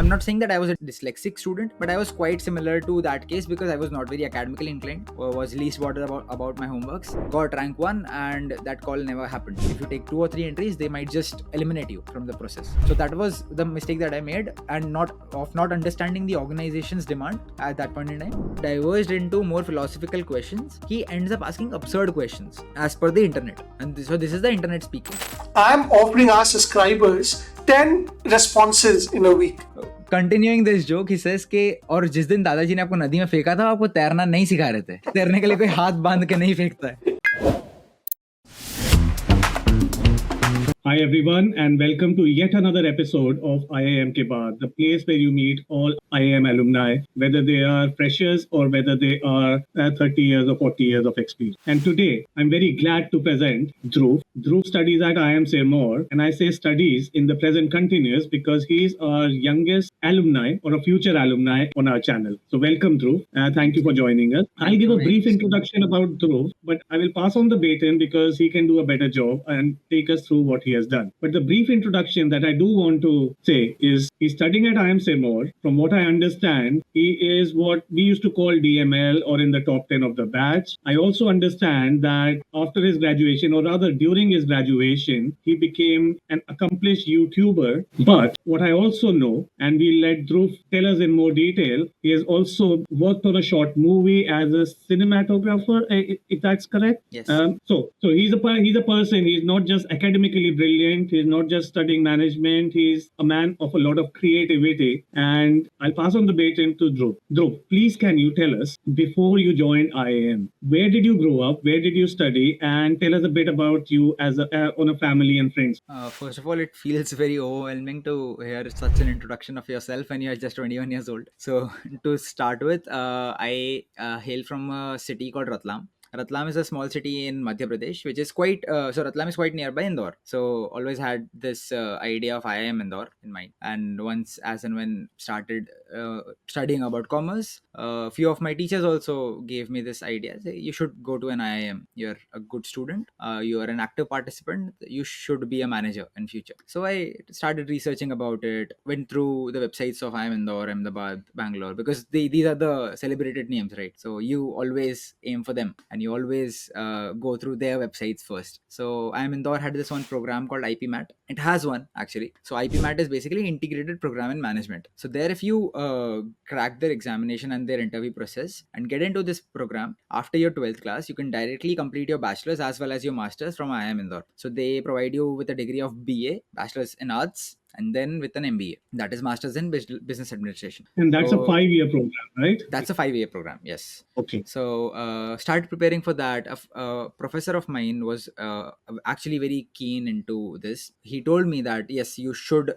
I'm not saying that I was a dyslexic student, but I was quite similar to that case because I was not very academically inclined, or was least bothered about my homeworks. Got rank 1, and that call never happened. If you take 2 or 3 entries, they might just eliminate you from the process. So that was the mistake that I made, and not understanding the organization's demand at that point in time. Diverged into more philosophical questions. He ends up asking absurd questions as per the internet, and so this is the internet speaking. I'm offering our subscribers 10 responses in a week. Continuing this joke, he says कि और जिस दिन दादाजी ने आपको नदी में फेंका था, आपको तैरना नहीं सिखा रहे थे. तैरने के लिए कोई हाथ बांध के नहीं फेंकता है. Hi everyone, and welcome to yet another episode of IIM Grad, the place where you meet all IIM alumni, whether they are freshers or whether they are 30 years or 40 years of experience. And today, I'm very glad to present Dhruv. Dhruv studies at IIM Sirmaur, and I say studies in the present continuous because he's our youngest alumni or a future alumni on our channel. So welcome Dhruv. Thank you for joining us. I'll give a brief introduction about Dhruv, but I will pass on the baton because he can do a better job and take us through what he has done. But the brief introduction that I do want to say is he's studying at IIM Sirmaur. From what I understand, he is what we used to call DML or in the top 10 of the batch. I also understand that after his graduation, or rather during his graduation, he became an accomplished YouTuber. But what I also know, and we'll let Dhruv tell us in more detail, he has also worked on a short movie as a cinematographer, if that's correct. Yes. So he's a person. He's not just academically brilliant. He's not just studying management. He's a man of a lot of creativity. And I'll pass on the baton to Dhruv. Dhruv, please can you tell us, before you joined IIM, where did you grow up? Where did you study? And tell us a bit about you as on a family and friends. First of all, it feels very overwhelming to hear such an introduction of yourself when you're just 21 years old. So to start with, I hail from a city called Ratlam. Ratlam is a small city in Madhya Pradesh, which is quite, so Ratlam is quite nearby Indore. So always had this idea of IIM Indore in mind. And once, as and when started studying about commerce, a few of my teachers also gave me this idea. Say, you should go to an IIM. You're a good student. You are an active participant. You should be a manager in future. So I started researching about it, went through the websites of IIM Indore, Ahmedabad, Bangalore, because these are the celebrated names, right? So you always aim for them, and you always go through their websites first. So IIM Indore had this one program called IPMAT. It has one actually. So IPMAT is basically integrated program in management. So there, if you crack their examination and their interview process and get into this program after your 12th class, you can directly complete your bachelor's as well as your master's from IIM Indore. So they provide you with a degree of BA, bachelor's in arts, and then with an MBA, that is Masters in Business Administration. And that's a 5-year program, right? That's a 5-year program, yes. Okay. So started preparing for that. A professor of mine was actually very keen into this. He told me that yes, you should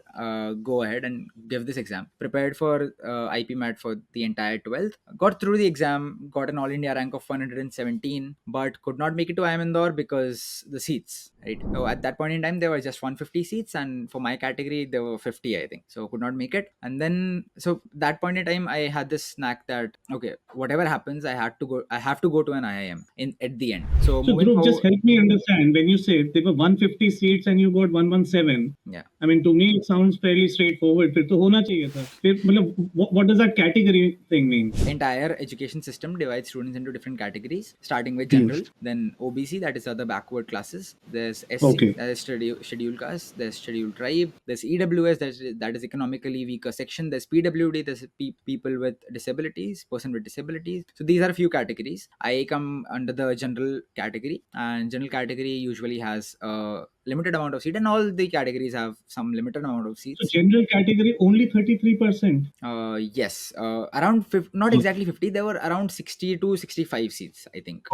go ahead and give this exam. Prepared for IPMAT for the entire 12th. Got through the exam, got an All India rank of 117, but could not make it to IIM Indore because the seats, right? So at that point in time, there were just 150 seats, and for my category, there were 50, I think. So could not make it. And then, so that point in time, I had this snack that, okay, whatever happens, I have to go to an IIM at the end. So Dhruv, just help me understand, when you say there were 150 seats and you got 117. Yeah. I mean, to me, it sounds fairly straightforward. फिर तो होना चाहिए था. फिर, what does that category thing mean? Entire education system divides students into different categories, starting with general, then OBC, that is other backward classes. There's SC, that is scheduled caste. There's scheduled tribe. There's EWS, that is economically weaker section. There's PWD, there's people with disabilities, person with disabilities. So these are a few categories. I come under the general category, and general category usually has a limited amount of seats, and all the categories have some limited amount of seats. So general category only 33%. Yes, around 50, not exactly 50. There were around 60 to 65 seats, I think.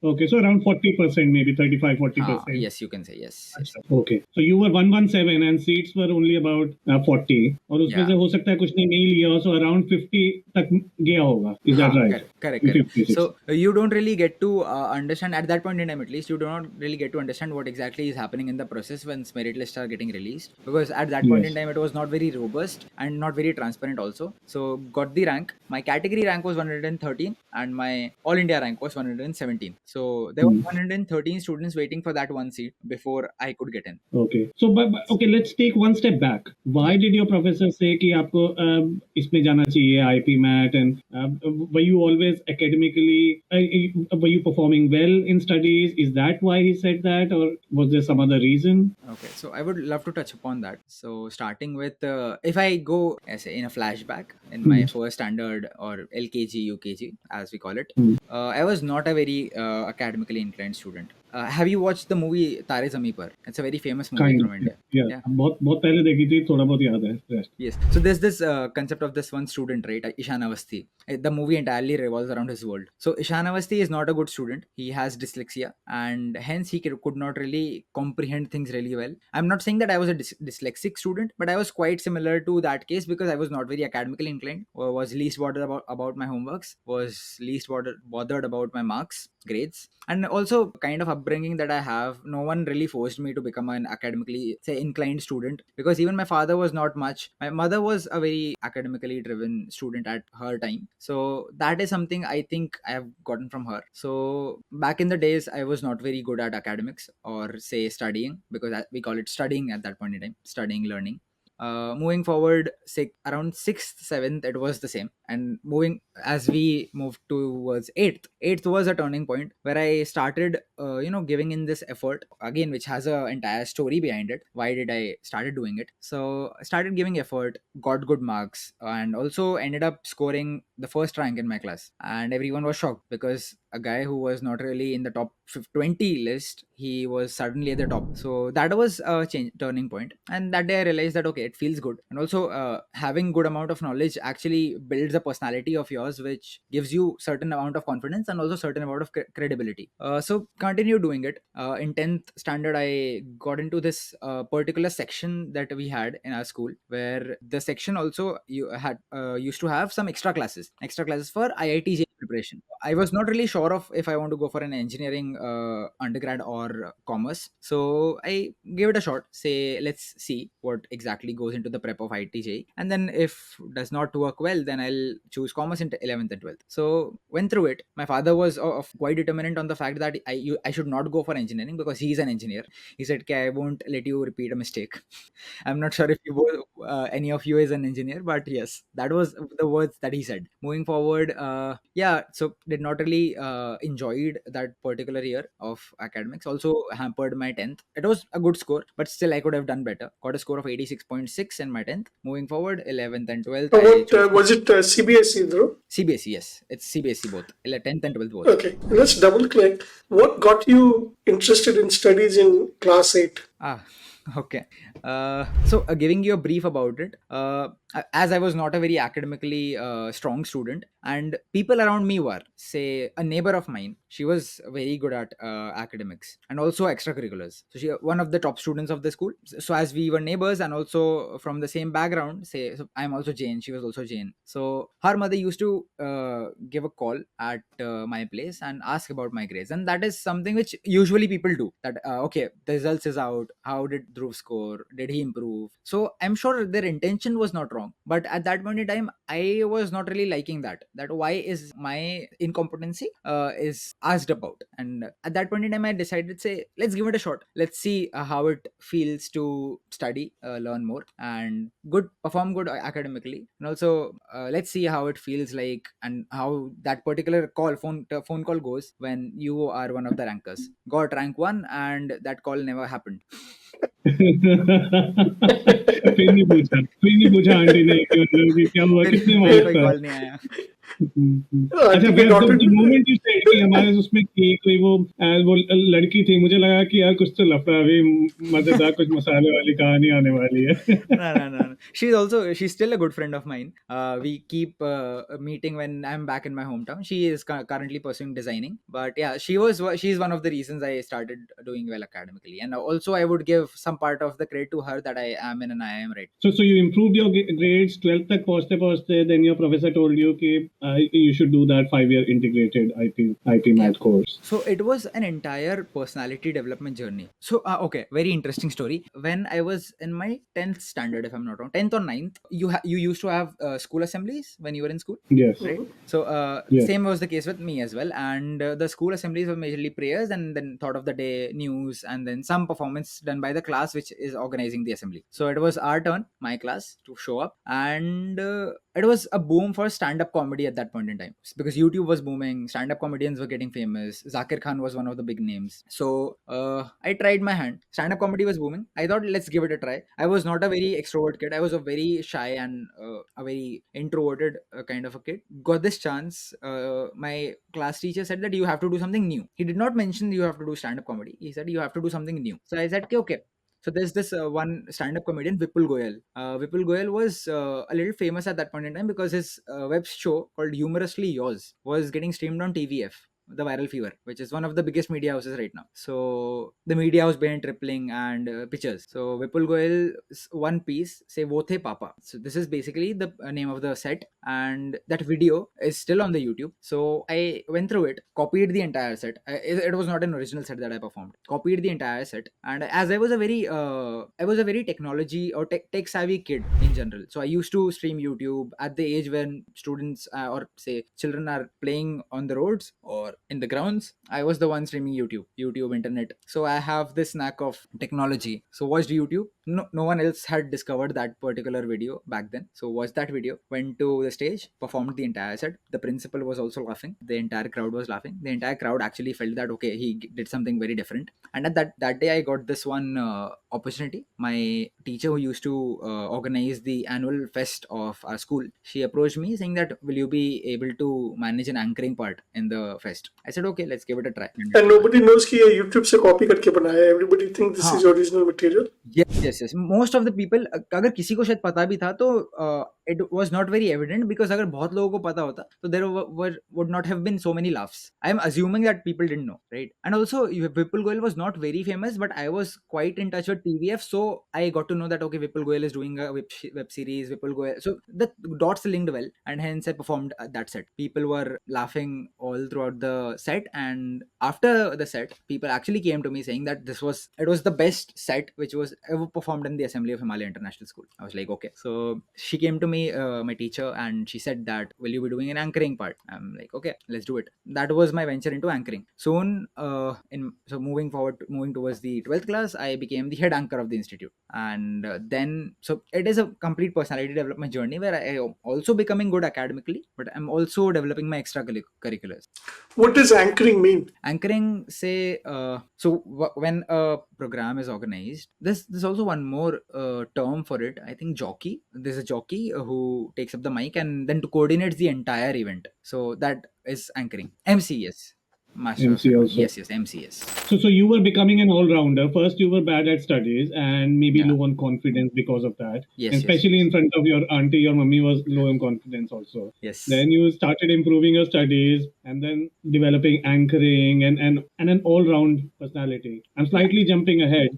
Okay, so around 40%, maybe 35-40%. Yes, you can say yes. Okay, so you were 117 and seats were only about 40. और उसमें से हो सकता है कुछ ने नहीं लिया, so around 50 तक गया होगा. Is that right? Correct. 50, so you don't really get to understand at that point in time, at least you do not really get to understand what exactly is happening going in the process once merit lists are getting released, because at that point in time it was not very robust and not very transparent also. So got the rank. My category rank was 113 and my all India rank was 117. So there were 113 students waiting for that one seat before I could get in. Okay. So, okay, let's take one step back. Why did your professor say कि आपको इसमें जाना चाहिए IP MAT, and were you always academically were you performing well in studies? Is that why he said that, or was there some other reason? Okay, so I would love to touch upon that. So starting with, if I go say in a flashback in my first standard or LKG, UKG as we call it, I was not a very academically inclined student. Have you watched the movie Tare Zameen Par? It's a very famous movie Kind from of, India. yeah. Yeah. बहुत बहुत पहले देखी थी, थोड़ा बहुत याद है. Rest. Yes. So there's this concept of this one student, right? Ishan Avasthi. The movie entirely revolves around his world. So Ishan Avasthi is not a good student. He has dyslexia, and hence he could not really comprehend things really well. I'm not saying that I was a dyslexic student, but I was quite similar to that case because I was not very academically inclined, or was least bothered about my homeworks, was least bothered about my marks, grades, and also kind of upbringing that I have. No one really forced me to become an academically say inclined student, because even my father was not much. My mother was a very academically driven student at her time, so that is something I think I have gotten from her. So back in the days I was not very good at academics or say studying, because we call it studying at that point in time, studying, learning. Moving forward, around 6th 7th it was the same, and moving as we moved towards 8th was a turning point where I started giving in this effort again, which has a entire story behind it. Why did I started doing it? So I started giving effort, got good marks, and also ended up scoring the first rank in my class, and everyone was shocked because a guy who was not really in the top 20 list, he was suddenly at the top. So that was a turning point, and that day I realized that okay, it feels good. And also having good amount of knowledge actually builds a personality of yours, which gives you certain amount of confidence and also certain amount of credibility. So continue doing it. In 10th standard I got into this particular section that we had in our school, where the section also you had used to have some extra classes for IIT preparation. I was not really sure of if I want to go for an engineering undergrad or commerce. So I gave it a shot. Say, let's see what exactly goes into the prep of ITJ. And then if does not work well, then I'll choose commerce into 11th and 12th. So went through it. My father was quite determinant on the fact that I should not go for engineering because he's an engineer. He said, okay, I won't let you repeat a mistake. I'm not sure if any of you is an engineer, but yes, that was the words that he said. Moving forward, yeah, so did not really enjoyed that particular year of academics. Also hampered my 10th. It was a good score, but still I could have done better. Got a score of 86.6 in my 10th. Moving forward, 11th and 12th, I What chose was it? CBSE, Dhruv? CBSE. Yes, it's CBSE both. 10th and 12th both. Okay, let's double click. What got you interested in studies in class 8? Okay. So giving you a brief about it, as I was not a very academically strong student, and people around me were, say, a neighbor of mine, she was very good at academics and also extracurriculars. So she one of the top students of the school. So as we were neighbors and also from the same background, say, so I'm also Jain, she was also Jain. So her mother used to give a call at my place and ask about my grades, and that is something which usually people do. That okay, the results is out. How did Dhruv score? Did he improve? So I'm sure their intention was not wrong, but at that point in time, I was not really liking that. That why is my incompetency is asked about, and at that point in time, I decided say let's give it a shot. Let's see how it feels to study, learn more, and perform good academically, and also let's see how it feels like and how that particular phone call goes when you are one of the rankers. Got rank one, and that call never happened. फिर नहीं पूछा aunty ने कि मतलब कि क्या हुआ, कितने फिर मार्क्स कोई था. कॉल नहीं आया. अच्छा, के फिर daughter the moment you said कि हमारे उसमें थी कोई वो लड़की थी, मुझे लगा कि यार कुछ तो लफड़ा, अभी मजेदार कुछ मसाले वाली कहानी आने वाली है. No. She's still a good friend of mine. We keep meeting when I'm back in my hometown. She is currently pursuing designing, but yeah, she's one of the reasons I started doing well academically, and also I would give some part of the credit to her that I am in an IIM, right? So you improved your grades 12th तक पहुंचते पहुंचते, then your professor told you कि you should do that 5-year integrated IP Yeah. math course. So it was an entire personality development journey. So okay, very interesting story. When I was in my 10th standard, if I'm not wrong, 10th or ninth, you used to have school assemblies when you were in school, Yes. right? So Yes. same was the case with me as well. And the school assemblies were majorly prayers and then thought of the day, news, and then some performance done by the class which is organizing the assembly. So it was our turn, my class, to show up. And it was a boom for stand-up comedy at that point in time, because YouTube was booming, stand-up comedians were getting famous. Zakir Khan was one of the big names. So I tried my hand. Stand-up comedy was booming. I thought, let's give it a try. I was not a very extrovert kid. I was a very shy and a very introverted kind of a kid. Got this chance. My class teacher said that you have to do something new. He did not mention you have to do stand-up comedy. He said you have to do something new. So I said, okay, okay. So there's this one stand-up comedian, Vipul Goyal. Vipul Goyal was a little famous at that point in time because his web show called Humorously Yours was getting streamed on TVF, the Viral Fever, which is one of the biggest media houses right now. So the media house behind tripling and pictures. So Vipul Goyal's one piece, say "Wo The Papa." So this is basically the name of the set, and that video is still on the YouTube. So I went through it, copied the entire set. It was not an original set that I performed. Copied the entire set, and as I was a very technology or tech savvy kid in general. So I used to stream YouTube at the age when students or say children are playing on the roads or in the grounds. I was the one streaming YouTube, internet. So I have this knack of technology. So watched YouTube. No one else had discovered that particular video back then. So watched that video, went to the stage, performed the entire set. The principal was also laughing. The entire crowd was laughing. The entire crowd actually felt that okay, he did something very different. And at that day, I got this one opportunity. My teacher, who used to organize the annual fest of our school, she approached me saying that will you be able to manage an anchoring part in the fest. I said okay, let's give it a try. And nobody knows कि ये YouTube से copy करके बनाया है. Everybody thinks this हाँ. is original material. Yes. Most of the people, अगर किसी को शायद पता भी था तो it was not very evident, because अगर बहुत लोगों को पता होता तो there would not have been so many laughs. I am assuming that people didn't know, right? And also Vipul Goyal was not very famous, but I was quite in touch with TVF, so I got to know that okay, Vipul Goyal is doing a web series. Vipul Goyal, so the dots linked well, and hence I performed that set. People were laughing all throughout the set, and after the set, people actually came to me saying that it was the best set which was ever performed in the assembly of Himalaya International School. I was like, okay. So she came to me, my teacher, and she said that will you be doing an anchoring part? I'm like, okay, let's do it. That was my venture into anchoring. Soon moving towards the 12th class, I became the head anchor of the institute. And then so it is a complete personality development journey where I am also becoming good academically, but I'm also developing my extracurriculars. What does anchoring mean? Anchoring, say, when a program is organized, there's also one more term for it. I think jockey. There's a jockey who takes up the mic and then coordinates the entire event. So that is anchoring. MC, yes. Master of MC ceremony. also. Yes, MC, yes. So you were becoming an all-rounder. First, you were bad at studies and maybe Yeah. low on confidence because of that. Yes, And especially in front of your auntie, your mummy was low on confidence also. Yes. Then you started improving your studies and then developing anchoring and an all-round personality. I'm slightly jumping ahead.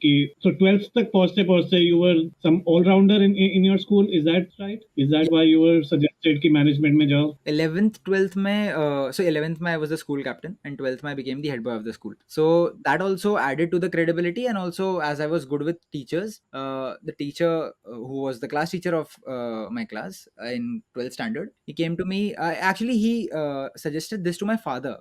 So 12th tak पहुंचते you were some all-rounder in your school. Is that right? Is that why you were suggested कि management में जाओ? 11th 12th mein, so 11th mein I was the school captain, and 12th mein I became the head boy of the school. So that also added to the credibility, and also as I was good with teachers, the teacher who was the class teacher of my class in 12th standard, he came to me. Actually, he suggested this to my father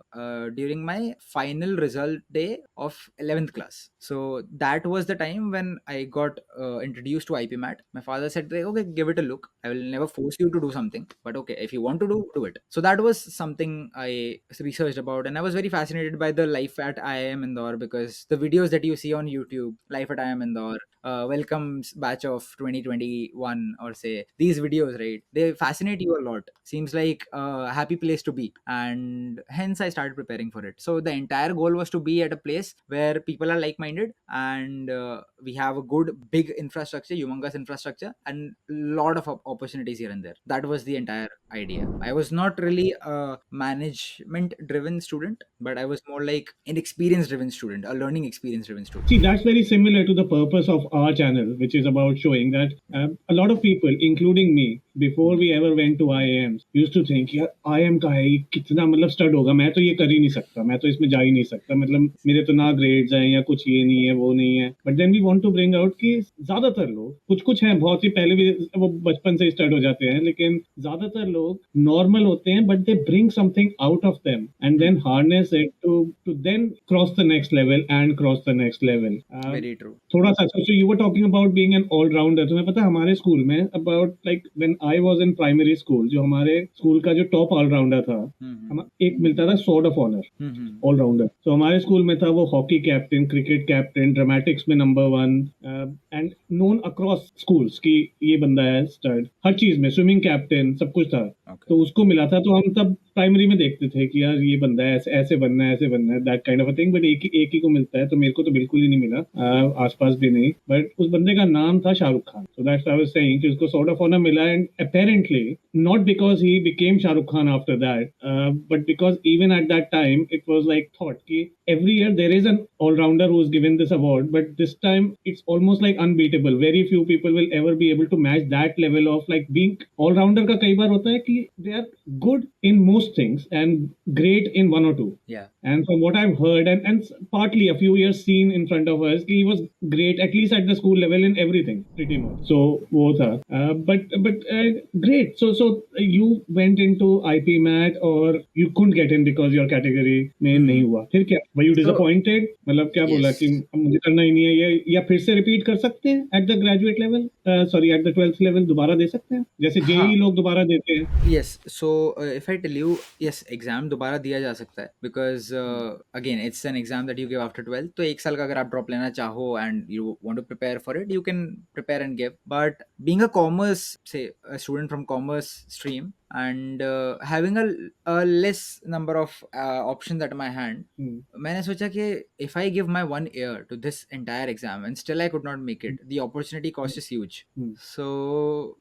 during my final result day of 11th class. So that was the time when I got introduced to IP Mat. My father said, okay, give it a look. I will never force you to do something, but okay, if you want to do it. So that was something I researched about, and I was very fascinated by the life at IIM Indore, because the videos that you see on YouTube, life at IIM Indore, welcomes batch of 2021, or say these videos, right? They fascinate you a lot. Seems like a happy place to be, and hence I started preparing for it. So the entire goal was to be at a place where people are like-minded, and we have a good big infrastructure, humongous infrastructure, and lot of opportunities here and there. That was the entire idea. I was not really a management driven student, but I was more like an experience driven student, a learning experience driven student. See, that's very similar to the purpose of our channel, which is about showing that a lot of people, including me, before we ever went to IIMs, used to think, यार IIM का है ये कितना मतलब stud होगा, मैं तो ये कर ही नहीं सकता, मैं तो इसमें जा ही नहीं सकता, मतलब मेरे तो ना ग्रेड्स हैं या कुछ ये नहीं है वो नहीं है. But then we want to bring out कि ज्यादातर लोग, कुछ कुछ हैं बहुत ही पहले भी वो बचपन से स्टार्ट हो जाते हैं, लेकिन ज्यादातर लोग नॉर्मल होते हैं, but they bring something out of them and then harness it to then cross the next level and cross the next level. Very true. थोड़ा सा, so you were talking about being an all-rounder. तुम्हें पता है हमारे school में about like when I was in primary school, जो हमारे school का जो टॉप ऑलराउंडर था, हम एक मिलता था स्वॉर्ड ऑफ ऑनर ऑलराउंडर. तो हमारे स्कूल में था वो hockey captain, cricket captain, dramatics में number 1 and known across schools कि ये बंदा है स्टड, हर चीज में, स्विमिंग कैप्टन, सब कुछ था. तो उसको मिला था. तो हम तब प्राइमरी में देखते थे कि यार ये बंदा है, ऐसे ऐसे बनना है, ऐसे बनना है, that kind of a thing. But एक ही को मिलता है, तो मेरे को तो बिल्कुल ही नहीं मिला, आसपास भी नहीं. बट उस बंदे का नाम था Shahrukh Khan. So that's I was saying कि उसको सॉर्ट ऑफ ऑनर मिला. And apparently not because he became Shahrukh Khan after that, but because even at that time it was like thought कि every year there is an all-rounder who is given this award, but this time it's almost like unbeatable. Very few people will ever be able to match that level of like being all-rounder. का कई बार होता है कि they are good in most things and great in one or two. Yeah. And from what I've heard, and partly a few years seen in front of us, he was great at least at the school level in everything, pretty much. So वो था. But great. So you went into IPMAT or you couldn't get in because your category में नहीं हुआ. फिर क्या? Were you disappointed? मतलब क्या बोला कि अब मुझे करना ही नहीं है ये, या फिर से रिपीट कर सकते हैं at the graduate level, sorry at the 12th level दोबारा दे सकते हैं जैसे जेई लोग दोबारा देते हैं? Yes, so if I tell you, yes, exam दोबारा दिया जा सकता है, because again it's an exam that you give after 12th. तो एक साल का अगर आप ड्रॉप लेना चाहो and you want to prepare for it, you can prepare and give. But being a commerce, say a student from commerce stream, and having a less number of options at my hand, मैंने सोचा कि if I give my 1 year to this entire exam and still I could not make it, the opportunity cost is huge. So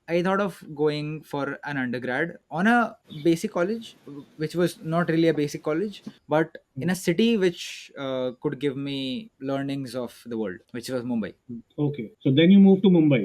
I thought of going for an undergrad on a basic college, which was not really a basic college, but in a city which could give me learnings of the world, which was Mumbai. Okay, so then you moved to Mumbai.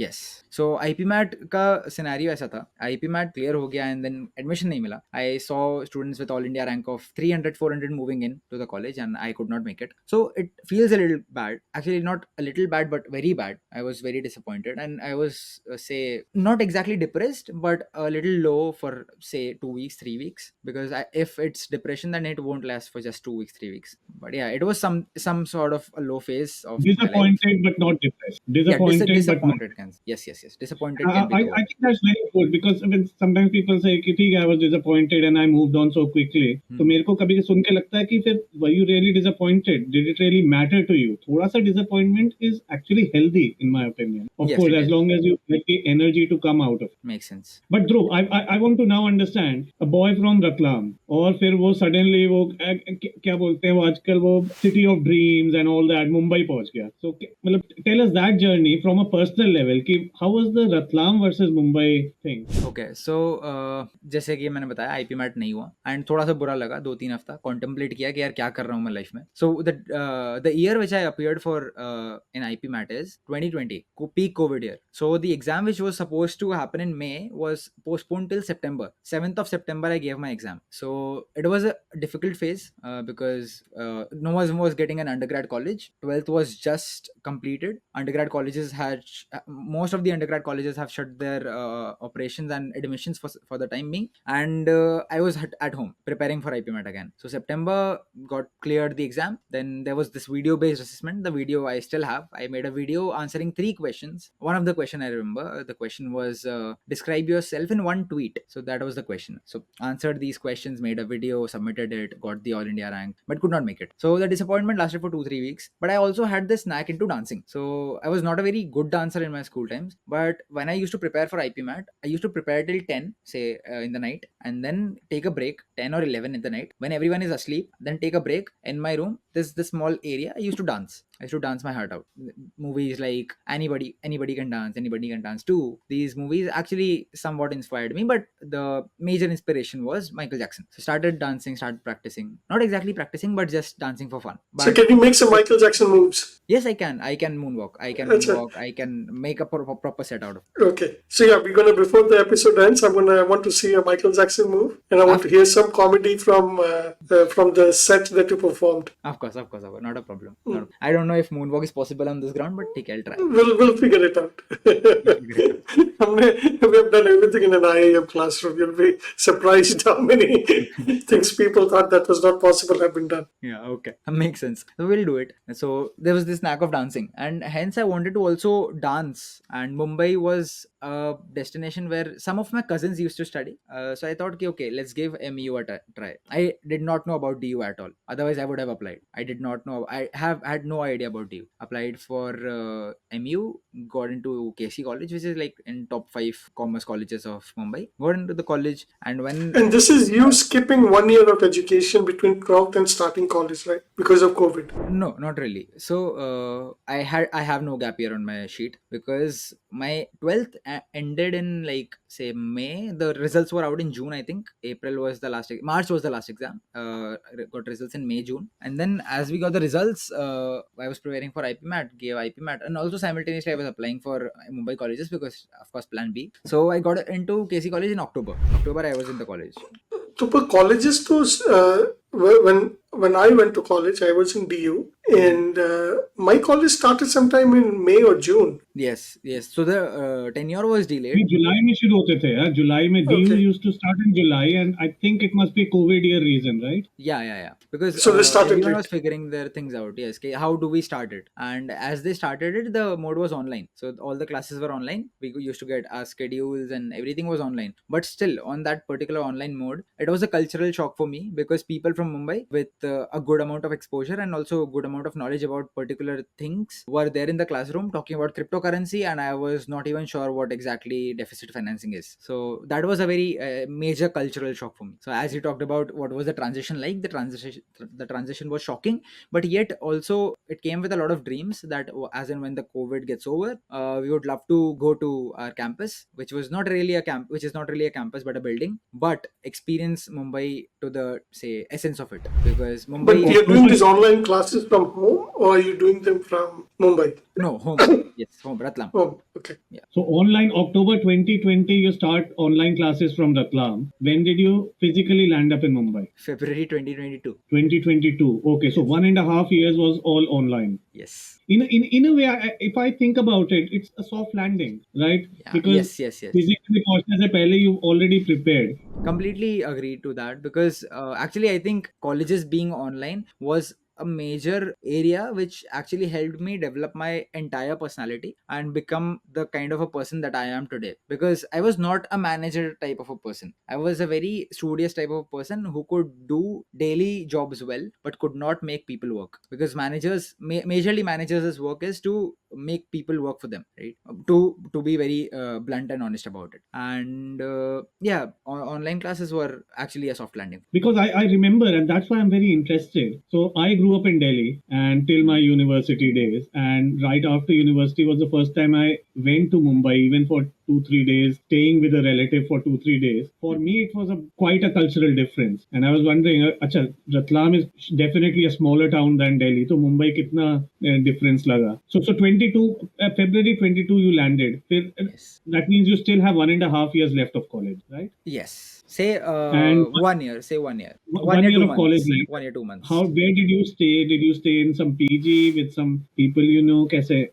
Yes. So IPMAT का scenario ऐसा था, IPMAT clear हो गया and then admission नहीं मिला. I saw students with all India rank of 300 400 moving in to the college and I could not make it. So it feels a little bad, actually not a little bad but very bad. I was very disappointed and I was say not exactly depressed but a little low for say 2 weeks 3 weeks, because if it's depression then it won't last for just 2 weeks 3 weeks. But yeah, it was some sort of a low phase of Disappointed but not depressed. Disappointed, yeah, but not. disappointed can, yes, disappointed can be I think that's very good because I mean, sometimes people say कि ठीक है I was disappointed and I moved on so quickly. तो मेरे को कभी सुन के लगता है कि फिर were you really disappointed? Did it really matter to you? थोड़ा सा disappointment is actually healthy in my opinion. Of Yes, course, it as is. long as you get the energy to come out of it. Makes sense. But Dhruv, I want to now understand a boy from Ratlam और फिर वो suddenly वो क्या बोलते हैं वो आजकल वो city of dreams and all that Mumbai पहुंच गया. So मतलब tell us that journey from a personal level कि how was the Ratlam versus Mumbai thing? Okay, so जैसे कि मैंने बताया IPMAT नहीं हुआ and थोड़ा सा बुरा लगा, 2-3 हफ्ता contemplate किया कि यार क्या कर रहा हूँ मैं लाइफ में. So the year which I appeared for in IPMAT is 2020, peak COVID year. So the exam which was supposed to happen in May was postponed till September. 7th of September I gave my exam. So it was a difficult phase because no one was getting an undergrad college. 12th was just completed. Undergrad colleges had most of the undergrad colleges have shut their operations and admissions for the time being, and I was at home preparing for IPMAT again. So September got cleared the exam. Then there was this video based assessment. The video I still have. I made a video answering 3 questions. One of the question I remember, the question was describe yourself in 1 tweet. So that was the question. So answered these questions, made a video, submitted it, got the all India rank, but could not make it. So the disappointment lasted for 2-3 weeks. But I also had this knack into dancing. So I was not a very good dancer in my school times, but when I used to prepare for IPMAT, I used to prepare till 10, say in the night, and then take a break 10 or 11 in the night when everyone is asleep. Then take a break in my room. There's this small area I used to dance. I used to dance my heart out. Movies like Anybody Can Dance, Anybody Can Dance 2. These movies actually somewhat inspired me, but the major inspiration was Michael Jackson. So started dancing, started practicing. Not exactly practicing, but just dancing for fun. So But can you make some Michael Jackson moves? yes, I can. I can moonwalk. I can Acha. moonwalk. I can make a proper set out of it. Okay. So yeah, we're gonna before the episode ends, I want to see a Michael Jackson move, and I want to hear some comedy from the set that you performed. Of course, not a problem. I don't know if moonwalk is possible on this ground, but okay, I'll try. We'll figure it out. We have done everything in an IIM classroom. You'll be surprised how many things people thought that was not possible have been done. Yeah, okay. Makes sense. So we'll do it. So there was this knack of dancing, and hence I wanted to also dance. And Mumbai was a destination where some of my cousins used to study. So I thought, okay, let's give MU a try. I did not know about DU at all. Otherwise, I would have applied. I did not know. I have had no idea about DU. Applied for MU, got into KC College, which is like in top 5 commerce colleges of Mumbai. Got into the college, and when And this is you skipping 1 year of education between 12th and starting college, right? Because of COVID. no, not really. So I have no gap year on my sheet because my 12th ended in like say May. The results were out in June, I think. April was the last. March was the last exam. Got results in May, June, and then as we got the results, I was preparing for IPMAT, gave IPMAT, and also simultaneously I was applying for Mumbai colleges because of course Plan B. So I got into KC College in October. October I was in the college. So for colleges, those when I went to college, I was in DU, and my college started sometime in May or June. Yes. So the tenure was delayed. ये जुलाई में शुरू होते थे यार. जुलाई में DU Okay. used to start in July, and I think it must be COVID year reason, right? Yeah. Because So they started everyone late. was figuring their things out. Yes, okay, how do we start it? And as they started it, the mode was online. So all the classes were online. We used to get our schedules and everything was online. But still, on that particular online mode, it was a cultural shock for me because people from Mumbai with a good amount of exposure and also a good amount of knowledge about particular things were there in the classroom talking about cryptocurrency, and I was not even sure what exactly deficit financing is. So that was a very major cultural shock for me. So as you talked about what was the transition like, the transition was shocking, but yet also it came with a lot of dreams that as and when the COVID gets over, we would love to go to our campus, which is not really a campus but a building, but experience Mumbai to the say essence of it, because But Mumbai you're doing these online classes from home, or are you doing them from Mumbai? no home. Yes, home, Ratlam. Home. Okay. So online October 2020, you start online classes from Ratlam. When did you physically land up in Mumbai? February 2022. 2022. Okay, so 1.5 years was all online. Yes. In a way, if I think about it, it's a soft landing, right? Yeah. Because Yes. physically पहुंचने से पहले you've already prepared. Completely agree to that, because actually I think colleges being online was a major area which actually helped me develop my entire personality and become the kind of a person that I am today, because I was not a manager type of a person. I was a very studious type of person who could do daily jobs well but could not make people work, because majorly managers' work is to make people work for them, right? To be very blunt and honest about it. And online classes were actually a soft landing. Because I remember, and that's why I'm very interested. So I grew up in Delhi and till my university days. And right after university was the first time I went to Mumbai, even for 2-3 days, staying with a relative for 2-3 days. For me, it was quite a cultural difference. And I was wondering, acha, Ratlam is definitely a smaller town than Delhi. So Mumbai kitna difference laga. So 22 February 22 you landed. Yes. That means you still have 1.5 years left of college, right? Yes. Say And 1 year. Say 1 year. 1 year of college life. 1 year, 2 months. Where did you stay? Did you stay in some PG with some people you know? Kaise,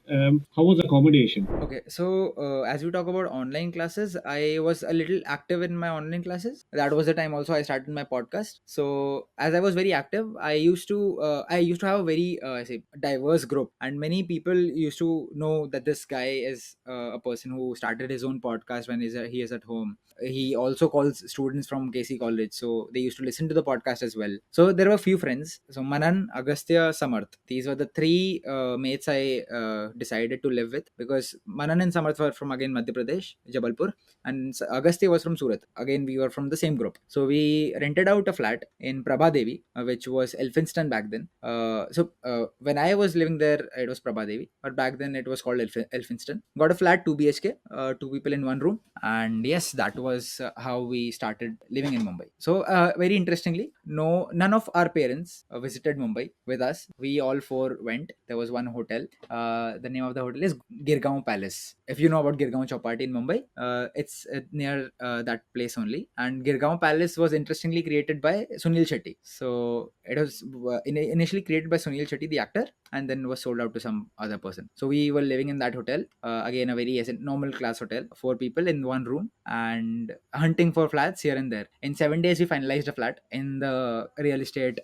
how was accommodation? Okay, so as we talk about online classes, I was a little active in my online classes. That was the time also I started my podcast. So as I was very active, I used to have a very say diverse group, and many people used to know that this guy is a person who started his own podcast when he is at home. He also calls students from KC College, so they used to listen to the podcast as well. So there were a few friends. So Manan, Agastya, Samarth. These were the three mates I decided to live with, because Manan and Samarth were from again Madhya Pradesh. Pradesh, Jabalpur, and Agastya was from Surat. Again, we were from the same group. So we rented out a flat in Prabha Devi, which was Elphinstone back then. When I was living there, it was Prabha Devi, but back then it was called Elphinstone. Got a flat 2 BHK, 2 people in one room, and yes, that was how we started living in Mumbai. So very interestingly, none of our parents visited Mumbai with us. We all four went. There was one hotel. The name of the hotel is Girgaon Palace. If you know about Girgaon Chowpatty in Mumbai, it's near that place only. And Girgaon Palace was interestingly created by Sunil Shetty. So it was initially created by Sunil Shetty, the actor, and then was sold out to some other person. So we were living in that hotel. Again, a very normal class hotel, 4 people in one room, and hunting for flats here and there. In 7 days, we finalized a flat in the real estate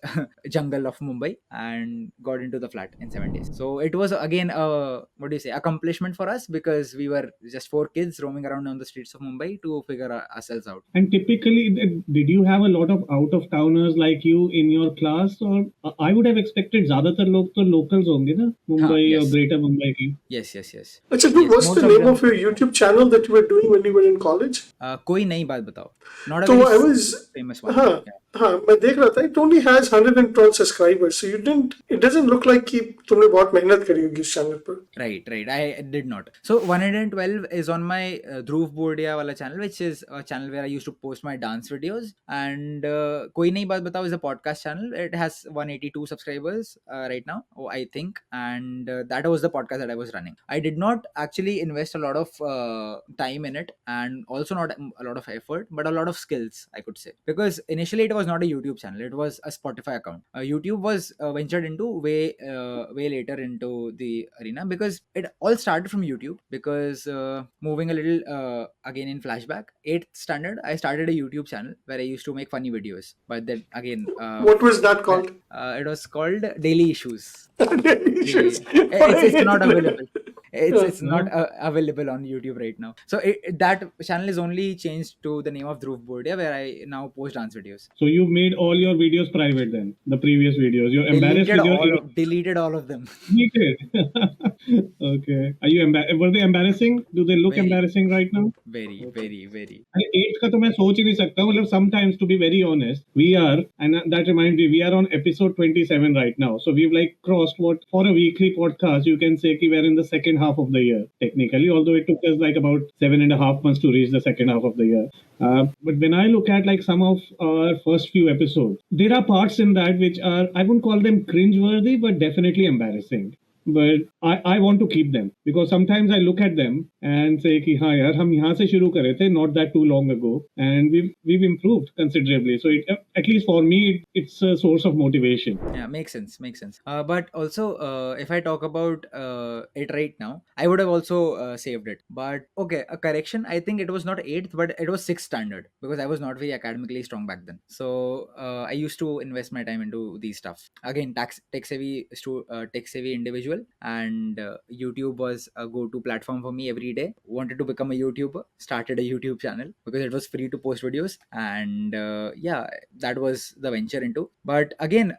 jungle of Mumbai and got into the flat in 7 days. So it was again accomplishment for us, because we were just 4 kids roaming around on the streets of Mumbai to figure ourselves out. And typically, did you have a lot of out of towners like you in your class, or I would have expected ज़्यादातर लोग तो locals होंगे ना, Mumbai or yes. Greater Mumbai की. Yes. Achha, Dhruv, what's most the of name them- of your YouTube channel that you were doing when you were in college? कोई नई बात बताओ. Not a So very I was, famous one. मैं देख रहा था, it only has 112 subscribers. So it doesn't look like कि तुमने बहुत मेहनत करी होगी इस channel पर. Right. I did not. So 112 is on my Dhruv Bordia wala channel, which is a channel where I used to post my dance videos. And Koi Nayi Baat Batao is a podcast channel. It has 182 subscribers right now, I think. And that was the podcast that I was running. I did not actually invest a lot of time in it, and also not a lot of effort, but a lot of skills, I could say. Because initially it was not a YouTube channel. It was a Spotify account. YouTube was ventured into way later into the arena, because it all started from YouTube. Because moving a little again in flashback, 8th standard, I started a YouTube channel where I used to make funny videos. But then again, What was that called? it was called Daily Issues. Issues. It's not available. It's No. not available on YouTube right now. So that channel is only changed to the name of Dhruv Bordia, where I now post dance videos. So you made all your videos private then, the previous videos. You're embarrassed with your Deleted all of them. deleted. Okay. Are you were they embarrassing? Do they look Very. embarrassing right now? Very. अरे 8 का तो मैं सोच ही नहीं सकता, मतलब sometimes, to be very honest, we are, and that reminds me, we are on episode 27 right now, so we've like crossed what, for a weekly podcast you can say कि we're in the second half of the year technically, although it took us like about 7.5 months to reach the second half of the year. But when I look at like some of our first few episodes, there are parts in that which are, I wouldn't call them cringe-worthy, but definitely embarrassing. But I want to keep them, because sometimes I look at them and say कि हाँ यार हम यहाँ से शुरू करे थे not that too long ago, and we've improved considerably. So at least for me it's a source of motivation. Yeah, makes sense. But also, if I talk about it right now, I would have also saved it. But okay, a correction. I think it was not 8th, but it was 6th standard, because I was not very academically strong back then. So I used to invest my time into these stuff. Again, tech savvy individual, and YouTube was a go-to platform for me every day. Wanted to become a YouTuber, started a YouTube channel because it was free to post videos, and that was the venture into. But again,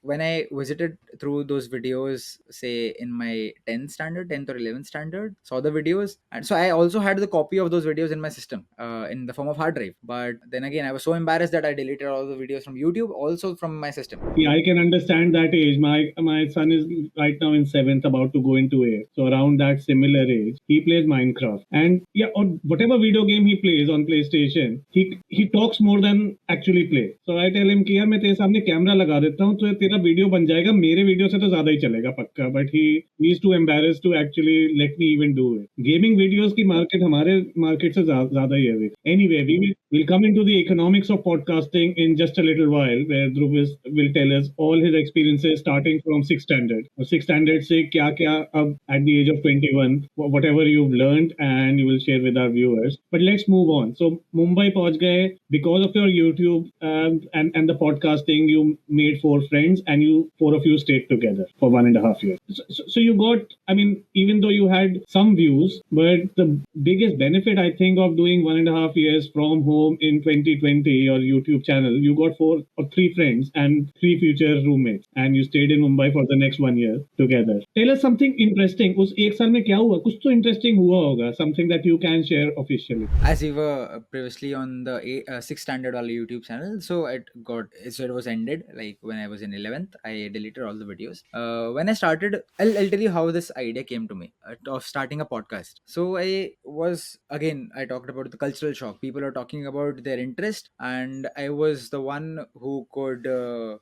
when I visited through those videos, say in my 10th or 11th standard, saw the videos, and so I also had the copy of those videos in my system in the form of hard drive. But then again, I was so embarrassed that I deleted all the videos from YouTube, also from my system. Yeah, I can understand that age. My son is right now in 7th, about to go into 8th. So around that similar age, he plays Minecraft. And yeah, or whatever video game he plays on PlayStation, he talks more than actually play. So I tell him कि यार मैं तेरे सामने camera लगा देता हूँ तो तेरा वीडियो बन जाएगा, मेरे वीडियो से तो ज्यादा ही चलेगा पक्का. But he's too embarrassed to actually let me even do it. Gaming videos की market हमारे market से ज्यादा ही है. Anyway, we'll come into the economics of podcasting in just a little while, where Dhruv will tell us all his experiences starting from 6th standard. Or 6th standard से क्या अब at the age of 21, whatever you've learned, and you will share with our viewers. But let's move on. So Mumbai पहुंच गए because of your YouTube and the podcasting. You made 4 friends, and 4 of you stayed together for 1.5 years. So you got, I mean, even though you had some views, but the biggest benefit I think of doing 1.5 years from home in 2020, your YouTube channel, you got 4 or 3 friends and 3 future roommates, and you stayed in Mumbai for the next 1 year together. together. Tell us something interesting. उस एक साल में क्या हुआ? कुछ तो interesting हुआ होगा. Something that you can share officially. As we were previously on the sixth standard wala YouTube channel, so it was ended like when I was in 11th. I deleted all the videos. When I started, I'll tell you how this idea came to me of starting a podcast. So I talked about the cultural shock. People are talking about their interest, and I was the one who could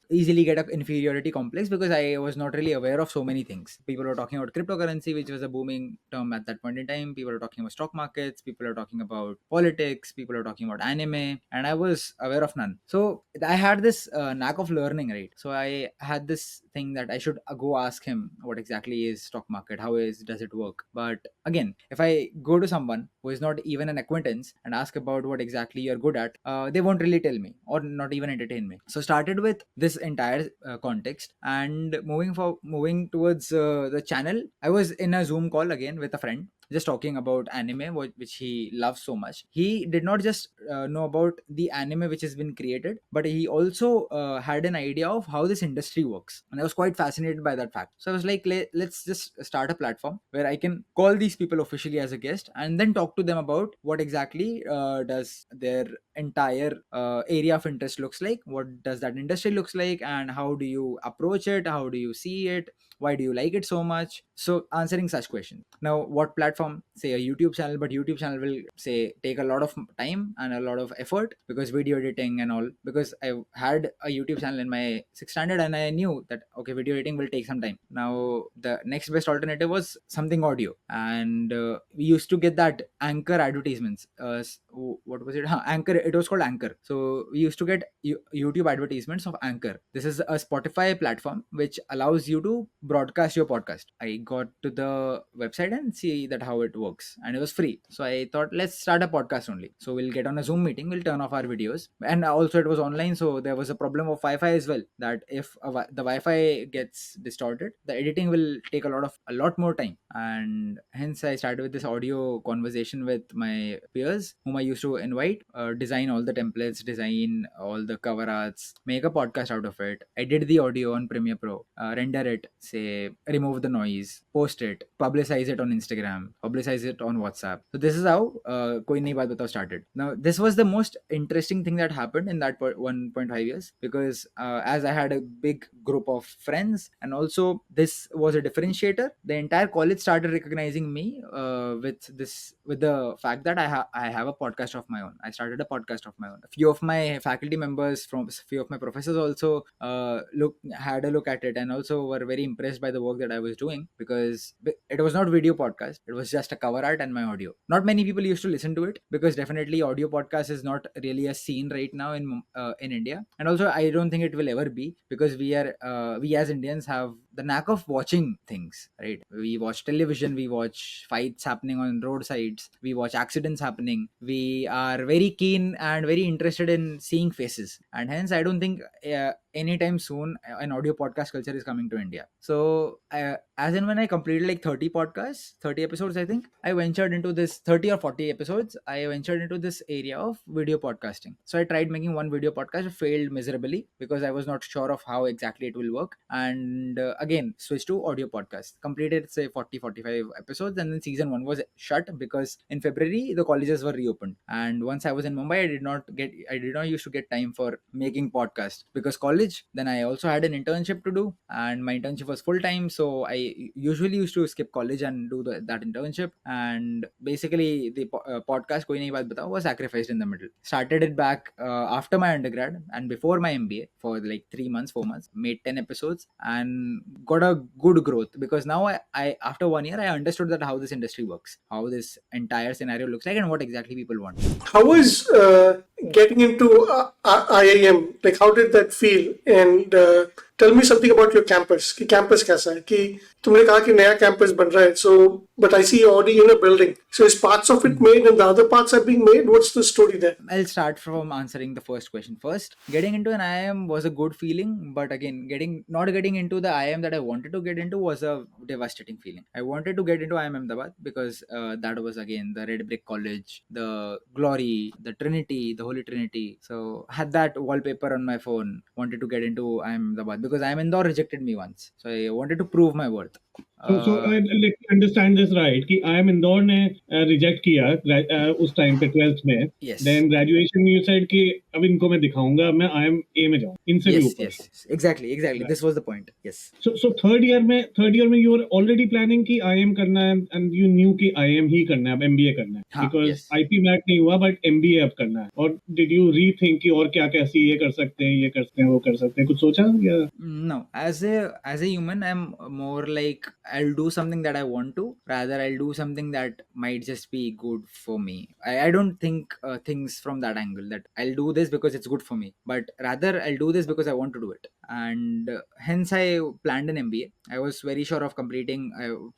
easily get an inferiority complex because I was not really aware of so many things. People were talking about cryptocurrency, which was a booming term at that point in time. People were talking about stock markets. People are talking about politics. People are talking about anime, and I was aware of none. So I had this knack of learning, right? So I had this thing that I should go ask him what exactly is stock market, does it work. But again, if I go to someone who is not even an acquaintance and ask about what exactly you're good at, they won't really tell me or not even entertain me. So started with this entire context, and moving towards the channel, I was in a Zoom call again with a friend, just talking about anime, which he loves so much. He did not just know about the anime which has been created, but he also had an idea of how this industry works, and I was quite fascinated by that fact. So I was like, let's just start a platform where I can call these people officially as a guest and then talk to them about what exactly does their entire area of interest looks like, what does that industry looks like, and how do you approach it, how do you see it, why do you like it so much. So answering such questions. Now, what platform? Say a YouTube channel, but YouTube channel will say take a lot of time and a lot of effort because video editing and all, because I had a YouTube channel in my sixth standard and I knew that okay, video editing will take some time. Now the next best alternative was something audio, and we used to get that Anchor advertisements. What was it? Anchor. It was called Anchor. So we used to get YouTube advertisements of Anchor. This is a Spotify platform which allows you to broadcast your podcast. I got to the website and see that how it works, and it was free. So I thought, let's start a podcast only. So we'll get on a Zoom meeting, we'll turn off our videos, and also it was online, so there was a problem of Wi-Fi as well. That if the Wi-Fi gets distorted, the editing will take a lot more time, and hence I started with this audio conversation with my peers whom I used to invite, design all the templates, design all the cover arts, make a podcast out of it, edit the audio on Premiere Pro, render it, say remove the noise, post it, publicize it on Instagram, publicize it on WhatsApp. So this is how Koi Nayi Baat Batao started. Now this was the most interesting thing that happened in that 1.5 years, because as I had a big group of friends, and also this was a differentiator. The entire college started recognizing me with the fact that I have a podcast of my own. I started a podcast of my own. A few of my faculty members from few of my professors also had a look at it, and also were very impressed by the work that I was doing, because it was not video podcast, it was just a cover art and my audio. Not many people used to listen to it, because definitely audio podcast is not really a scene right now in India, and also I don't think it will ever be, because we as Indians have the knack of watching things, right? We watch television, we watch fights happening on roadsides, we watch accidents happening, we are very keen and very interested in seeing faces, and hence I don't think anytime soon an audio podcast culture is coming to India. So as in when I completed like 30 podcasts, 30 episodes, I think I ventured into this 30 or 40 episodes, I ventured into this area of video podcasting. So I tried making one video podcast, failed miserably because I was not sure of how exactly it will work, and again switched to audio podcast, completed say 40-45 episodes, and then season 1 was shut because in February the colleges were reopened, and once I was in Mumbai, I did not used to get time for making podcast because college. Then I also had an internship to do, and my internship was full time, so I usually used to skip college and do that internship, and basically the podcast Koi Nayi Baat Batao was sacrificed in the middle. Started it back after my undergrad and before my MBA for like 3 months 4 months, made 10 episodes and got a good growth, because now I after 1 year I understood that how this industry works, how this entire scenario looks like, and what exactly people want. How was getting into IIM? Like, how did that feel? And tell me something about your campus. कि campus कैसा है? कि तुमने कहा कि नया campus बन रहा है. So, but I see you're already in a building. So, is parts of it made and the other parts are being made? What's the story there? I'll start from answering the first question first. Getting into an IIM was a good feeling, but again, not getting into the IIM that I wanted to get into was a devastating feeling. I wanted to get into IIM Ahmedabad because that was again the red brick college, the glory, the Trinity, the Holy Trinity. So had that wallpaper on my phone. Wanted to get into IIM Ahmedabad because I am Indore rejected me once, so I wanted to prove my worth. So uh, let me understand this right कि I am Indore ने reject किया उस time पे 12th में. yes, then graduation you said कि अब इनको मैं दिखाऊंगा, मैं आई एम ए में जाऊँ इनसे भी yes, ऊपर. yes, exactly, this was the point. Yes. So third year में यू आर ऑलरेडी प्लानिंग कि आईएम करना है, एंड यू न्यू कि आईएम ही करना है, अब एमबीए करना है, हाँ, बिकॉज yes. आईपी मैट नहीं हुआ बट एमबीए अब करना है. और डिड यू रीथिंक कि और क्या क्या सी ये कर सकते हैं, ये कर सकते हैं, वो कर सकते हैं, कुछ सोचा या? No, as a human, I'm more like I'll do something that I want to, rather I'll do something that might just be good for me. I don't think things from that angle, that I'll do this because it's good for me, but rather I'll do this because I want to do it. And hence I planned an MBA. I was very sure of completing,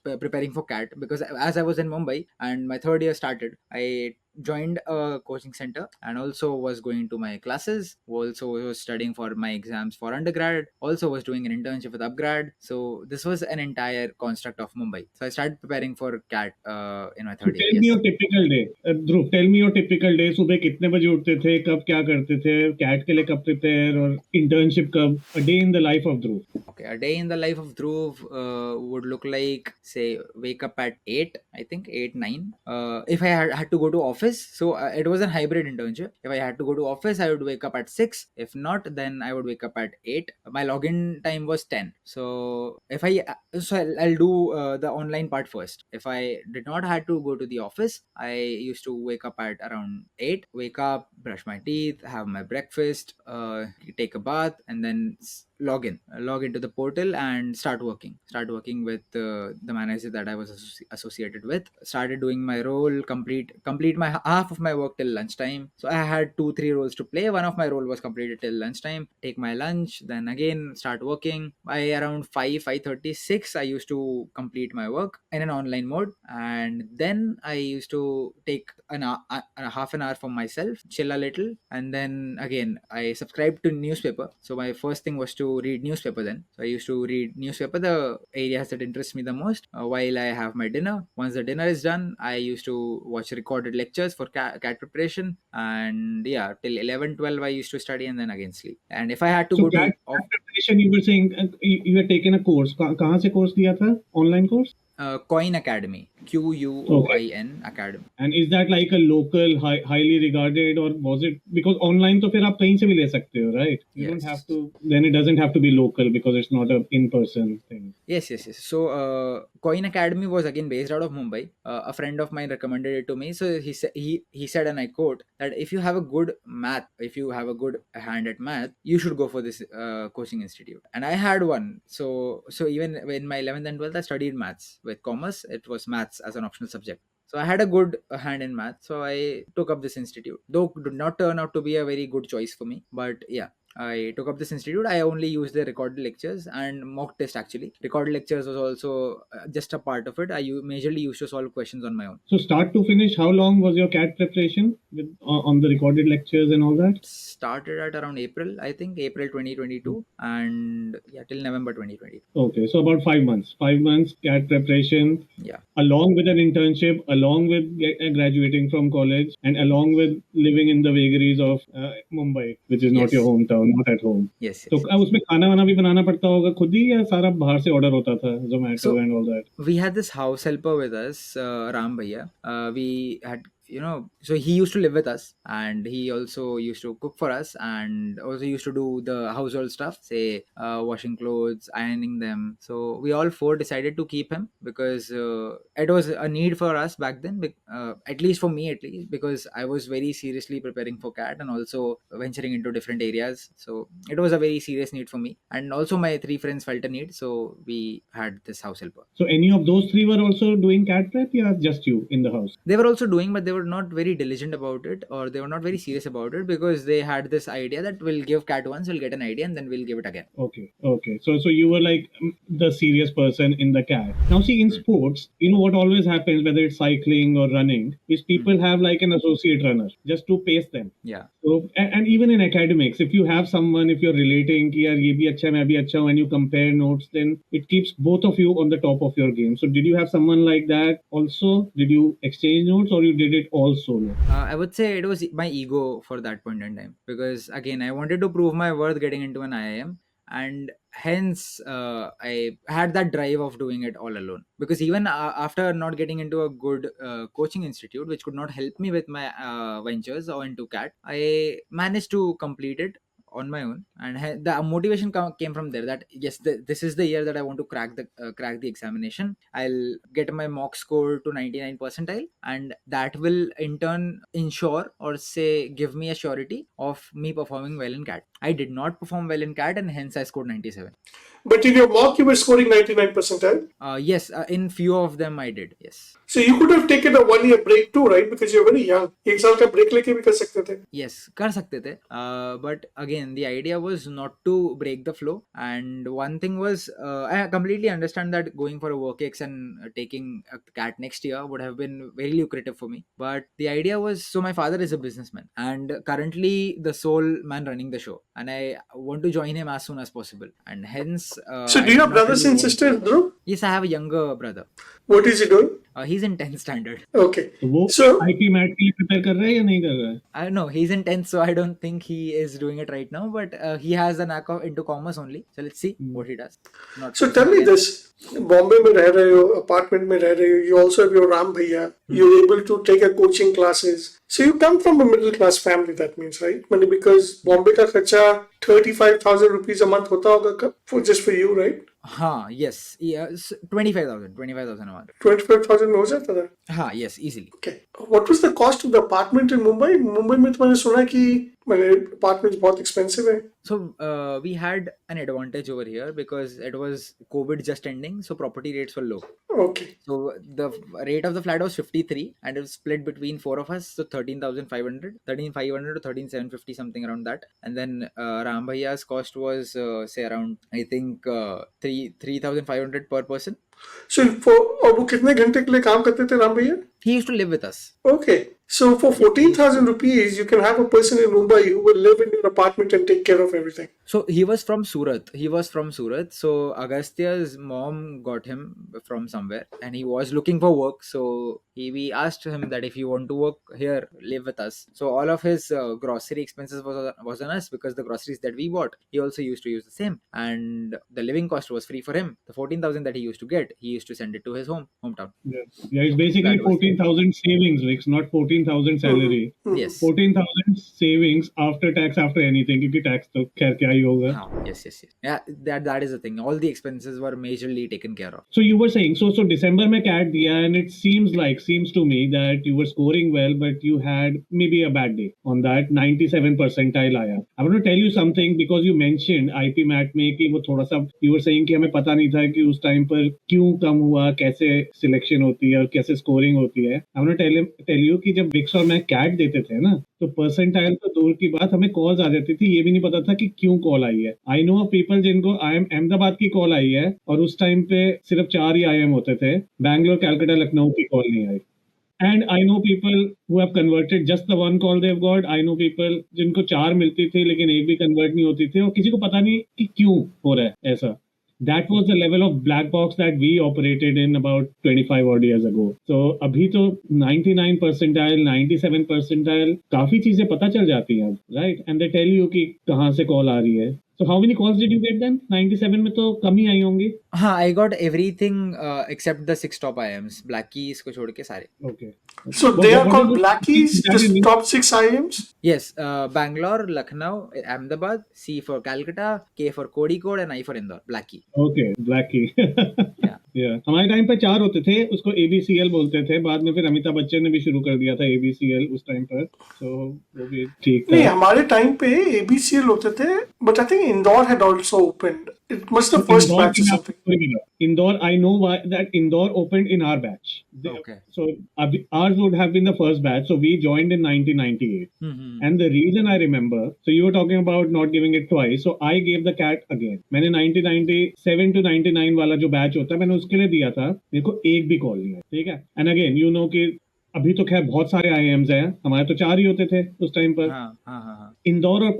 preparing for CAT, because as I was in Mumbai and my third year started, I joined a coaching center and also was going to my classes, also was studying for my exams for undergrad, also was doing an internship with upgrad. So this was an entire construct of Mumbai, so I started preparing for CAT in my So third year. tell me Yes. your typical day. Dhruv, tell me your typical day. सुबह कितने बजे उठते थे, कब क्या करते थे, cat के लिए कब प्रिपेयर, और इंटर्नशिप कब? A day in the life of Dhruv. Okay, a day in the life of Dhruv would look like, say, wake up at 8, I think 8, 9. If I had to go to office, so it was a hybrid internship. If I had to go to office, I would wake up at 6. If not, then I would wake up at 8. My login time was 10. So if I'll do the online part first. If I did not had to go to the office, I used to wake up at around 8. Wake up, brush my teeth, have my breakfast, take a bath, and then log into the portal and start working with the manager that I was associated with. Started doing my role, complete my half of my work till lunchtime. So I had 2-3 roles to play. One of my role was completed till lunchtime. Take my lunch, then again start working. By around 5:36 I used to complete my work in an online mode, and then I used to take a half an hour for myself, chill a little, and then again I subscribed to newspaper. So my first thing was to read newspaper then. So I used to read newspaper, the areas that interest me the most, while I have my dinner. Once the dinner is done, I used to watch recorded lectures for CAT preparation, and yeah, till 11-12 I used to study and then again sleep. And if I had to So go to CAT preparation, you were saying you had taken a course. कहाँ से course लिया था? Online course? Coin Academy, Okay. QUOIN Academy. And is that like a local, highly regarded, or was it because online तो फिर आप कहीं से भी ले सकते हो, right? You don't Yes. have to. Then it doesn't have to be local because it's not a in-person thing. Yes. So, Coin Academy was again based out of Mumbai. A friend of mine recommended it to me. So he said, and I quote, that if you have a good math, if you have a good hand at math, you should go for this coaching institute. And I had one. So even in my 11th and 12th, I studied maths with commerce. It was maths as an optional subject. So I had a good hand in math. So I took up this institute. Though it did not turn out to be a very good choice for me, but yeah, I took up this institute. I only used the recorded lectures and mock test actually. Recorded lectures was also just a part of it. Majorly used to solve questions on my own. So start to finish, how long was your CAT preparation with on the recorded lectures and all that? Started at around April, I think April 2022, and yeah, till November 2020. Okay, so about 5 months. 5 months CAT preparation, Yeah. along with an internship, along with graduating from college, and along with living in the vagaries of Mumbai, which is not Yes. your hometown, not at home. Yes. तो उसमें खाना वाना भी बनाना पड़ता होगा खुद ही, या सारा बाहर से ऑर्डर होता था, Zomato So and all that? we had this house helper with us, Ram Bhaiya. We had, so he used to live with us, and he also used to cook for us, and also used to do the household stuff, say washing clothes, ironing them. So we all four decided to keep him because it was a need for us back then, at least for me, at least, because I was very seriously preparing for CAT and also venturing into different areas. So it was a very serious need for me, and also my 3 friends felt a need, so we had this house helper. So any of those three were also doing CAT prep, or just you in the house? They were also doing, but they were not very diligent about it, or they were not very serious about it, because they had this idea that we'll give CAT once, we'll get an idea, and then we'll give it again. Okay. So you were like the serious person in the CAT. Now see, in sports, what always happens, whether it's cycling or running, is people have like an associate runner just to pace them. Yeah. So and even in academics, if you have someone, if you're relating कि यार ये भी अच्छा मैं भी अच्छा, when you compare notes, then it keeps both of you on the top of your game. So did you have someone like that also? Did you exchange notes, or you did it all solo? I would say it was my ego for that point in time, because again I wanted to prove my worth getting into an IIM, and hence I had that drive of doing it all alone, because even after not getting into a good coaching institute which could not help me with my ventures or into cat, I managed to complete it on my own, and the motivation came from there, that yes, this is the year that I want to crack the examination. I'll get my mock score to 99 percentile, and that will in turn ensure, or say give me a surety of me performing well in cat. I did not perform well in cat, and hence I scored 97. But in your mock, you were scoring 99 percentile. Yes, in few of them I did, yes. So you could have taken a 1 year break too, right? Because you're very young. एक साल का break लेके भी कर सकते थे. Yes, कर सकते थे. But again, the idea was not to break the flow. And one thing was, I completely understand that going for a work ex and taking a cat next year would have been very lucrative for me. But the idea was, so my father is a businessman and currently the sole man running the show, and I want to join him as soon as possible. And hence, So I do you did have not brothers really and want sisters, to. Dhruv? Yes, I have a younger brother. What is he doing? He's in 10th standard. Okay. तो वो So IP mat के लिए prepare कर रहा है या नहीं कर रहा है? I know he's in 10th, so I don't think he is doing it right now. But he has a knack of into commerce only. So let's see what he does. Not So tell me yet. this: Bombay में रह रहे हो, apartment में रह रहे हो. You also have your Ram Bhaiya. You're able to take a coaching classes. So you come from a middle class family. That means, right? Money, because Bombay का खर्चा 35,000 rupees a month होता होगा for just for you, right? हाँ, yes, yes, 25,000 a month. 25,000 में हो जाता था. हाँ, yes, easily. Okay. What was the cost of the apartment in Mumbai? Mumbai में तो मैंने सुना कि मैंने apartments बहुत expensive है. So we had an advantage over here because it was COVID just ending, so property rates were low. Okay. So the rate of the flat was 53, and it was split between four of us, so 13,500 to 13,750, something around that. And then Ram Bhaiya's cost was say around, I think 3,500 per person. So और वो कितने घंटे के लिए काम करते थे राम भैया? He used to live with us. Okay. So for 14,000 rupees, you can have a person in Mumbai who will live in your apartment and take care of everything. So he was from Surat. So Agastya's mom got him from somewhere, and he was looking for work. So we asked him that if you want to work here, live with us. So all of his grocery expenses was on us, because the groceries that we bought, he also used to use the same, and the living cost was free for him. The 14,000 that he used to get, he used to send it to his hometown. Yeah, it's basically That was- 14,000 savings, Vix, not 14,000 salary. Yes. 14,000 savings after tax, after anything, क्योंकि tax तो खैर क्या ही होगा. Yes. Yeah, that is the thing. All the expenses were majorly taken care of. So you were saying, so December में CAT दिया, and it seems to me that you were scoring well, but you had maybe a bad day on that 97 percentile आया. I want to tell you something, because you mentioned IP MAT में कि वो थोड़ा सा, you were saying कि हमें पता नहीं था कि उस टाइम पर क्यों कम हुआ, कैसे सिलेक्शन होती है और कैसे स्कोरिंग होती है. I want to tell you कि जब विक्स और मैं CAT देते थे ना, तो परसेंटाइल तो दूर की बात, हमें कॉल्स आ जाती थी, ये भी नहीं पता था कि क्यों कॉल आई है. आई नो ऑफ पीपल जिनको IIM अहमदाबाद की कॉल आई है, और उस टाइम पे सिर्फ 4 ही IIM होते थे, बैंगलोर, कैलकाटा, लखनऊ की कॉल नहीं आई. And I know people who have converted just the one call they've got. I know people जिनको 4 मिलती थी लेकिन एक भी कन्वर्ट नहीं होती थी, और किसी को पता नहीं कि क्यों हो रहा है ऐसा. That was the level of black box that we operated in about 25 odd years ago. So अभी तो 99 percentile, 97 percentile, काफी चीजें पता चल जाती हैं, right? And they tell you कि कहाँ से कॉल आ रही है. So how many calls did you get then? 97 में तो कम ही आई होंगी. हाँ, I got everything except the 6 top IIMs. Blackies को छोड़ के सारे. Okay. So they are called Blackies, That the is- top 6 IIMs? Yes, Bangalore, Lucknow, Ahmedabad, C for Calcutta, K for Kozhikode, and I for Indore. Blackie. Okay, Blackie. Yeah. Yeah. हमारे time पे 4 होते थे, उसको ABCL बोलते थे. बाद में फिर अमिताभ बच्चन ने भी शुरू कर दिया था ABCL उस टाइम पर. So वो भी ठीक नहीं, था. हमारे टाइम पे ABCL होते थे, but I think Indore had also opened. It must have first Indore batch or in our- something. Indore, I know why that Indore opened in our batch. Okay. So ours would have been the first batch. So we joined in 1998. Mm-hmm. And the reason I remember, so you were talking about not giving it twice. So I gave the CAT again. मैंने 1997 to 99 वाला जो batch होता है, मैंने उसके लिए दिया था. मेरे को एक भी कॉल नहीं है, ठीक है. And again, you know कि अभी तो खैर बहुत सारे IIMs हैं, हमारे तो 4 ही होते थे उस टाइम पर. हाँ. इंदौर और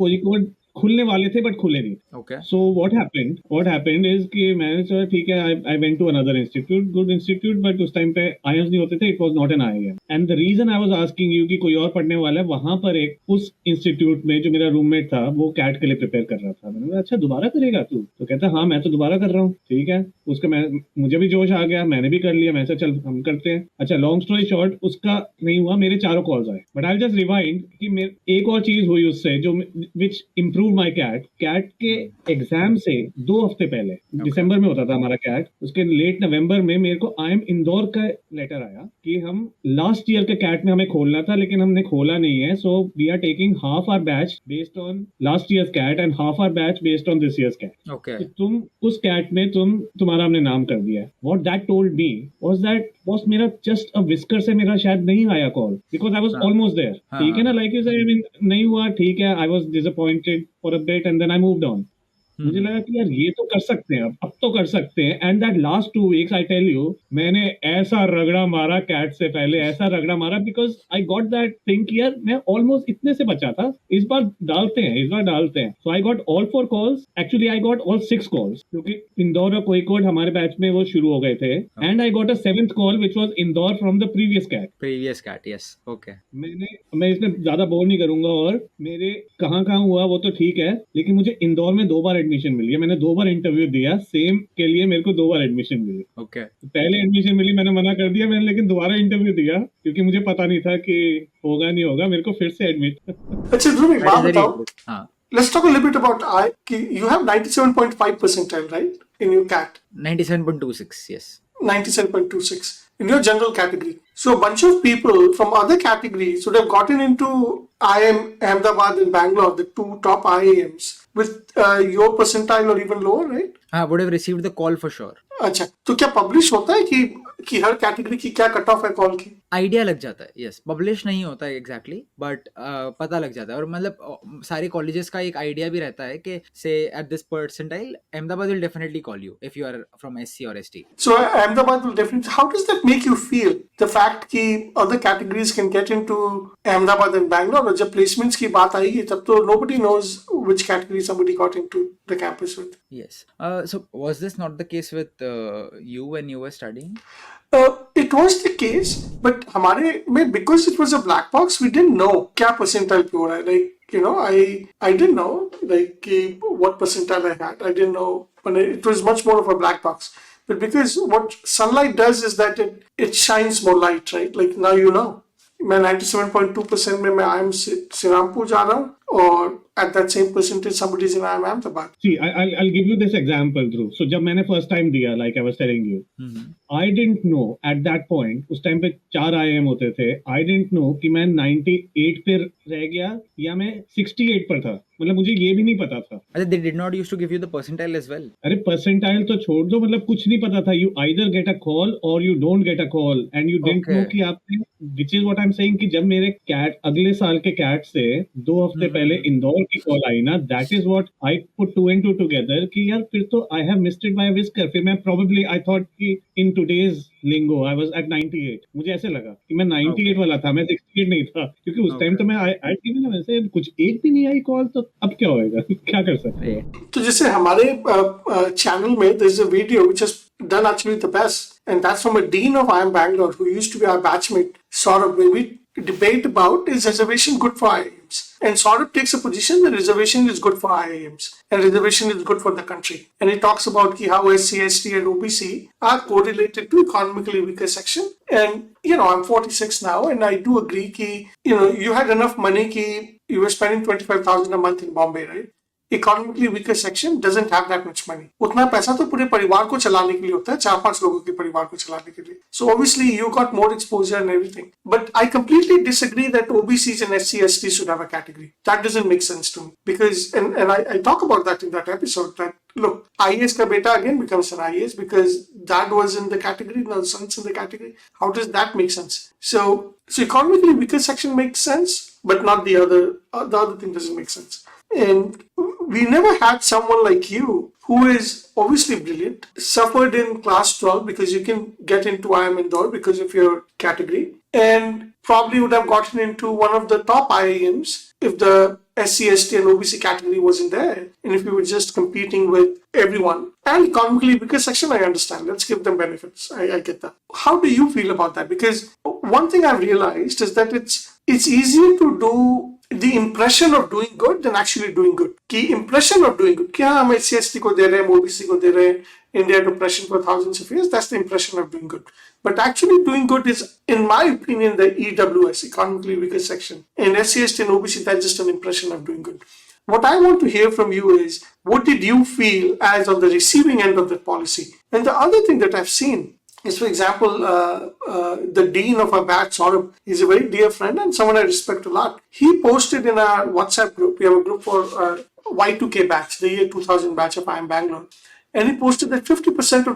खुलने वाले थे बट खुले नहीं. Okay. So what happened is कि मैंने सोचा ठीक है, I went to another institute, good institute, but उस टाइम पे IIMs नहीं होते थे, it was not an IIM. And the reason I was asking you कि कोई और पढ़ने वाला है, वहां पर एक उस इंस्टीट्यूट में जो मेरा रूममेट था वो कैट के लिए प्रिपेयर कर रहा था. मैंने कहा अच्छा दोबारा करेगा तू? तो कहता हाँ मैं तो दोबारा कर रहा हूँ. ठीक है, मुझे भी जोश आ गया, मैंने भी कर लिया. मैं चल हम करते हैं. अच्छा लॉन्ग स्टोरी शॉर्ट, उसका नहीं हुआ, मेरे 4 कॉल्स आए. बट आई जस्ट रिवाइंड कि एक और चीज हुई उससे जो विच इम्प्रूव माई कैट के एग्जाम से 2 हफ्ते पहले, दिसंबर में होता था हमारा कैट, उसके लेट नवंबर में मेरे को IIM इंदौर का लेटर आया कि हम लास्ट ईयर के कैट में हमें खोलना था लेकिन हमने खोला नहीं है. So we are taking half hour batch based on last year's CAT and half hour batch based on this year's CAT. Okay. तो तुम उस कैट में तुम्हारा हमने नाम कर दिया है. What that told me was that boss मेरा जस्ट अ विस्कर से मेरा शायद नहीं आया call because I was almost there. ठीक है ना, लाइक यू से नहीं हुआ, ठीक है, I was disappointed for a bit and then I moved on. मुझे लगा कि यार ये तो कर सकते हैं, अब तो कर सकते हैं. And that last 2 weeks I tell you, मैंने ऐसा रगड़ा मारा कैट से पहले, ऐसा रगड़ा मारा because I got that thing कि यार मैं ऑलमोस्ट इतने से बचा था, इस बार डालते हैं. So I got all 4 calls, actually I got all 6 calls क्योंकि इंदौर और कोईकोड हमारे बैच में वो शुरू हो गए थे. And I got a 7th call which was Indore from the Previous cat, yes. Okay. मैं इसमें ज्यादा बोर नहीं करूंगा. और मेरे कहाँ हुआ वो तो ठीक है, लेकिन मुझे इंदौर में 2 बार एडमिशन मिली है. मैंने 2 बार इंटरव्यू दिया सेम के लिए, मेरे को 2 बार एडमिशन मिली. Okay. पहले एडमिशन मिली, मैंने मना कर दिया, मैंने लेकिन दोबारा इंटरव्यू दिया क्योंकि मुझे पता नहीं था कि होगा नहीं होगा, मेरे को फिर से एडमिट. अच्छा ध्रुव, एक बात That is very बताओ. good. हाँ. Let's talk a little bit about you have 97.5 percentile, right, in your CAT? 97.26, yes. 97.26 in your general category. So a bunch of people from other categories would have gotten into IIM Ahmedabad and Bangalore, the 2 top IIMs, with your percentile or even lower, right? Would have received the call for sure. अच्छा, तो क्या publish होता है कि हर category की क्या cut off है call की? आइडिया लग जाता है, यस. पब्लिश नहीं होता है एग्जैक्टली, बट पता लग जाता है. और मतलब सारे कॉलेजेस का एक आइडिया भी रहता है कि say at this percentile Ahmedabad will definitely call you if you are from SC और ST. So Ahmedabad will definitely. How does that make you feel? The fact कि other categories can get into Ahmedabad and Bangalore, और जब placements की बात आएगी तब तो nobody knows which category somebody got into the campus with. Yes. So was this not the case with you when you were studying? It was the case, but हमारे में because it was a black box, we didn't know क्या percentile पे हो रहा है. Like you know, I didn't know like what percentile I had. I didn't know, and it was much more of a black box. But because what sunlight does is that it shines more light, right? Like now you know. मैं 97.2% में मैं IIM Sirmaur जा रहा हूँ, और at that same percentage somebody is in IIM Ahmedabad. See, I'll give you this example, Dhruv. So जब मैंने first time दिया, like I was telling you, I didn't know at that point, उस time पे 4 IIM होते थे. I didn't know कि मैं 98 पे रह गया या मैं 68 पर था. मतलब मुझे ये भी नहीं पता था. They did not used to give you the percentile as well. अरे परसेंटाइल तो छोड़ दो, मतलब कुछ नहीं पता था. You either get a call or you don't get a call, and you didn't know कि आपने, which is what I'm saying, कि जब मेरे कैट अगले साल के कैट से 2 हफ्ते पहले इंदौर की कॉल आई ना, that is what I put 2 and 2 together कि यार फिर तो I have missed it by a whisker. फिर मैं probably I thought कि in today's lingo I was at 98. मुझे ऐसे लगा कि मैं 98 वाला था, मैं 68 नहीं था, क्योंकि उस टाइम तो मैं आई ना, वैसे कुछ एक भी नहीं आई कॉल, तो अब क्या होएगा, क्या कर सकते हैं. तो जैसे हमारे चैनल में there is a video which has done actually the best, and that's from a dean of IIM Bangalore who used to be our batchmate, Saurabh, where we debate about is reservation good for IIMs, and Saurabh takes a position that reservation is good for IIMs and reservation is good for the country, and he talks about how SC, ST and OBC are correlated to economically weaker section. And you know, I'm 46 now, and I do agree कि you had enough money कि you were spending 25,000 a month in Bombay, right? Economically weaker section doesn't have that much money. उतना पैसा तो पूरे परिवार को चलाने के लिए होता है, 4-5 लोगों के परिवार को चलाने के लिए. So obviously you got more exposure and everything. But I completely disagree that OBCs and SC, ST should have a category. That doesn't make sense to me. Because, and I talk about that in that episode, that look, IAS ka beta again becomes an IAS because dad was in the category, now the son's in the category. How does that make sense? So economically weaker section makes sense, but not the other thing doesn't make sense. And we never had someone like you who is obviously brilliant, suffered in class 12 because you can get into IIM Indore because of your category, and probably would have gotten into one of the top IIMs if the SC, ST, and OBC category wasn't there, and if we were just competing with everyone, and economically weaker section, I understand. Let's give them benefits. I get that. How do you feel about that? Because one thing I've realized is that it's easier to do the impression of doing good than actually doing good. The impression of doing good. क्या हम SC को दे रहे हैं, OBC को दे रहे हैं, India had oppression for thousands of years. That's the impression of doing good. But actually doing good is, in my opinion, the EWS, economically weaker section. In SC, ST, and OBC, that's just an impression of doing good. What I want to hear from you is, what did you feel as on the receiving end of that policy? And the other thing that I've seen is, for example, the dean of our batch, Saurabh, he's a very dear friend and someone I respect a lot. He posted in our WhatsApp group, we have a group for Y2K batch, the year 2000 batch of IIM Bangalore. And he posted that 50%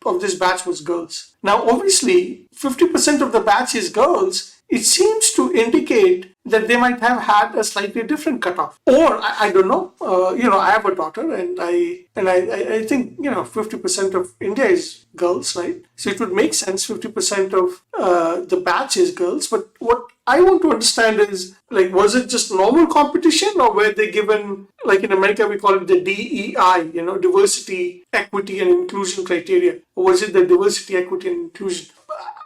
of this batch was girls. Now, obviously, 50% of the batch is girls. It seems to indicate that they might have had a slightly different cutoff, or I don't know. I have a daughter, and I think 50% of India is girls, right? So it would make sense 50% of the batch is girls. But what I want to understand is, like, was it just normal competition, or were they given, like in America we call it the DEI, diversity, equity, and inclusion criteria, or was it the diversity, equity, and inclusion?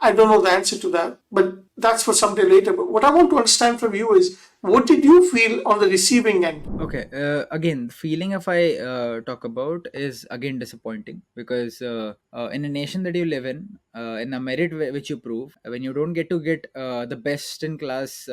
I don't know the answer to that, but that's for someday later. But what I want to understand from you is, what did you feel on the receiving end? Okay, again, the feeling if I talk about is again disappointing, because in a nation that you live in a merit which you prove, when you don't get the best in class,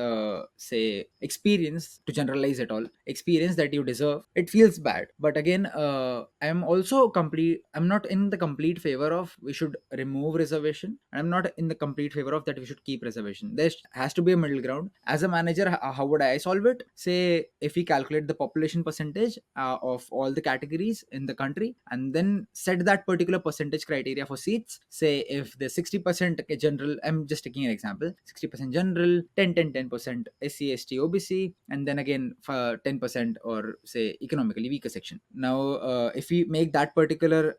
say, experience, to generalize it all, experience that you deserve, it feels bad. But again, I'm not in the complete favor of we should remove reservation. I'm not in the complete favor of that we should keep reservation. There has to be a middle ground. As a manager, how would I solve it? Say, if we calculate the population percentage of all the categories in the country, and then set that particular percentage criteria for seats. Say, if the 60% general, I'm just taking an example, 60% general, 10% SC, ST, OBC, and then again for 10% or say economically weaker section. Now, if we make that particular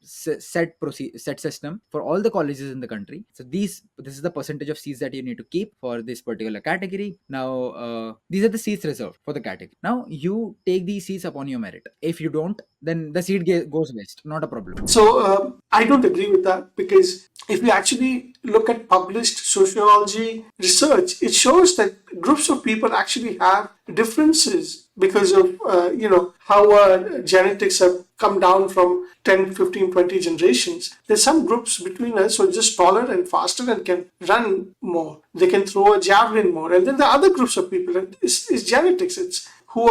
set system for all the colleges in the country, so this is the percentage of seats that you need to keep for this particular category. Now, these are the seats reserved for the category. Now, you take these seats upon your merit. If you don't, then the seat goes waste. Not a problem. So I don't agree with that, because if we actually look at published sociology research, it shows that groups of people actually have differences because of how our genetics have come down from 10, 15, 20 generations. There's some groups between us who are just taller and faster and can run more. They can throw a javelin more. And then the other groups of people, it's genetics. It's who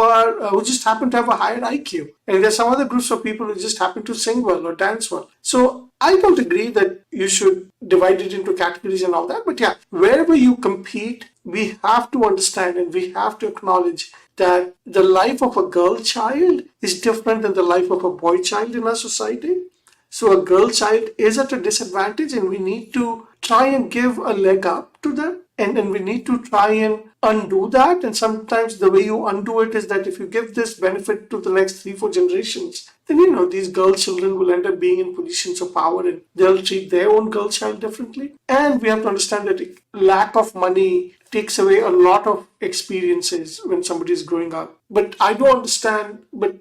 just happen to have a higher IQ. And there's some other groups of people who just happen to sing well or dance well. So I don't agree that you should divide it into categories and all that. But yeah, wherever you compete, we have to understand and we have to acknowledge that the life of a girl child is different than the life of a boy child in our society. So a girl child is at a disadvantage, and we need to try and give a leg up to them. And we need to try and undo that. And sometimes the way you undo it is that if you give this benefit to the next 3-4 generations, then these girl children will end up being in positions of power, and they'll treat their own girl child differently. And we have to understand that lack of money takes away a lot of experiences when somebody is growing up. But I don't understand, but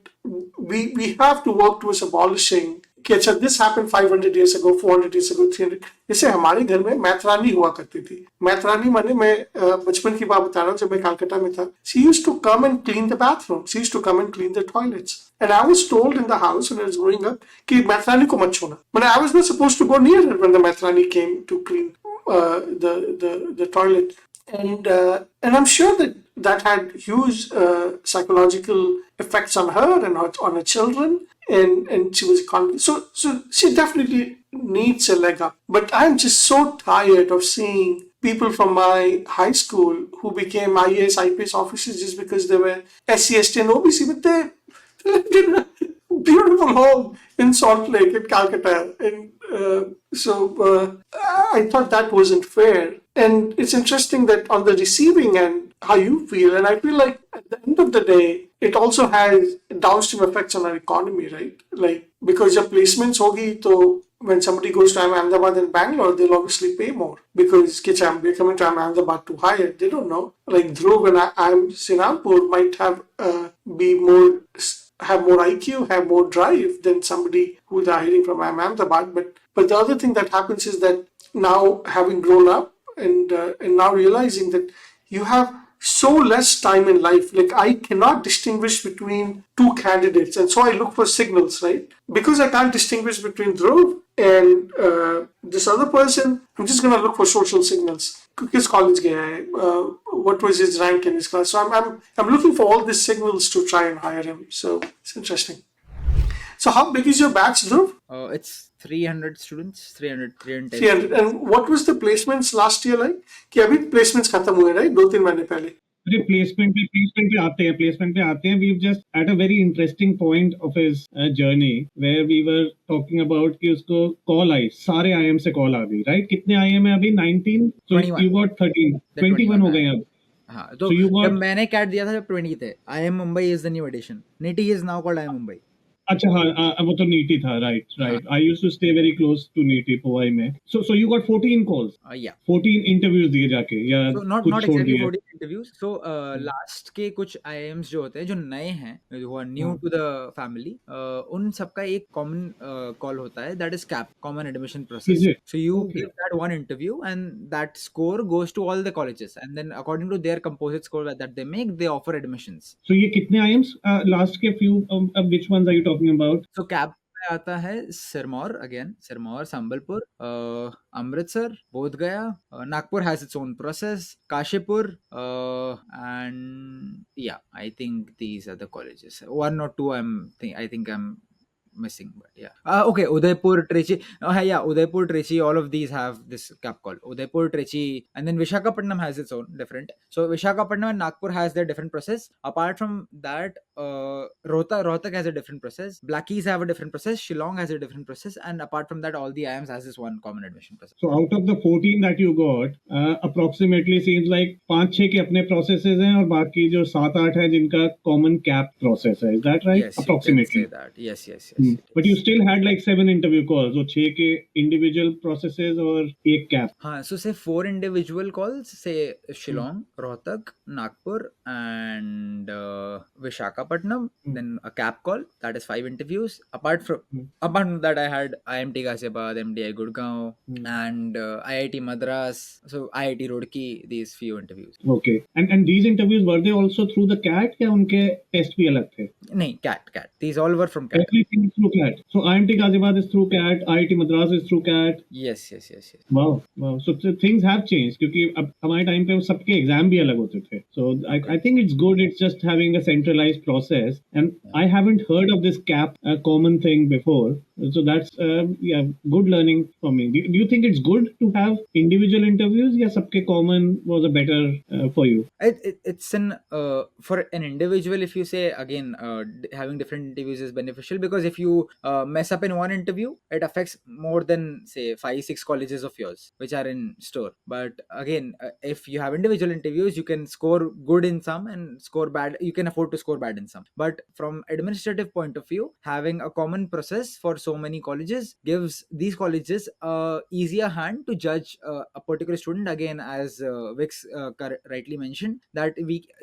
we have to work towards abolishing कि अच्छा this happened 500 years ago, 400 years ago, 300. जैसे हमारे घर में मैथरानी हुआ करती थी. मैथरानी माने मैं बचपन की बात बता रहा हूँ, जब मैं कलकत्ता में था. She used to come and clean the bathroom. She used to come and clean the toilets. And I was told in the house when I was growing up कि मैथरानी को मत छूना. But I was not supposed to go near her when the मैथरानी came to clean the toilet. And I'm sure that had huge psychological effects on her and on her children. And she was confident. So she definitely needs a leg up. But I'm just so tired of seeing people from my high school who became IAS, IPS officers just because they were SC, ST, and OBC, but they lived in a beautiful home in Salt Lake, in Calcutta. And so I thought that wasn't fair. And it's interesting that on the receiving end, how you feel. And I feel like at the end of the day, it also has downstream effects on our economy, right? Like, because your placements hogi, so when somebody goes to Ahmedabad and Bangalore, they'll obviously pay more because we're coming to Ahmedabad to hire. They don't know. Like Dhruv and IIM Sirmaur might be more have more IQ, have more drive than somebody who's hiring from Ahmedabad. But the other thing that happens is that now having grown up and now realizing that you have so less time in life. Like I cannot distinguish between two candidates, and so I look for signals, right? Because I can't distinguish between Dhruv and this other person, I'm just gonna look for social signals. Kiss college gaya hai? What was his rank in his class? So I'm looking for all these signals to try and hire him. So it's interesting. So how big is your batch, Dhruv? It's 300 students, 310 300. And what was the placements last year like? कि अभी placements खत्म हुए, right? 2-3 महीने पहले. अरे placement पे आते हैं we just at a very interesting point of his journey where we were talking about कि उसको कॉल आई सारे आईएम से कॉल आ गई राइट कितने आईएम है अभी 19 सो 21. यू गॉट 13 21 हो गए अब हाँ तो So you got- जब मैंने कैट दिया था जब 20 थे IIM Mumbai is the new edition. NITI is now called IIM Mumbai. अच्छा हाँ वो तो नीति था right I used to stay very close to NITIE Powai में so you got 14 calls Yeah. 14 interviews दिए जाके या So not कुछ छोड़ exactly दिए 40 interviews. So last के कुछ IIMs जो होते हैं जो नए हैं who are new to the family, उन सबका एक common call होता है that is CAP, Common Admission Process. Is it? So you Okay. give that one interview and that score goes to all the colleges and then according to their composite score that they make, they offer admissions. So ये कितने IIMs last के few which ones are you talking about? So CAP में आता है Sirmaur again Sirmaur Sambalpur Amritsar Bodhgaya Nagpur has its own process Kashipur and yeah I think these are the colleges one or two I think I'm missing but yeah okay Udaipur Trichy yeah Udaipur Trichy all of these have this cap call Udaipur Trichy and then Visakhapatnam has its own different so Visakhapatnam and Nagpur has their different process apart from that Rohtak has a different process Blackies have a different process Shillong has a different process and apart from that all the IIMs has this one common admission process. So out of the 14 that you got, approximately seems like 5-6 के अपने processes हैं और बाकी जो 7-8 है जिनका common cap process है. Is that right? Yes, approximately. you can say that. Yes. But you still had like 7 interview calls. So 6 के individual processes और एक cap. हाँ, so say 4 individual calls, say Shillong, Rohtak, Nagpur, and Visakhapatnam. Then a cap call, that is 5 interviews. Apart from that, I had IMT Ghaziabad, MDI Gurgaon, and IIT Madras, so IIT Roorkee. These few interviews. Okay. And these interviews were they also through the CAT या उनके test भी अलग थे? नहीं, CAT. These all were from CAT. Everything is through CAT. So IMT Ghaziabad is through CAT, IIT Madras is through CAT. Yes. Wow. So things have changed क्योंकि अब हमारे time पे सबके एग्जाम भी अलग होते थे. So I think it's good. It's just having a centralized process. And I haven't heard of this CAP common thing before. So that's good learning for me. Do you think it's good to have individual interviews? या सबके common was a better for you? It's an for an individual. If you say again, having different interviews is beneficial because if you mess up in one interview, it affects more than say 5-6 colleges of yours which are in store. But again, if you have individual interviews, you can score good in some and score bad. You can afford to score bad in some. But from administrative point of view, having a common process for so many colleges gives these colleges a easier hand to judge a particular student. Again, as Vix rightly mentioned, that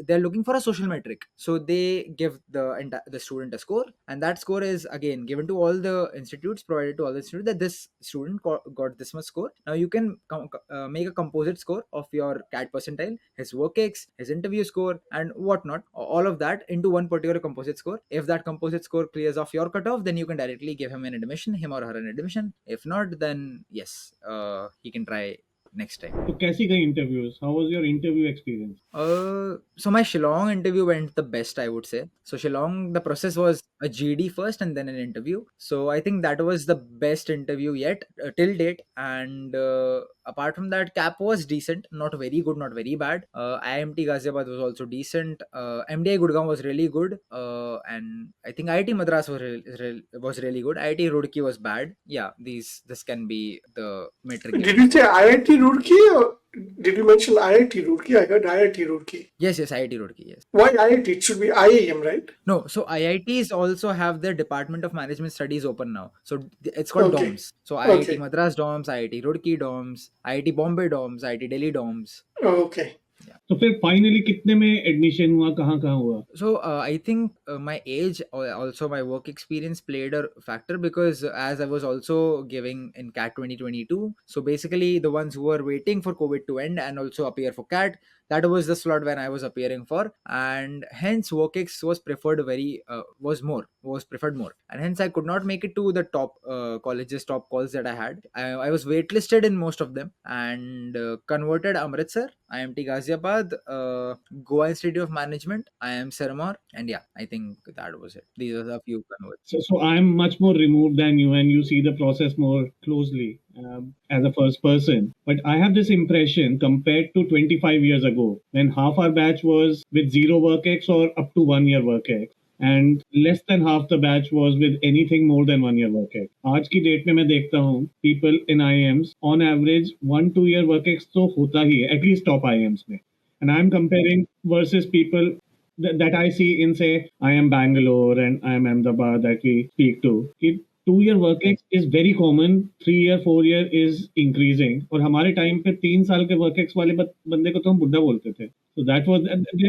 they're looking for a social metric, so they give the student a score, and that score is again given to all the institutes, provided to all the students that this student got this much score. Now you can make a composite score of your CAT percentile, his work X, his interview score, and whatnot, all of that into one particular composite score. If that composite score clears off your cutoff, then you can directly give him or her an admission. If not, then yes, he can try next time. So कैसी गई interviews? How was your interview experience? So my Shillong interview went the best, I would say. So Shillong, the process was a GD first and then an interview. So I think that was the best interview yet till date. And apart from that, CAP was decent, not very good, not very bad. IMT Ghaziabad was also decent. MDI Gurgaon was really good. And I think IIT Madras was really good. IIT Roorkee was bad. Yeah, this can be the metric. Did you say IIT Roorkee or did you mention IIT Roorkee? I heard IIT Roorkee. Yes, IIT Roorkee, yes. Why IIT? It should be IIM, right? No, so IITs also have their Department of Management Studies open now. So it's called Okay. DOMS. So IIT Okay. Madras DOMS, IIT Roorkee DOMS, IIT Bombay DOMS, IIT Delhi DOMS. Okay. तो फिर finally कितने में admission हुआ, कहाँ कहाँ हुआ? So I think my age, also my work experience played a factor, because as I was also giving in CAT 2022, so basically the ones who were waiting for COVID to end and also appear for CAT, that was the slot when I was appearing for, and hence WorkX was preferred was preferred more, and hence I could not make it to the top colleges, top calls that I had. I was waitlisted in most of them, and converted Amritsar, IMT Ghaziabad, Goa Institute of Management, IIM Sirmaur, and yeah, I think that was it. These are the few converts. So I'm much more removed than you, and you see the process more closely as a first person. But I have this impression compared to 25 years ago, when half our batch was with 0 work-ex or up to 1 year work-ex, and less than half the batch was with anything more than 1 year work-ex. आज की date में मैं देखता हूँ people in IIMs on average 1-2 year work-ex तो होता ही है, at least top IIMs में. And I'm comparing versus people that I see in, say, IIM Bangalore and IIM Ahmedabad that we speak to. 2 year work ex is very common, 3 year 4 year is increasing. और हमारे time पे 3 साल के work ex वाले बंदे को तो हम बुड्ढा बोलते थे. So that was,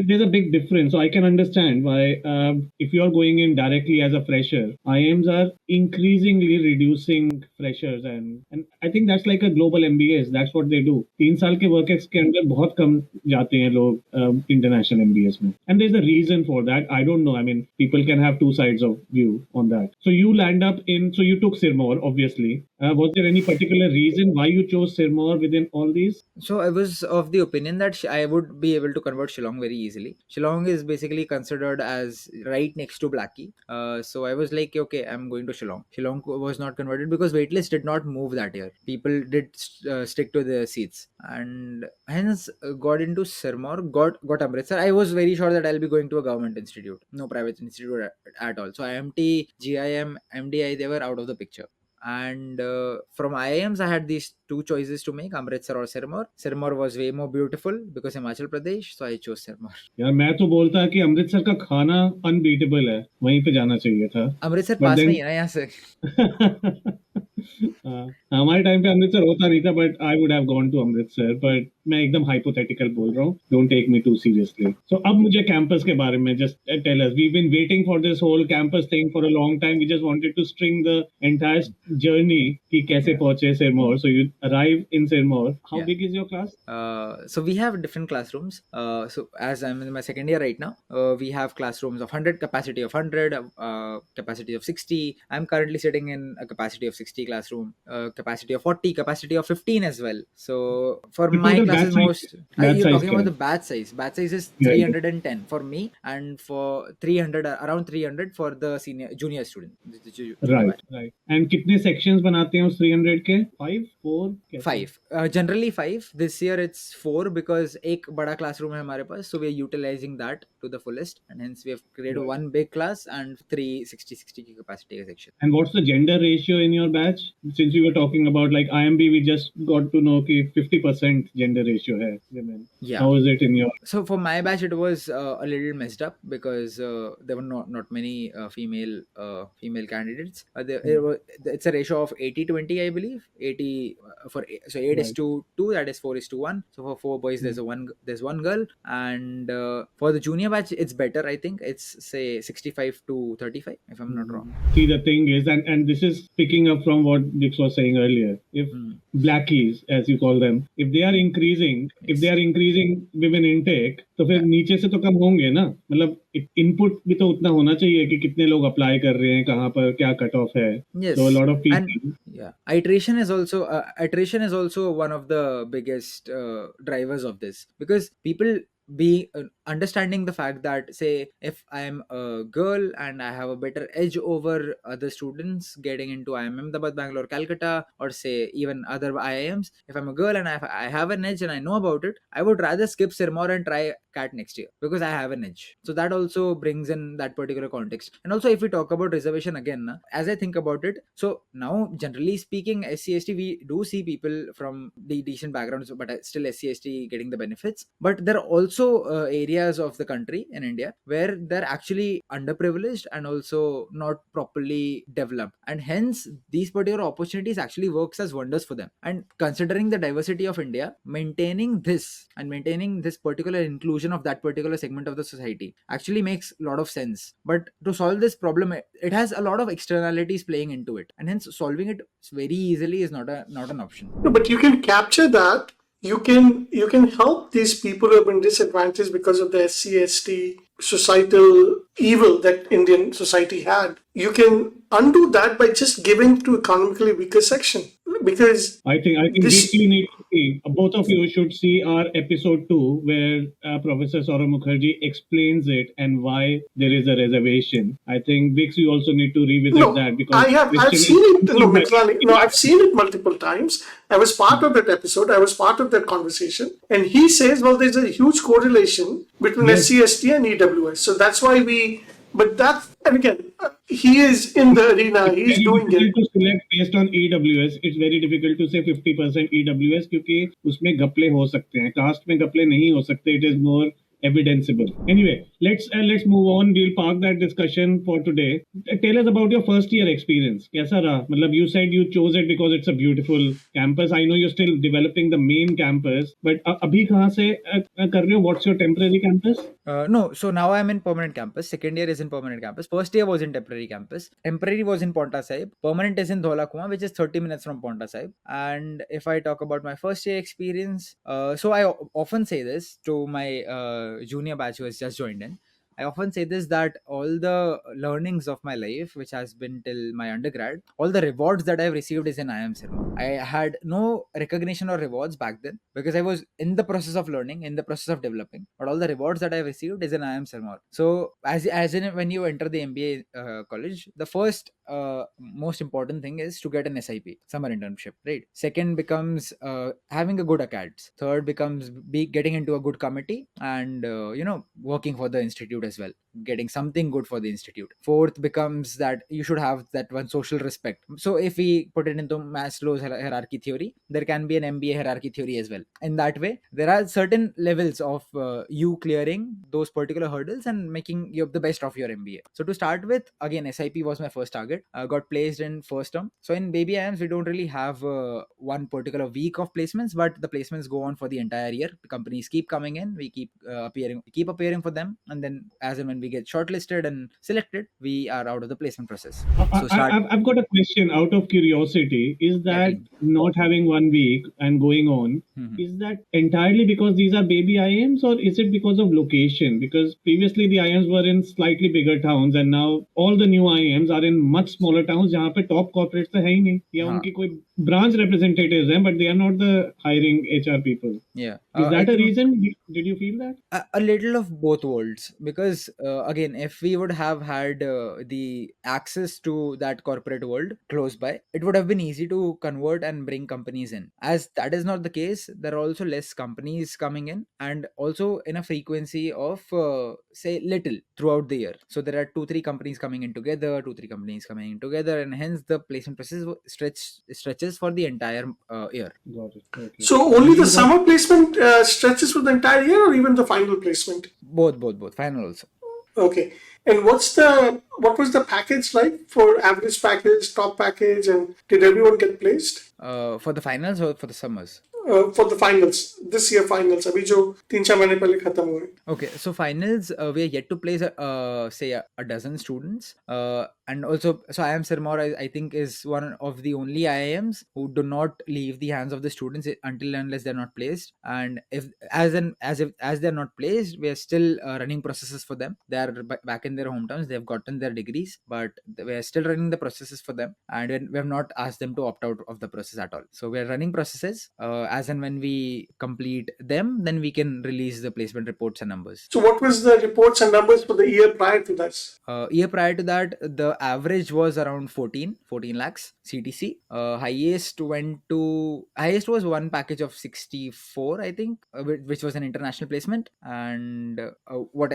there's a big difference. So I can understand why if you are going in directly as a fresher, IIMs are increasingly reducing freshers, and I think that's like a global MBAs. That's what they do. 3 साल के work ex के अंदर बहुत कम जाते हैं लोग international MBAs में. And there's a reason for that. I don't know. I mean, people can have two sides of view on that. So you land up in, so you took Sirmaur, obviously. Was there any particular reason why you chose Sirmaur within all these? So I was of the opinion that I would be able to convert Shillong very easily. Shillong is basically considered as right next to Blackie. So I was like, okay, I'm going to Shillong. Shillong was not converted because waitlist did not move that year. People did stick to their seats, and hence got into Sirmaur, got Amritsar. I was very sure that I'll be going to a government institute, no private institute at all. So IMT, GIM, MDI, they were out of the picture. And from IIMs, I had these two choices to make, Amritsar or Sirmaur. Sirmaur was way more beautiful because Himachal Pradesh, so I chose Sirmaur. यार मैं तो बोलता कि अमृतसर का खाना unbeatable है, वहीं पे जाना चाहिए था. अमृतसर But पास में then- ही है ना यहाँ से. हमारे टाइम पे अमृतसर होता नहीं था, but I would have gone to Amritsar. But मैं एकदम हाइपोथेटिकल बोल रहा हूँ, don't take me too seriously. सो अब मुझे कैंपस के बारे में just tell us. We been waiting for this whole campus thing for a long time. We just wanted to string the entire journey कि कैसे पहुंचे Sirmaur. So you arrive in Sirmaur. How big is your class? So we have different classrooms. So as I'm in my second year right now, we have classrooms of 100, capacity of 100, capacity of 60. I'm currently sitting in a capacity of 60 classroom, capacity of 40, capacity of 15 as well. So for The my total classes, batch most size- batch you're size talking about क्या the batch size. Batch size is Yeah, yeah. 310 for me, and for 300, around 300 for the junior student. the junior right batch. Right. And कितने sections बनाते हैं उस 300 के? 5 4 5, generally 5. This year it's 4 because एक बड़ा classroom है हमारे पास, so we are utilizing that to the fullest, and hence we have created Right. one big class and 3 60 की capacity का section. And what's the gender ratio in your batch? Since we were talking about like IMB, we just got to know कि 50% gender ratio है women. Yeah. How is it in your? So for my batch, it was a little messed up because there were not many female candidates. It's a ratio of 80-20, I believe. 80 so 8 is Right. to 2, that is 4 is to 1. So for 4 boys, there's one girl, and for the junior batch, it's better. I think it's say 65 to 35, if I'm not wrong. See, the thing is, and this is picking up from what Dix was saying earlier. If blackies, as you call them, if they are increasing women intake, तो फिर नीचे से तो कम होंगे ना. मतलब input भी तो उतना होना चाहिए कि कितने लोग अप्लाई कर रहे हैं, कहाँ पर क्या कट ऑफ है. Yes. So a lot of people. And yeah, iteration is also one of the biggest drivers of this, because people understanding the fact that, say, if I'm a girl and I have a better edge over other students getting into IIM Ahmedabad, Bangalore, Calcutta, or say even other IIMs, if I'm a girl and I have an edge and I know about it, I would rather skip Sirmaur and try CAT next year because I have an edge. So that also brings in that particular context. And also, if we talk about reservation again, as I think about it, so now generally speaking, SC/ST, we do see people from the decent backgrounds, but still SC/ST getting the benefits. But there are also areas of the country in India where they're actually underprivileged and also not properly developed, and hence these particular opportunities actually works as wonders for them. And considering the diversity of India, maintaining this particular inclusion of that particular segment of the society actually makes a lot of sense. But to solve this problem, it has a lot of externalities playing into it, and hence solving it very easily is not an option. No, but you can capture that. You can help these people who have been disadvantaged because of the SC/ST societal evil that Indian society had. You can undo that by just giving to economically weaker section, because I think this. we need to see. Both of you should see our episode 2, where Professor Saurabh Mukherjee explains it and why there is a reservation. I think Vix, you also need to revisit No, that, because I've question seen it. No, is Mitrani, no, I've seen it multiple times. I was part of that episode. I was part of that conversation. And he says, well, there's a huge correlation between Yes. SC/ST and EWS. So that's why but that, and again, he is in the arena, he's very doing difficult it. to select based on EWS. It's very difficult to say 50% EWS, क्योंकि उसमें गपले हो सकते हैं. Cast में गपले नहीं हो सकते. It is more evidenceable. Anyway, let's move on. We'll park that discussion for today. Tell us about your first year experience. कैसा रहा? मतलब you said you chose it because it's a beautiful campus. I know you're still developing the main campus, but अभी कहाँ से कर रहे हो? What's your temporary campus? No, so now I'm in permanent campus. Second year is in permanent campus. First year was in temporary campus. Temporary was in Ponta Sahib. Permanent is in Dhola Kuan, which is 30 minutes from Ponta Sahib. And if I talk about my first year experience, so I often say this to my junior batch who has just joined in. I often say this, that all the learnings of my life, which has been till my undergrad, all the rewards that I've received is in IIM Sirmaur. I had no recognition or rewards back then because I was in the process of learning, in the process of developing. But all the rewards that I've received is in IIM Sirmaur. So as in when you enter the MBA college, the first most important thing is to get an SIP, summer internship, right? Second becomes having a good acads. Third becomes getting into a good committee and working for the institute as well, getting something good for the institute. Fourth becomes that you should have that one social respect. So if we put it into Maslow's hierarchy theory, there can be an MBA hierarchy theory as well. In that way, there are certain levels of you clearing those particular hurdles and making you the best of your MBA. So to start with, again, SIP was my first target. Got placed in first term. So in baby IIMs, we don't really have one particular week of placements, but the placements go on for the entire year. The companies keep coming in, we keep appearing for them, and then as and when we get shortlisted and selected, we are out of the placement process. So I've got a question out of curiosity. Is that not having 1 week and going on, is that entirely because these are baby IIMs, or is it because of location? Because previously the IIMs were in slightly bigger towns, and now all the new IIMs are in much smaller towns जहाँ पे top corporates तो है ही नहीं, या उनकी कोई branch representatives हैं, but they are not the hiring HR people. Yeah. Is that a reason? Did you feel that? A little of both worlds, because again, if we would have had the access to that corporate world close by, it would have been easy to convert and bring companies in. As that is not the case, there are also less companies coming in, and also in a frequency of say little throughout the year. So there are 2-3 companies coming in together, 2-3 companies coming in together, and hence the placement process stretches for the entire year. Got it. Okay. So only the summer placement stretches for the entire year, or even the final placement? Both. Final also. Okay. And what was the package like for average package, top package, and did everyone get placed? For the finals or for the summers? For the finals, this year finals, अभी जो 3-4 महीने पहले खत्म हुए. Okay, so finals, we are yet to place say a dozen students. and also, so IIM Sirmaur, I think, is one of the only IIMs who do not leave the hands of the students until and unless they're not placed. And if they're not placed, we are still running processes for them. They are back in their hometowns. They've gotten their degrees, but we are still running the processes for them, and we have not asked them to opt out of the process at all. So we are running processes. As and when we complete them, then we can release the placement reports and numbers. So what was the reports and numbers for the year prior to that? Year prior to that, the average was around 14 lakhs CTC. Highest was one package of 64, I think, which was an international placement. And what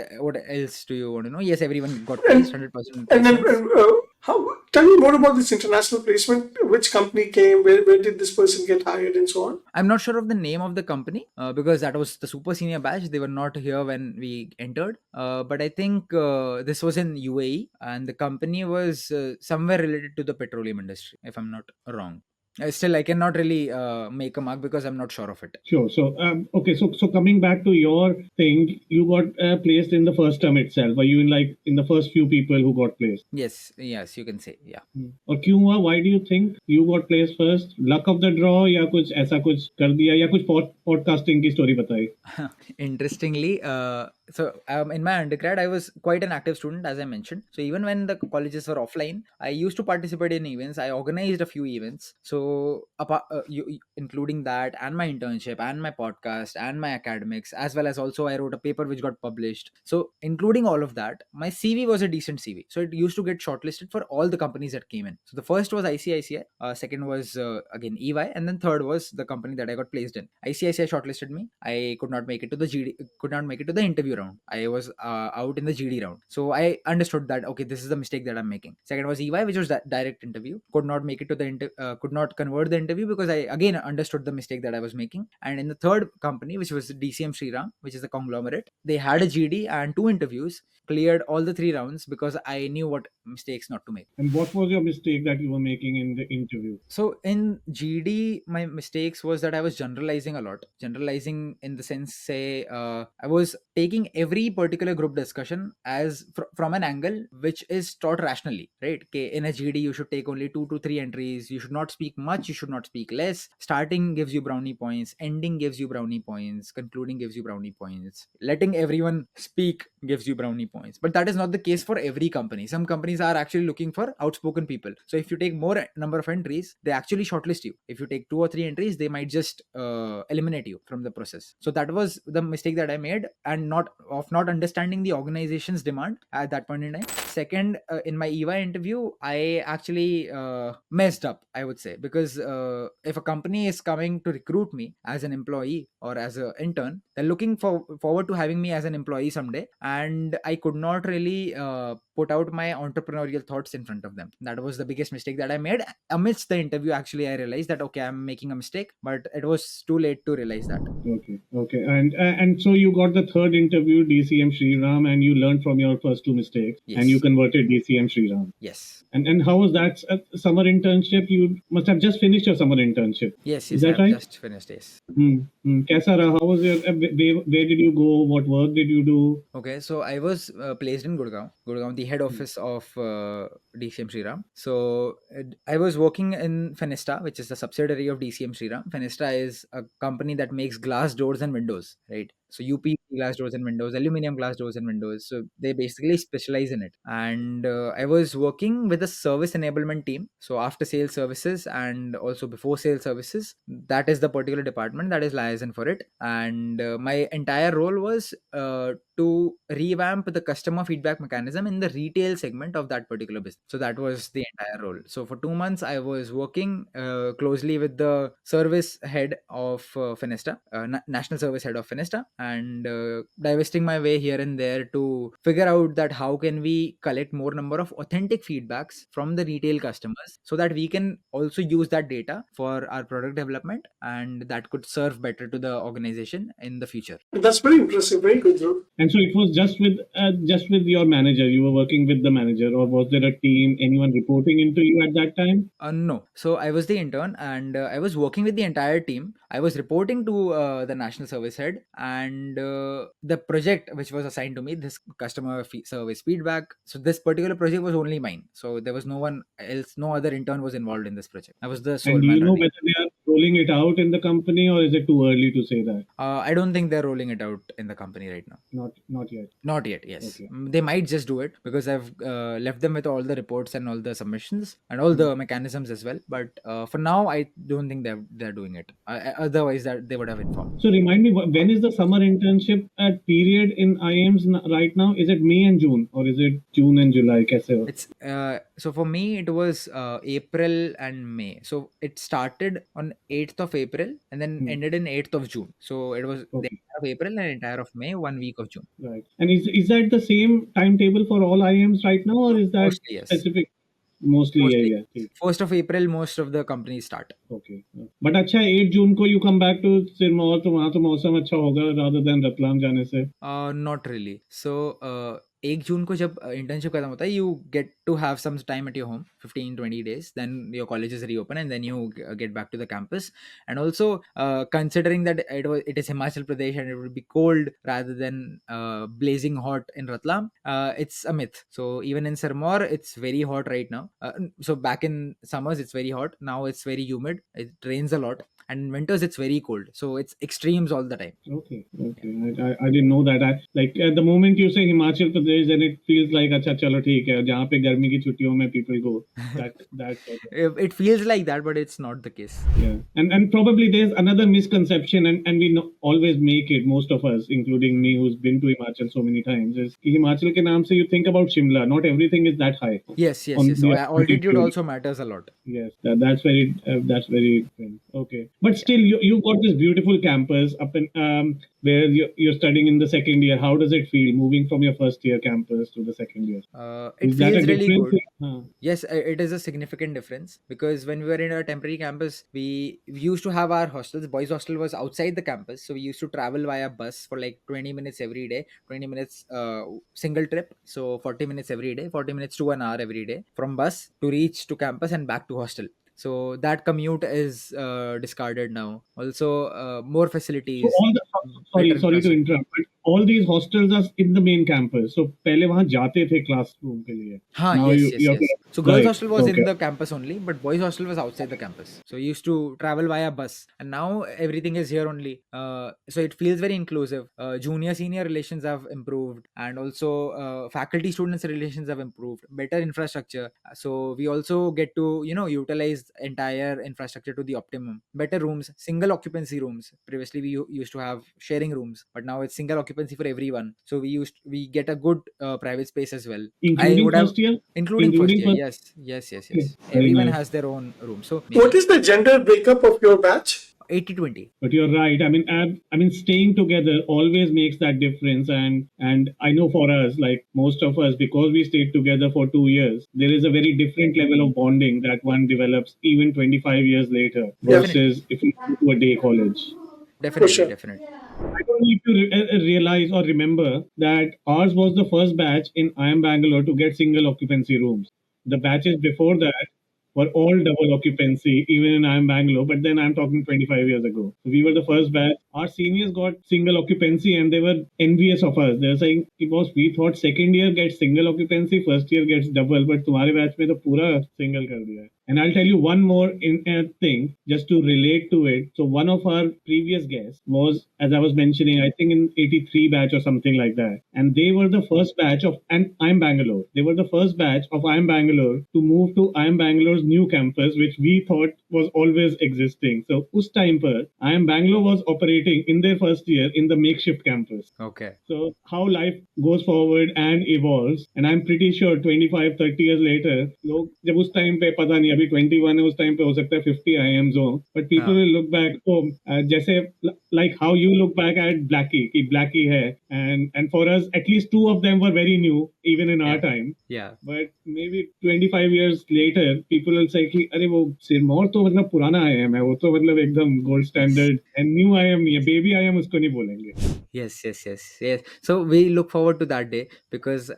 else do you want to know? Yes, everyone got placed, 100% And then, placements. tell me more about this international placement. Which company came? Where did this person get hired, and so on? I'm not sure of the name of the company because that was the super senior batch. They were not here when we entered. But I think this was in UAE, and the company was somewhere related to the petroleum industry, if I'm not wrong. Still, I cannot really make a mark because I'm not sure of it. Sure. So, okay. So coming back to your thing, you got placed in the first term itself. Were you in the first few people who got placed? Yes, you can say, yeah. और क्यों हुआ? Why do you think you got placed first? Luck of the draw या कुछ ऐसा कुछ कर दिया या कुछ podcasting की story बताई? Interestingly, in my undergrad, I was quite an active student, as I mentioned. So even when the colleges were offline, I used to participate in events. I organized a few events. So including that and my internship and my podcast and my academics, as well as also I wrote a paper which got published. So including all of that, my CV was a decent CV. So it used to get shortlisted for all the companies that came in. So the first was ICICI, second was again EY, and then third was the company that I got placed in. ICICI shortlisted me. I could not make it to the interview round. I was out in the GD round. So I understood that, okay, this is the mistake that I'm making. Second was EY, which was direct interview. Could not make it to could not convert the interview because I again understood the mistake that I was making. And in the third company, which was DCM Sriram, which is a conglomerate, they had a GD and 2 interviews, cleared all the 3 rounds because I knew what mistakes not to make. And what was your mistake that you were making in the interview? So in GD, my mistakes was that I was generalizing a lot. Generalizing in the sense, say, I was taking every particular group discussion as from an angle which is taught rationally, right? Okay, in a GD, you should take only 2 to 3 entries. You should not speak much. You should not speak less. Starting gives you brownie points. Ending gives you brownie points. Concluding gives you brownie points. Letting everyone speak gives you brownie points. But that is not the case for every company. Some companies are actually looking for outspoken people. So if you take more number of entries, they actually shortlist you. If you take 2 or 3 entries, they might just eliminate you from the process. So that was the mistake that I made, and not understanding the organization's demand at that point in time. Second, in my EY interview, I actually messed up, I would say, because if a company is coming to recruit me as an employee or as an intern, they're looking forward to having me as an employee someday, and I could not really put out my entrepreneurial thoughts in front of them. That was the biggest mistake that I made. Amidst the interview, actually, I realized that, okay, I'm making a mistake, but it was too late to realize that. Okay. And so you got the third interview, DCM Sriram, and you learned from your first 2 mistakes, Yes. and you converted DCM Sriram. Yes. And how was that summer internship? You must have just finished your summer internship. Yes, Is that I right? just finished, yes. Kaisa raha? How was your? Where did you go? What work did you do? Okay, so I was placed in Gurgaon, the head office of DCM Sriram. So I was working in Fenesta, which is the subsidiary of DCM Sriram. Fenesta is a company that makes glass doors and windows, right? So UP glass doors and windows, aluminum glass doors and windows. So they basically specialize in it. And I was working with a service enablement team. So after sales services and also before sales services, that is the particular department that is liaison for it. And my entire role was to revamp the customer feedback mechanism in the retail segment of that particular business. So that was the entire role. So for 2 months, I was working closely with the service head of Fenesta, national service head of Fenesta, and divesting my way here and there to figure out that how can we collect more number of authentic feedbacks from the retail customers so that we can also use that data for our product development, and that could serve better to the organization in the future. That's very impressive. Very good, Dhruv. And so it was just with your manager. You were working with the manager, or was there a team? Anyone reporting into you at that time? No. So I was the intern, and I was working with the entire team. I was reporting to the national service head, and and the project which was assigned to me, this customer service feedback, so this particular project was only mine, so there was no one else, no other intern was involved in this project. I was the sole And do you man know running. whether they are rolling it out in the company, or is it too early to say that? I don't think they're rolling it out in the company right now. Not yet. Not yet, yes. Okay. They might just do it because I've left them with all the reports and all the submissions and all the mechanisms as well. But for now, I don't think they're doing it. Otherwise, that they would have informed. So remind me, when is the summer internship at period in IIMs right now? Is it May and June, or is it June and July? Kaise ho? It's so for me it was April and May. So it started on 8th of April and then ended in 8th of June. So it was the Okay. entire of April and entire of May, 1 week of June. Right. And is that the same timetable for all IIMs right now, or is that Mostly yes. specific? Mostly, Mostly. yeah, yeah. 1st of April, most of the companies start. Okay. But अच्छा 8 जून को you come back to Sirmaur, तो वहाँ तो मौसम अच्छा होगा rather than Ratlam जाने से. Not really. So 1 जून को जब internship खत्म होता है, you get to have some time at your home, 15-20 days, then your colleges reopen and then you get back to the campus. And also considering that it is Himachal Pradesh and it would be cold rather than blazing hot in Ratlam, it's a myth. So even in Sirmaur, it's very hot right now. So back in summers, it's very hot. Now it's very humid. It rains a lot. And in winters, it's very cold. So it's extremes all the time. Okay. I didn't know that. Like at the moment you say Himachal Pradesh, then it feels like अच्छा चलो ठीक है, जहाँ पे गर्मी की छुट्टियों में people go. That It feels like that, but it's not the case. Yeah, and probably there's another misconception, and we always make it, most of us, including me, who's been to Himachal so many times, is कि Himachal के नाम से you think about Shimla. Not everything is that high. Yes. On So the altitude altitude. also matters a lot. Yes, that's very okay. But still, you got this beautiful campus up in where you're studying in the second year. How does it feel moving from your first year campus to the second year? It Is that a feels really difference? good. Huh. Yes, it is a significant difference because when we were in a temporary campus, we used to have our hostels. Boys' hostel was outside the campus, so we used to travel via bus for like 20 minutes every day, 20 minutes single trip, so 40 minutes every day, 40 minutes to an hour every day from bus to reach to campus and back to hostel. So that commute is discarded now. Also, more So facilities, all the better sorry to infrastructure. interrupt, but all these hostels are in the main campus. So पहले वहाँ जाते थे classroom के लिए. Now Yes. you have to, So girls' right. hostel was in Okay. the campus only, but boys' hostel was outside the campus. So you used to travel via bus, and now everything is here only. So it feels very inclusive. Junior senior relations have improved, and also faculty students relations have improved. Better infrastructure. So we also get to utilize entire infrastructure to the optimum. Better rooms, single occupancy rooms. Previously we used to have sharing rooms, but now it's single occupancy for everyone. So we get a good private space as well. I Including would have first year? including first Including year. first. Yes. Very Everyone nice. has their own room. So What maybe is the gender breakup of your batch? 80-20. But you're right. I mean, staying together always makes that difference. And I know for us, like most of us, because we stayed together for 2 years, there is a very different level of bonding that one develops even 25 years later Definitely. versus if you go to a day college. For sure. I don't need to realize or remember that ours was the first batch in IIM Bangalore to get single occupancy rooms. The batches before that were all double occupancy, even in IIM Bangalore. But then I'm talking 25 years ago. So we were the first batch. Our seniors got single occupancy and they were envious of us. They were saying, boss, we thought second year gets single occupancy, first year gets double, but तुम्हारे batch में तो पूरा single कर दिया है. And I'll tell you one more thing just to relate to it. So one of our previous guests was, as I was mentioning, I think in 83 batch or something like that. And they were the first batch of, and IIM Bangalore. They were the first batch of IIM Bangalore to move to IIM Bangalore's new campus, which we thought was always existing. So us time per, IIM Bangalore was operating in their first year in the makeshift campus. Okay. So how life goes forward and evolves, and I'm pretty sure 25-30 years later, लोग जब उस time पे पता नहीं अभी 21 है उस time पे हो सकता है 50 IIMs हो, but people will look back जैसे like how you look back at Blackie कि Blackie है, and for us at least two of them were very new even in our time. Yeah. But maybe 25 years later, people will say कि अरे वो सिरमौर तो मतलब पुराना IIM है, वो तो मतलब एकदम gold standard, and new IIM नहीं है, बेबी आई एम उसको नहीं बोलेंगे. Yes. So we look forward to that day because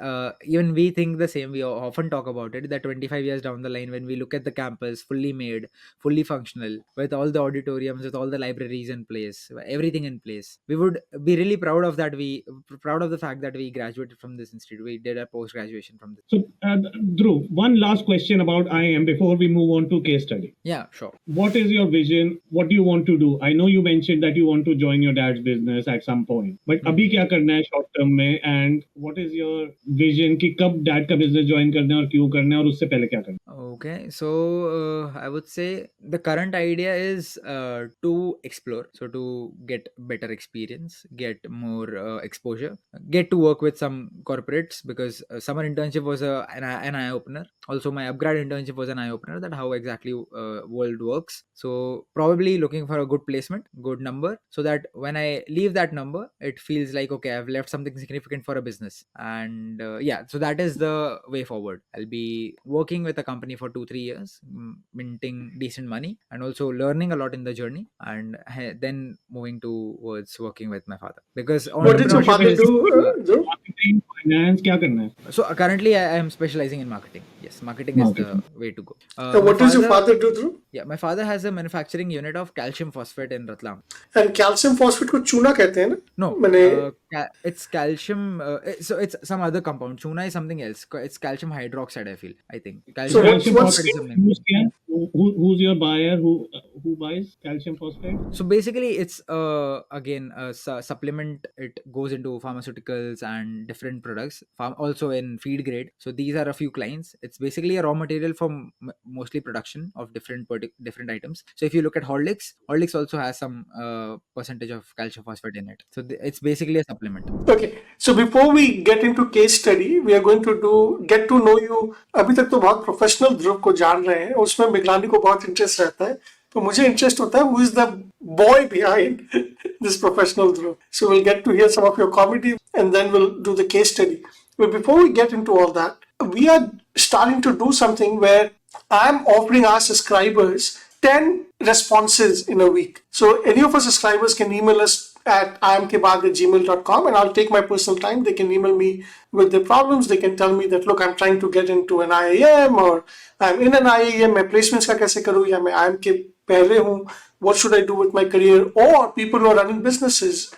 even we think the same. We often talk about it that 25 years down the line, when we look at the campus fully made, fully functional, with all the auditoriums, with all the libraries in place, everything in place, we would be really proud of that. We proud of the fact that we graduated from this institute. We did a post graduation from this. So, Dhruv, one last question about IIM before we move on to case study. Yeah, sure. What is your vision? What do you want to do? I know you mentioned that you want to join your dad's business at some point. But अभी क्या करना है short term में? And what is your vision कि कब dad का business join करना है और क्यों करना है और उससे पहले क्या करना है? Okay, so I would say the current idea is to explore, so to get better experience, get more exposure, get to work with some corporates, because summer internship was an eye opener. Also, my upgrad internship was an eye opener, that how exactly world works. So probably looking for a good placement, good number, so that when I leave that number, it feels like, okay, I've left something significant for a business. And yeah, so that is the way forward. I'll be working with a company for 2-3 years, minting decent money, and also learning a lot in the journey, and then moving towards working with my father, because What did your father do, Dhruv? Marketing, finance, क्या करना है? So currently I am specializing in marketing. Yes, marketing is the way to go. And what does your father do, Dhruv? Yeah, my father has a manufacturing unit of calcium phosphate in Ratlam. And calcium phosphate को चूना कहते हैं ना? No, मैंने it's calcium. So it's some other compound. Chuna is something else. It's calcium hydroxide, I feel. I think. So what's phosphate is something. Who's your buyer? Who buys calcium phosphate? So basically, it's again a supplement. It goes into pharmaceuticals and different products. Also in feed grade. So these are a few clients. It's basically a raw material for mostly production of different items. So if you look at Horlicks also has some percentage of calcium phosphate in it. So it's basically a supplement. Okay, so before we get into case study, we are going to get to know you. अभी तक तो बहुत professional ध्रुव को जान रहे हैं, उसमें मिगलानी को बहुत इंटरेस्ट रहता है, तो मुझे इंटरेस्ट होता है who is the boy behind this professional Dhruv. So we'll get to hear some of your comedy and then we'll do the case study. But before we get into all that, we are starting to do something where I'm offering our subscribers 10 responses in a week. So any of our subscribers can email us at imkbaad@gmail.com and I'll take my personal time. They can email me with their problems. They can tell me that, look, I'm trying to get into an IIM or I'm in an IIM. मैं placements का कैसे करूँ, या मैं IIM के पहले हूँ, what should I do with my career? Or people who are running businesses,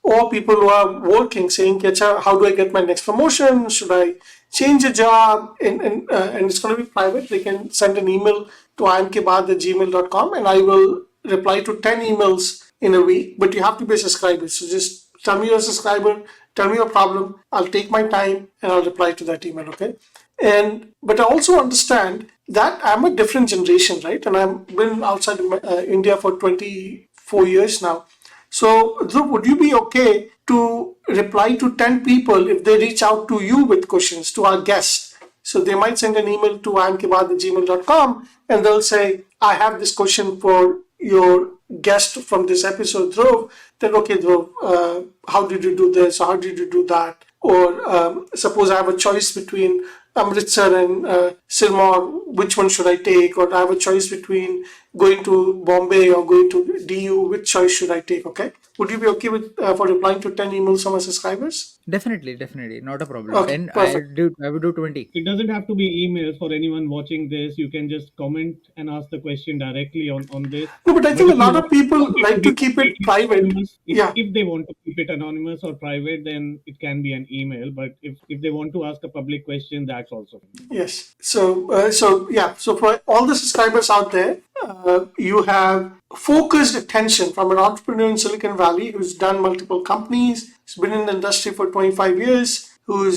or people who are working, saying, how do I get my next promotion? Should I change a job? And it's going to be private. They can send an email to imkbaad@gmail.com and I will reply to 10 emails in a week, but you have to be a subscriber. So just tell me you're a subscriber, tell me your problem, I'll take my time and I'll reply to that email, okay? But I also understand that I'm a different generation, right? And I've been outside India for 24 years now. So Dhruv, would you be okay to reply to 10 people if they reach out to you with questions, to our guests? So they might send an email to imkbaad@gmail.com and they'll say, I have this question for your guest from this episode, Dhruv. Then, okay, Dhruv, how did you do this? Or how did you do that? Or suppose I have a choice between Amritsar and Sirmaur, which one should I take? Or I have a choice between going to Bombay or going to DU, which choice should I take? Okay. Would you be okay with for replying to 10 emails from our subscribers? Definitely, not a problem. Okay, 10, perfect. I would do 20. It doesn't have to be emails for anyone watching this. You can just comment and ask the question directly on this. No, but I think a lot of people like to keep it private. If they want to keep it anonymous or private, then it can be an email. But if they want to ask a public question, that's also. Yes. So for all the subscribers out there, you have focused attention from an entrepreneur in Silicon Valley who's done multiple companies, who's been in the industry for 25 years, who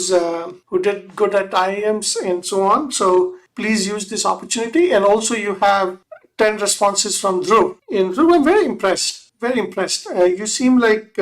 did good at IIMs and so on. So please use this opportunity. And also you have 10 responses from Dhruv. And Dhruv, I'm very impressed. Very impressed. You seem like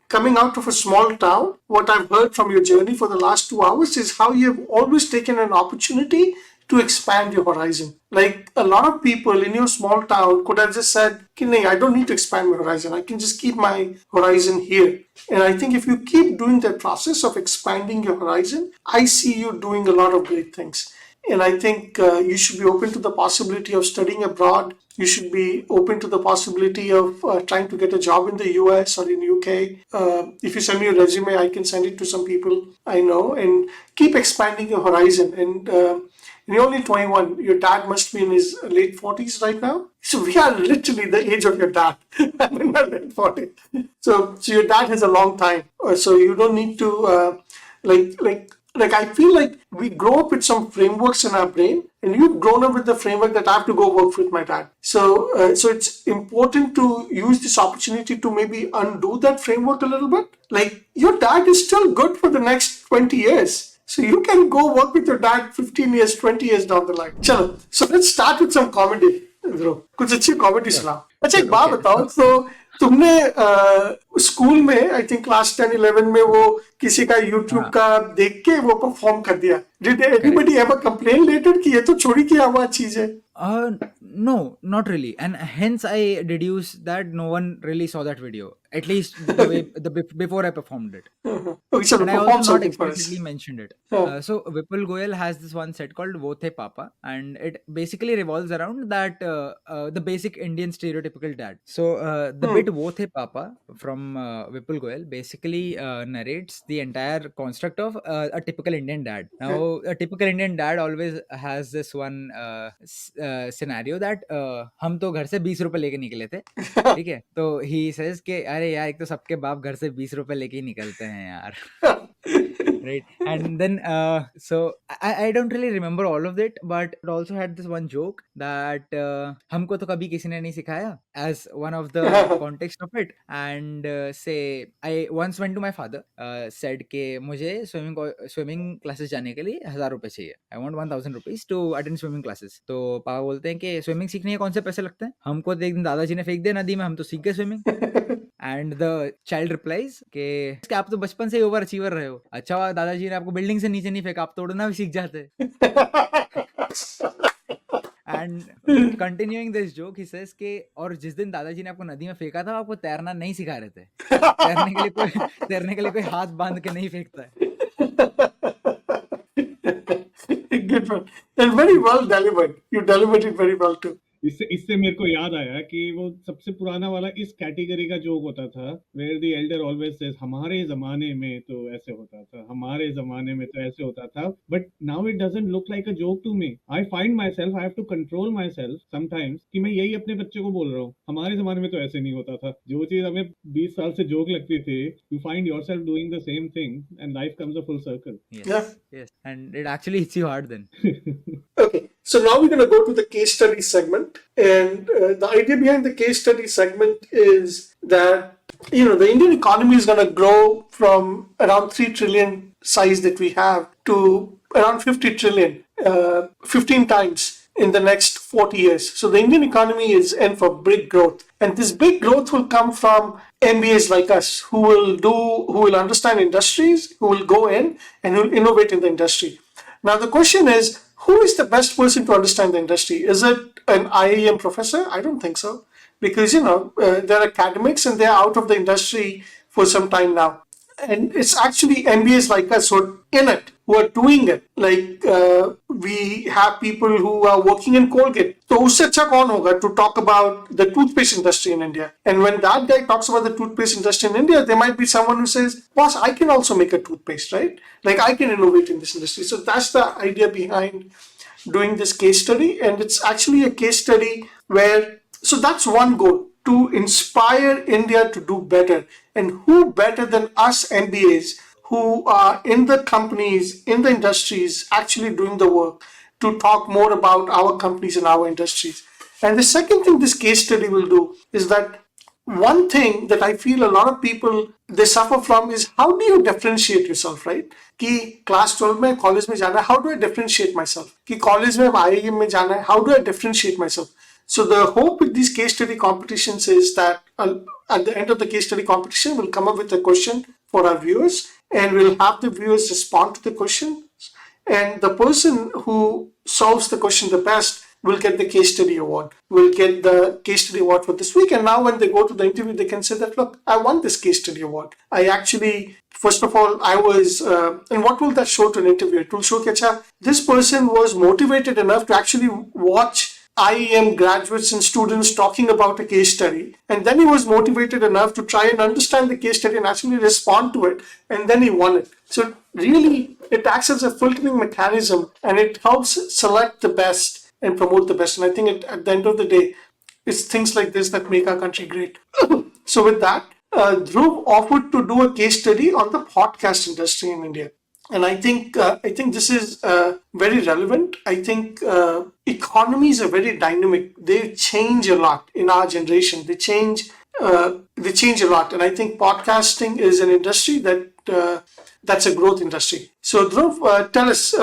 coming out of a small town. What I've heard from your journey for the last 2 hours is how you've always taken an opportunity to expand your horizon. Like a lot of people in your small town could have just said, I don't need to expand my horizon. I can just keep my horizon here. And I think if you keep doing that process of expanding your horizon, I see you doing a lot of great things. And I think you should be open to the possibility of studying abroad. You should be open to the possibility of trying to get a job in the US or in UK. If you send me a resume, I can send it to some people I know, and keep expanding your horizon. And you're only 21. Your dad must be in his late 40s right now. So we are literally the age of your dad. I'm in my late 40s. So your dad has a long time. So you don't need to like I feel like we grow up with some frameworks in our brain, and you've grown up with the framework that I have to go work with my dad. So it's important to use this opportunity to maybe undo that framework a little bit. Like your dad is still good for the next 20 years. So you can go work with your dad 15 years, 20 years down the line. Chalo, so let's start with some comedy. ध्रुव कुछ अच्छी comedy सुना. अच्छा एक बात बताओ, तो तुमने school में आई थिंक क्लास 10-11 में वो किसी का यूट्यूब का देख के वो परफॉर्म कर दिया. Did anybody ever complain later कि ये तो चोरी किया हुआ चीज है? No, not really, and hence I deduce that no one really saw that video, at least the way before I performed it. Okay, so And I also not explicitly mentioned it. So Vipul Goyal has this one set called "Wo The Papa," and it basically revolves around that the basic Indian stereotypical dad. So the bit "Wo The Papa" from Vipul Goyal basically narrates the entire construct of a typical Indian dad. Now, a typical Indian dad always has this one scenario that हम तो घर से 20 रुपए लेके निकले थे, ठीक है, तो he says कि अरे यार एक तो सबके बाप घर से 20 रुपए लेके ही निकलते हैं यार. Right, and then so I don't really remember all of it, but it also had this one joke that हमको तो कभी किसी ने नहीं सिखाया as one of the context of it, and say I once went to my father, said कि मुझे swimming classes जाने के लिए 1000 रुपए चाहिए. I want 1000 rupees to attend swimming classes. तो पापा बोलते हैं कि स्विमिंग सीखने के कौन से पैसे लगते हैं, हमको तो एक दिन दादाजी ने फेंक दिया नदी में, हम तो सीख गए swimming. And the child replies के आप तो बचपन से ही ओवर अचीवर रहे हो. अच्छा दादाजी ने आपको बिल्डिंग से नीचे नहीं फेंका, आप तो उड़ना भी सीख जाते. And continuing this joke he says के और जिस दिन दादाजी ने आपको नदी में फेंका था आपको तैरना नहीं सिखा रहे थे. तैरने के लिए कोई हाथ बांध के नहीं फेंकता है. Good one. And very well delivered. You delivered it very well too. इससे मेरे को याद आया कि वो सबसे पुराना वाला इस कैटेगरी का जोक होता था, where the elder always says हमारे जमाने में तो ऐसे होता था, हमारे जमाने में तो ऐसे होता था. But now it doesn't look like a joke to me. I find myself, I have to control myself sometimes कि मैं यही अपने बच्चे को बोल रहा हूँ, हमारे जमाने में तो ऐसे नहीं होता था. जो चीज हमें 20 साल से जोक लगती थी, you find yourself doing the same thing and life comes a full circle. Yes, and it actually hits you hard then. Okay, so now we're going to go to the case study segment, and the idea behind the case study segment is that the Indian economy is going to grow from around 3 trillion size that we have to around 50 trillion, 15 times in the next 40 years. So the Indian economy is in for big growth, and this big growth will come from MBAs like us who will understand industries, who will go in and who will innovate in the industry. Now the question is, who is the best person to understand the industry? Is it an IIM professor? I don't think so, because they're academics and they're out of the industry for some time now. And it's actually MBAs like us who are in it, who are doing it. Like we have people who are working in Colgate. So usse acha kaun hoga to talk about the toothpaste industry in India? And when that guy talks about the toothpaste industry in India, there might be someone who says, boss, I can also make a toothpaste, right? Like I can innovate in this industry. So that's the idea behind doing this case study. And it's actually a case study where, so that's one goal, to inspire India to do better. And who better than us MBAs who are in the companies, in the industries, actually doing the work to talk more about our companies and our industries. And the second thing this case study will do is that one thing that I feel a lot of people, they suffer from is how do you differentiate yourself, right? कि class 12 में college में जाना है, how do I differentiate myself? कि college में IIM में जाना है, how do I differentiate myself? So the hope with these case study competitions is that at the end of the case study competition, we'll come up with a question for our viewers, and we'll have the viewers respond to the question. And the person who solves the question the best will get the case study award, will get the case study award for this week. And now when they go to the interview, they can say that, look, I won this case study award. I actually, first of all, I was, and what will that show to an interviewer? It will show that this person was motivated enough to actually watch IIM graduates and students talking about a case study, and then he was motivated enough to try and understand the case study and actually respond to it, and then he won it. So really, it acts as a filtering mechanism, and it helps select the best and promote the best. And I think at the end of the day, it's things like this that make our country great. So with that, Dhruv offered to do a case study on the podcast industry in India. And I think this is very relevant. I think economies are very dynamic. They change a lot in our generation. They change a lot, and I think podcasting is an industry that's a growth industry. So Dhruv, tell us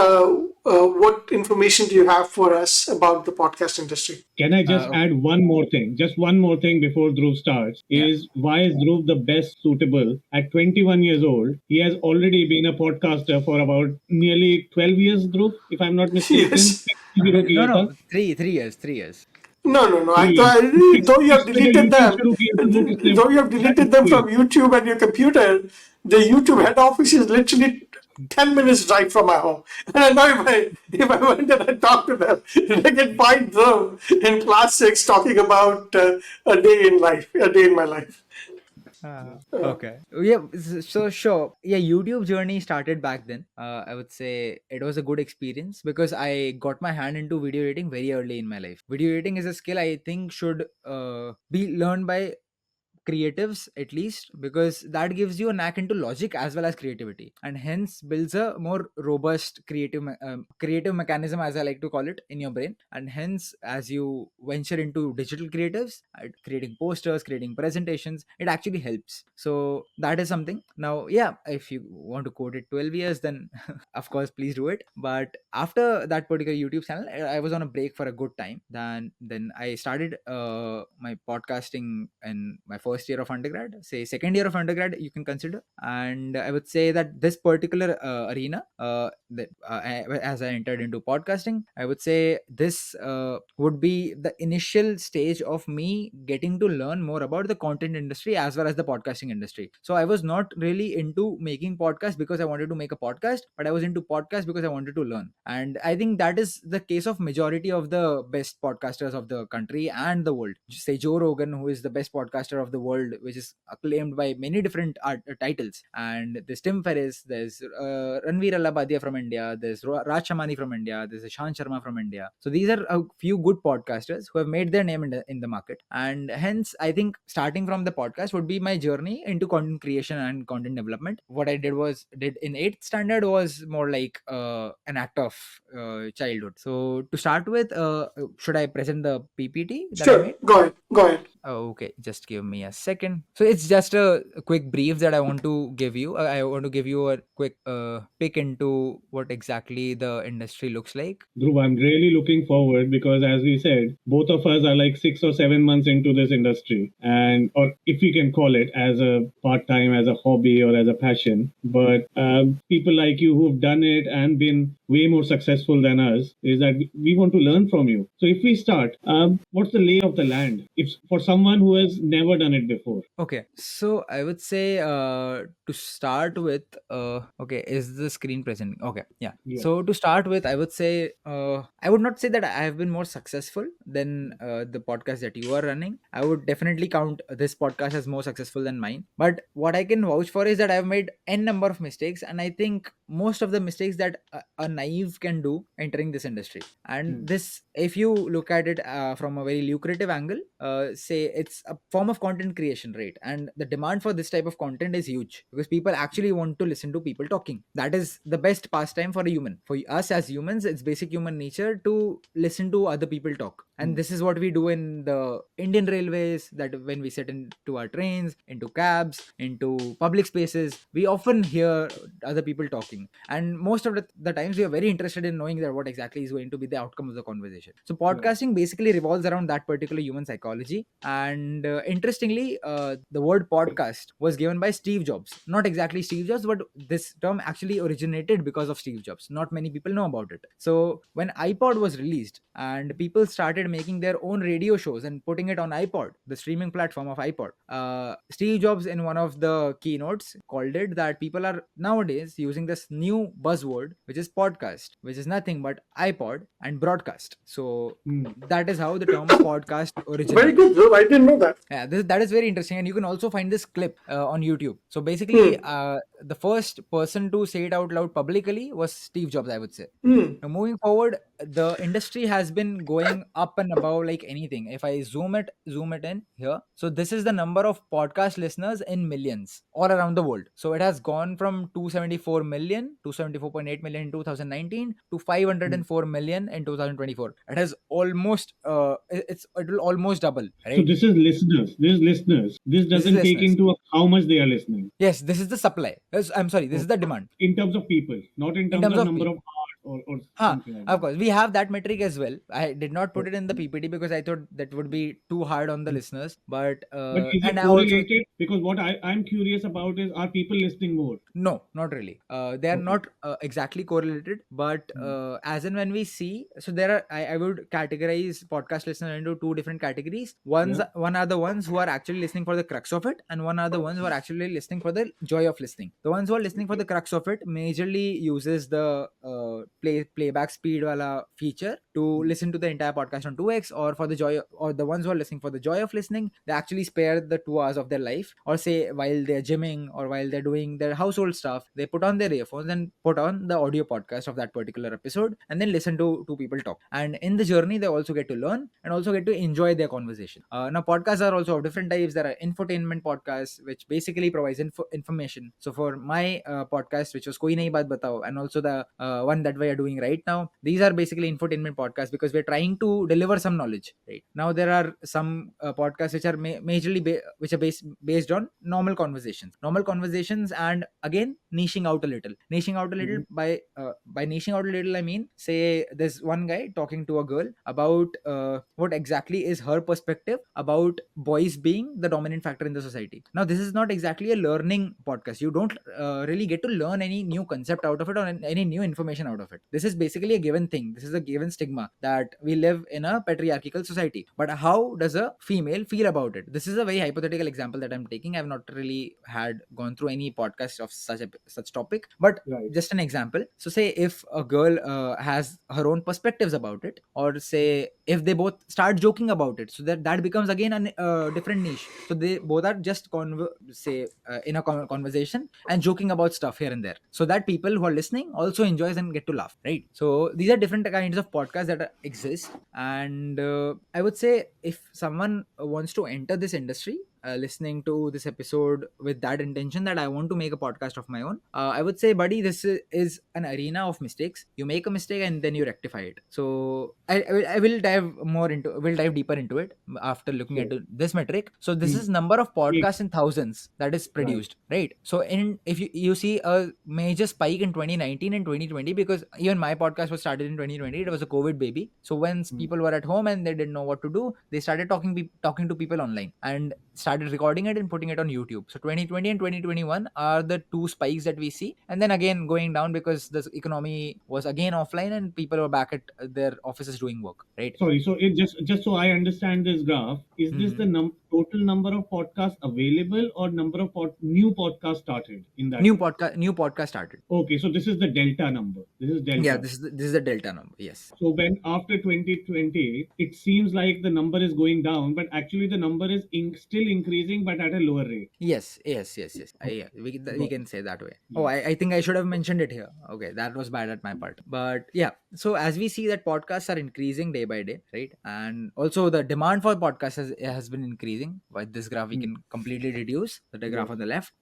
what information do you have for us about the podcast industry? Can I just add one more thing? Just one more thing before Dhruv starts is why is Dhruv the best suitable? At 21 years old, he has already been a podcaster for about nearly 12 years, Dhruv, if I'm not mistaken. Yes. No, 3 years. No. I 3 years. thought though you have deleted them, YouTube though you have deleted them from YouTube and your computer, the YouTube head office is literally 10 minutes drive from my home. And I know if I went and I talked to them, I can find them in class 6 talking about a day in my life. Okay. Yeah. So sure. Yeah. YouTube journey started back then. I would say it was a good experience because I got my hand into video editing very early in my life. Video editing is a skill I think should be learned by creatives at least, because that gives you a knack into logic as well as creativity, and hence builds a more robust creative mechanism, as I like to call it, in your brain. And hence, as you venture into digital creatives, creating posters, creating presentations, it actually helps. So that is something. Now, yeah, if you want to quote it 12 years, then of course please do it. But after that particular YouTube channel, I was on a break for a good time. Then I started my podcasting in my first year of undergrad, say second year of undergrad you can consider. And I would say that this particular arena, as I entered into podcasting, I would say this would be the initial stage of me getting to learn more about the content industry as well as the podcasting industry. So I was not really into making podcasts because I wanted to make a podcast, but I was into podcasts because I wanted to learn. And I think that is the case of majority of the best podcasters of the country and the world. Say Joe Rogan, who is the best podcaster of the world, which is acclaimed by many different titles. And there's Tim Ferriss, there's Ranveer Allabadia from India, there's Raj Shamani from India, there's Ishan Sharma from India. So these are a few good podcasters who have made their name in the market. And hence, I think starting from the podcast would be my journey into content creation and content development. What I did in 8th standard was more like an act of childhood. So to start with, should I present the PPT that I made? Sure, go ahead. Oh, okay, just give me a second. So it's just a quick brief that I want to give you. I want to give you a quick pick into what exactly the industry looks like. Dhruv, I'm really looking forward because, as we said, both of us are like 6 or 7 months into this industry, and or if we can call it as a part-time, as a hobby, or as a passion. But people like you who've done it and been way more successful than us, is that we want to learn from you. So if we start, what's the lay of the land? If for someone who has never done it before. Okay, so I would say to start with, okay, is the screen present? Okay, yeah. So to start with, I would say I would not say that I have been more successful than the podcast that you are running. I would definitely count this podcast as more successful than mine. But what I can vouch for is that I've made n number of mistakes, and I think most of the mistakes that a naive can do entering this industry. And this, if you look at it from a very lucrative angle, say it's a form of content creation, right? And the demand for this type of content is huge because people actually want to listen to people talking. That is the best pastime for a human. For us as humans, it's basic human nature to listen to other people talk. And this is what we do in the Indian railways, that when we sit into our trains, into cabs, into public spaces, we often hear other people talking. watching, and most of the times we are very interested in knowing that what exactly is going to be the outcome of the conversation. So podcasting basically revolves around that particular human psychology. And interestingly, the word podcast was given by Steve Jobs. Not exactly Steve Jobs, but this term actually originated because of Steve Jobs. Not many people know about it. So when iPod was released and people started making their own radio shows and putting it on iPod, the streaming platform of iPod, Steve Jobs in one of the keynotes called it that people are nowadays using this new buzzword, which is podcast, which is nothing but iPod and broadcast. So that is how the term podcast Very originated. good, Dhruv. I didn't know that. Yeah, that is very interesting, and you can also find this clip on YouTube. So basically, the first person to say it out loud publicly was Steve Jobs, I would say. Now, moving forward, the industry has been going up and above like anything. If I zoom it in here, so this is the number of podcast listeners in millions all around the world. So it has gone from 274 million, 274.8 million in 2019 to 504 million in 2024. It has almost it will almost double, So right? this is listeners. This is listeners. This This is doesn't take listeners. into account how much they are listening. Yes, this is the supply. I'm sorry, this is the Okay. demand In terms of people, not in in terms terms of of number people. of hours or Huh, something like of that. course, we have that metric as well. I did not put it in the Okay. PPT because I thought that would be too hard on the listeners. But But is and it I also correlated? Because what I'm curious about is, are people listening more? no, not really. They are Okay. not exactly correlated, but Mm. as and when we see, so there are I would categorize podcast listeners into two different categories. Yeah. One are the ones who are actually listening for the crux of it, and one are the ones who are actually listening for the joy of listening. The ones who are listening for the crux of it majorly uses the playback speed wala feature to listen to the entire podcast on 2x, or for the joy, or the ones who are listening for the joy of listening, they actually spare the 2 hours of their life, or say while they're gymming or while they're doing their household stuff, they put on their earphones and put on the audio podcast of that particular episode and then listen to two people talk. And in the journey, they also get to learn and also get to enjoy their conversation. Now, podcasts are also of different types. There are infotainment podcasts, which basically provides information. So for my podcast, which was Koi Nayi Baat Batao, and also the one that we are doing right now, these are basically infotainment podcasts because we're trying to deliver some knowledge. Right now, there are some podcasts which are majorly which are based on normal conversations, and again niching out a little. By niching out a little, I mean, say there's one guy talking to a girl about what exactly is her perspective about boys being the dominant factor in the society. Now, this is not exactly a learning podcast. You don't really get to learn any new concept out of it or any new information out of it. This is basically a given thing. This is a given stigma that we live in a patriarchal society. But how does a female feel about it? This is a very hypothetical example that I'm taking. I've not really had gone through any podcast of such topic, but Right. just an example. So say if a girl has her own perspectives about it, or say if they both start joking about it, so that becomes again a different niche. So they both are just in a conversation and joking about stuff here and there, so that people who are listening also enjoys and get to laugh, right? So these are different kinds of podcasts that exist. And I would say if someone wants to enter this industry, listening to this episode with that intention that I want to make a podcast of my own, I would say, buddy, this is an arena of mistakes. You make a mistake and then you rectify it. So I will dive deeper into it after looking at Sure. this metric. So this Mm. is number of Great. podcasts in thousands that is Right. produced, right? So if you see a major spike in 2019 and 2020, because even my podcast was started in 2020. It was a COVID baby. So when people were at home and they didn't know what to do, they started talking to people online and started recording it and putting it on YouTube. So 2020 and 2021 are the two spikes that we see, and then again going down because the economy was again offline and people were back at their offices doing work, right? Sorry. So it just so I understand this graph, is this Mhm. the total number of podcasts available or number of new podcasts started in that way? New podcast started. Okay. So this is the delta number. This is Yeah, delta. this is the delta number. Yes. So when after 2020, it seems like the number is going down, but actually the number is still increasing, but at a lower rate. Yes. Yeah, Okay. we Got it. can say that way. Oh, Yeah. I think I should have mentioned it here. Okay, that was bad at my part. But yeah, so as we see that podcasts are increasing day by day, right? And also the demand for podcasts has been increasing. With this graph, we Mm. can completely reduce the graph Right. on the left.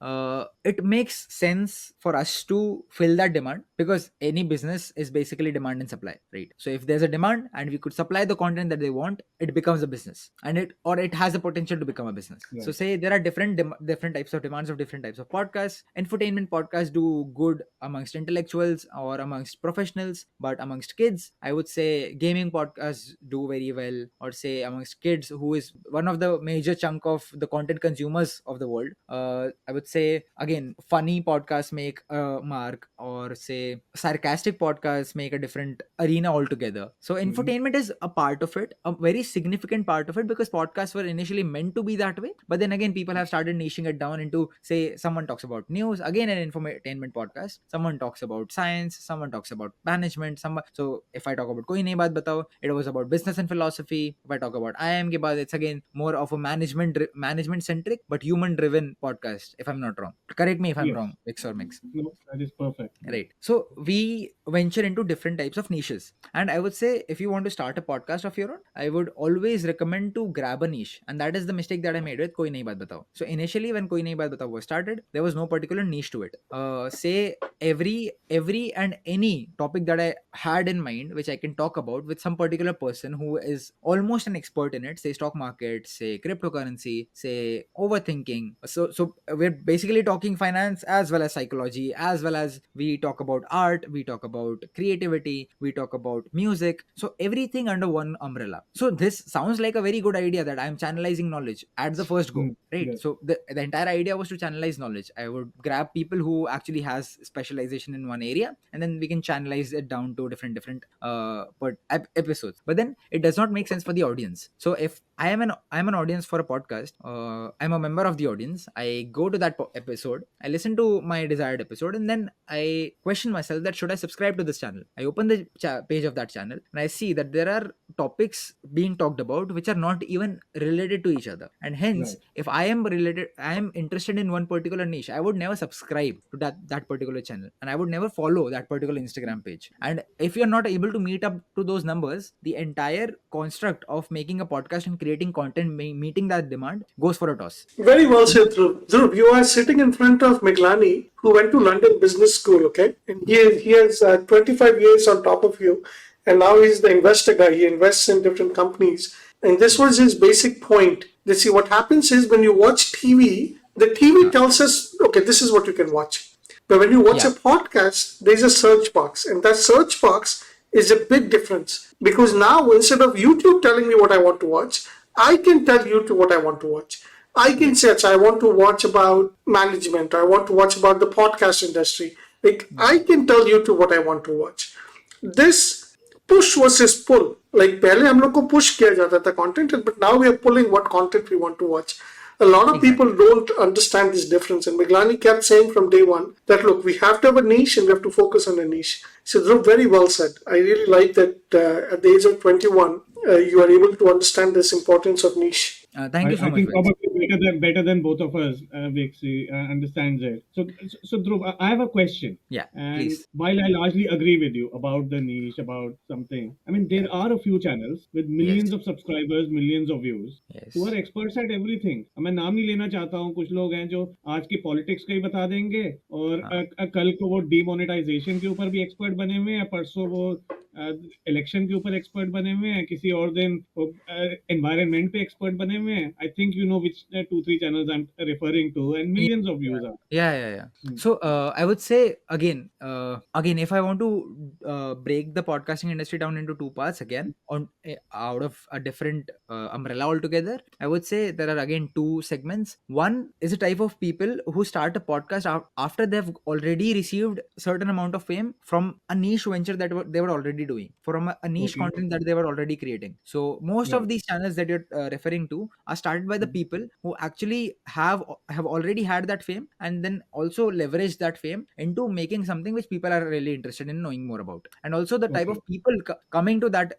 It makes sense for us to fill that demand because any business is basically demand and supply, right? So if there's a demand and we could supply the content that they want, it becomes a business, and it has the potential to become a business. business. So Right. say there are different types of demands of different types of podcasts. Infotainment podcasts do good amongst intellectuals or amongst professionals, but amongst kids, I would say gaming podcasts do very well, or say amongst kids, who is one of the major chunk of the content consumers of the world. I would say again, funny podcasts make a mark, or say sarcastic podcasts make a different arena altogether. So Mhm. infotainment is a part of it, a very significant part of it, because podcasts were initially meant to be that way, but then again people have started niching it down into, say, someone talks about news, again an infotainment podcast, someone talks about science, someone talks about management, so if I talk about Koi Nayi Baat Batao, it was about business and philosophy. If I talk about IIM Grad, it's again more of a management centric but human driven podcast, if I'm not wrong. Correct me if I'm Yes. wrong, Mix or Mix. No, that is perfect. Yeah. Right. So we venture into different types of niches. And I would say, if you want to start a podcast of your own, I would always recommend to grab a niche. And that is the mistake that I made with Koi Nahi Baat Batao. So initially, when Koi Nahi Baat Batao was started, there was no particular niche to it. Say every and any topic that I had in mind, which I can talk about with some particular person who is almost an expert in it, say stock market, say cryptocurrency, say overthinking. So we're basically talking finance as well as psychology, as well as we talk about art, we talk about creativity, we talk about music. So everything under one umbrella. So this sounds like a very good idea, that I'm channelizing knowledge at the first go. Mm. Right. Yes. So the entire idea was to channelize knowledge. I would grab people who actually has specialization in one area, and then we can channelize it down to different episodes. But then it does not make sense for the audience. So if I'm an audience for a podcast, I'm a member of the audience, I go to that episode, I listen to my desired episode, and then I question myself that should I subscribe to this channel. I open the page of that channel, and I see that there are topics being talked about which are not even related to each other. And hence, Right. if I am interested in one particular niche, I would never subscribe to that particular channel, and I would never follow that particular Instagram page. And if you're not able to meet up to those numbers, the entire construct of making a podcast and creating content, meeting that demand, goes for a toss. Very well said, Dhruv. Dhruv, you are sitting in front of Meglani, who went to London Business School, okay? And he has 25 years on top of you, and now he's the investor guy. He invests in different companies. And this was his basic point. You see, what happens is when you watch TV, the TV tells us, okay, this is what you can watch. But when you watch a Yeah. podcast, there's a search box, and that search box is a big difference, because now instead of YouTube telling me what I want to watch, I can tell YouTube what I want to watch. I can say, I want to watch about management, I want to watch about the podcast industry. Like, I can tell YouTube what I want to watch. This push versus pull. Like, पहले हम लोग को push किया जाता था content, but now we are pulling what content we want to watch. A lot of people Exactly. don't understand this difference. And Miglani kept saying from day one that, look, we have to have a niche and we have to focus on a niche. So, Dhruv, very well said. I really like that at the age of 21, you are able to understand this importance of niche. Thank you so I much, think Vex. probably better than both of us, Vixi, understands it. So Dhruv, I have a question. Yeah, And please. while I largely agree with you about the niche, about something, I mean, Yeah. there are a few channels with Yes. millions of subscribers, millions of views, who are Yes. experts at everything. अब मैं नाम नहीं लेना चाहता हूँ. कुछ लोग हैं जो आज की पॉलिटिक्स का ही बता देंगे, और हाँ. कल को वो डिमोनेटाइजेशन के ऊपर भी एक्सपर्ट बने हुए हैं, परसों वो इलेक्शन के ऊपर एक्सपर्ट बने हुए हैं, किसी और दिन वो एनवायरनमेंट पे एक्सपर्ट बने हुए हैं. I think you know which 2-3 channels I'm referring to, and Yeah, millions of views are. yeah. Hmm. So I would say again, if I want to break the podcasting industry down into two parts again, on out of a different umbrella altogether, I would say there are again two segments. One is a type of people who start a podcast after they've already received certain amount of fame from a niche venture that they were already doing, from a niche Okay. content that they were already creating. So most of Right. these channels that you're referring to are started by the people who actually have already had that fame, and then also leverage that fame into making something which people are really interested in knowing more about. And also the type Okay. of people coming to that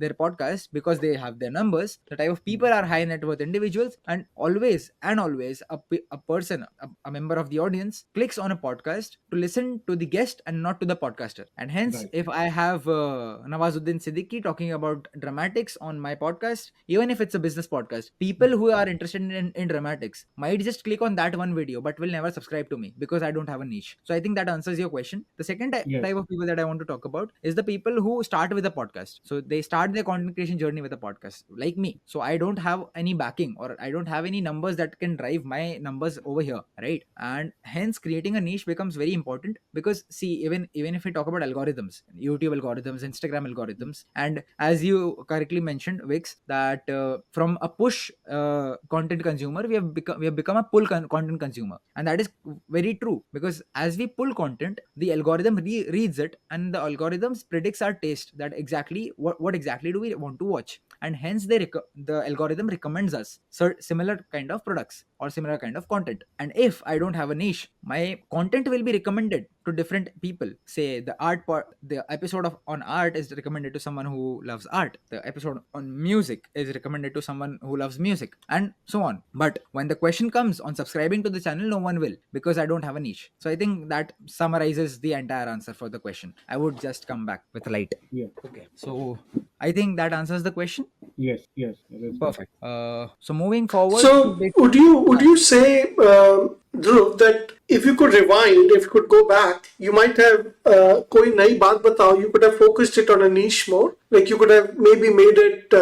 their podcast because they have their numbers. The type of people are high net worth individuals, and always a person, a member of the audience clicks on a podcast to listen to the guest and not to the podcaster. And hence, Right. if I have have Nawazuddin Siddiqui talking about dramatics on my podcast, even if it's a business podcast, people who are interested in dramatics might just click on that one video, but will never subscribe to me because I don't have a niche. So I think that answers your question. The second Yes. type of people that I want to talk about is the people who start with a podcast. So they start their content creation journey with a podcast, like me. So I don't have any backing, or I don't have any numbers that can drive my numbers over here, right? And hence creating a niche becomes very important, because see, even if we talk about algorithms, YouTube algorithms, Instagram algorithms, and as you correctly mentioned, Vix, that from a push content consumer, we have become a pull content consumer, and that is very true, because as we pull content, the algorithm reads it, and the algorithms predicts our taste, that exactly what exactly do we want to watch, and hence the algorithm recommends us similar kind of products or similar kind of content. And if I don't have a niche, my content will be recommended to different people. Say the episode on art is recommended to someone who loves art, the episode on music is recommended to someone who loves music, and so on. But when the question comes on subscribing to the channel, no one will, because I don't have a niche. So I think that summarizes the entire answer for the question. I would just come back with light. Yeah. Okay, so I think that answers the question. Yes. Yes. That's good. Perfect. So moving forward to So would you say, Dhruv, that if you could rewind, if you could go back, you might have koi nayi baat batao. You could have focused it on a niche more. Like you could have maybe made it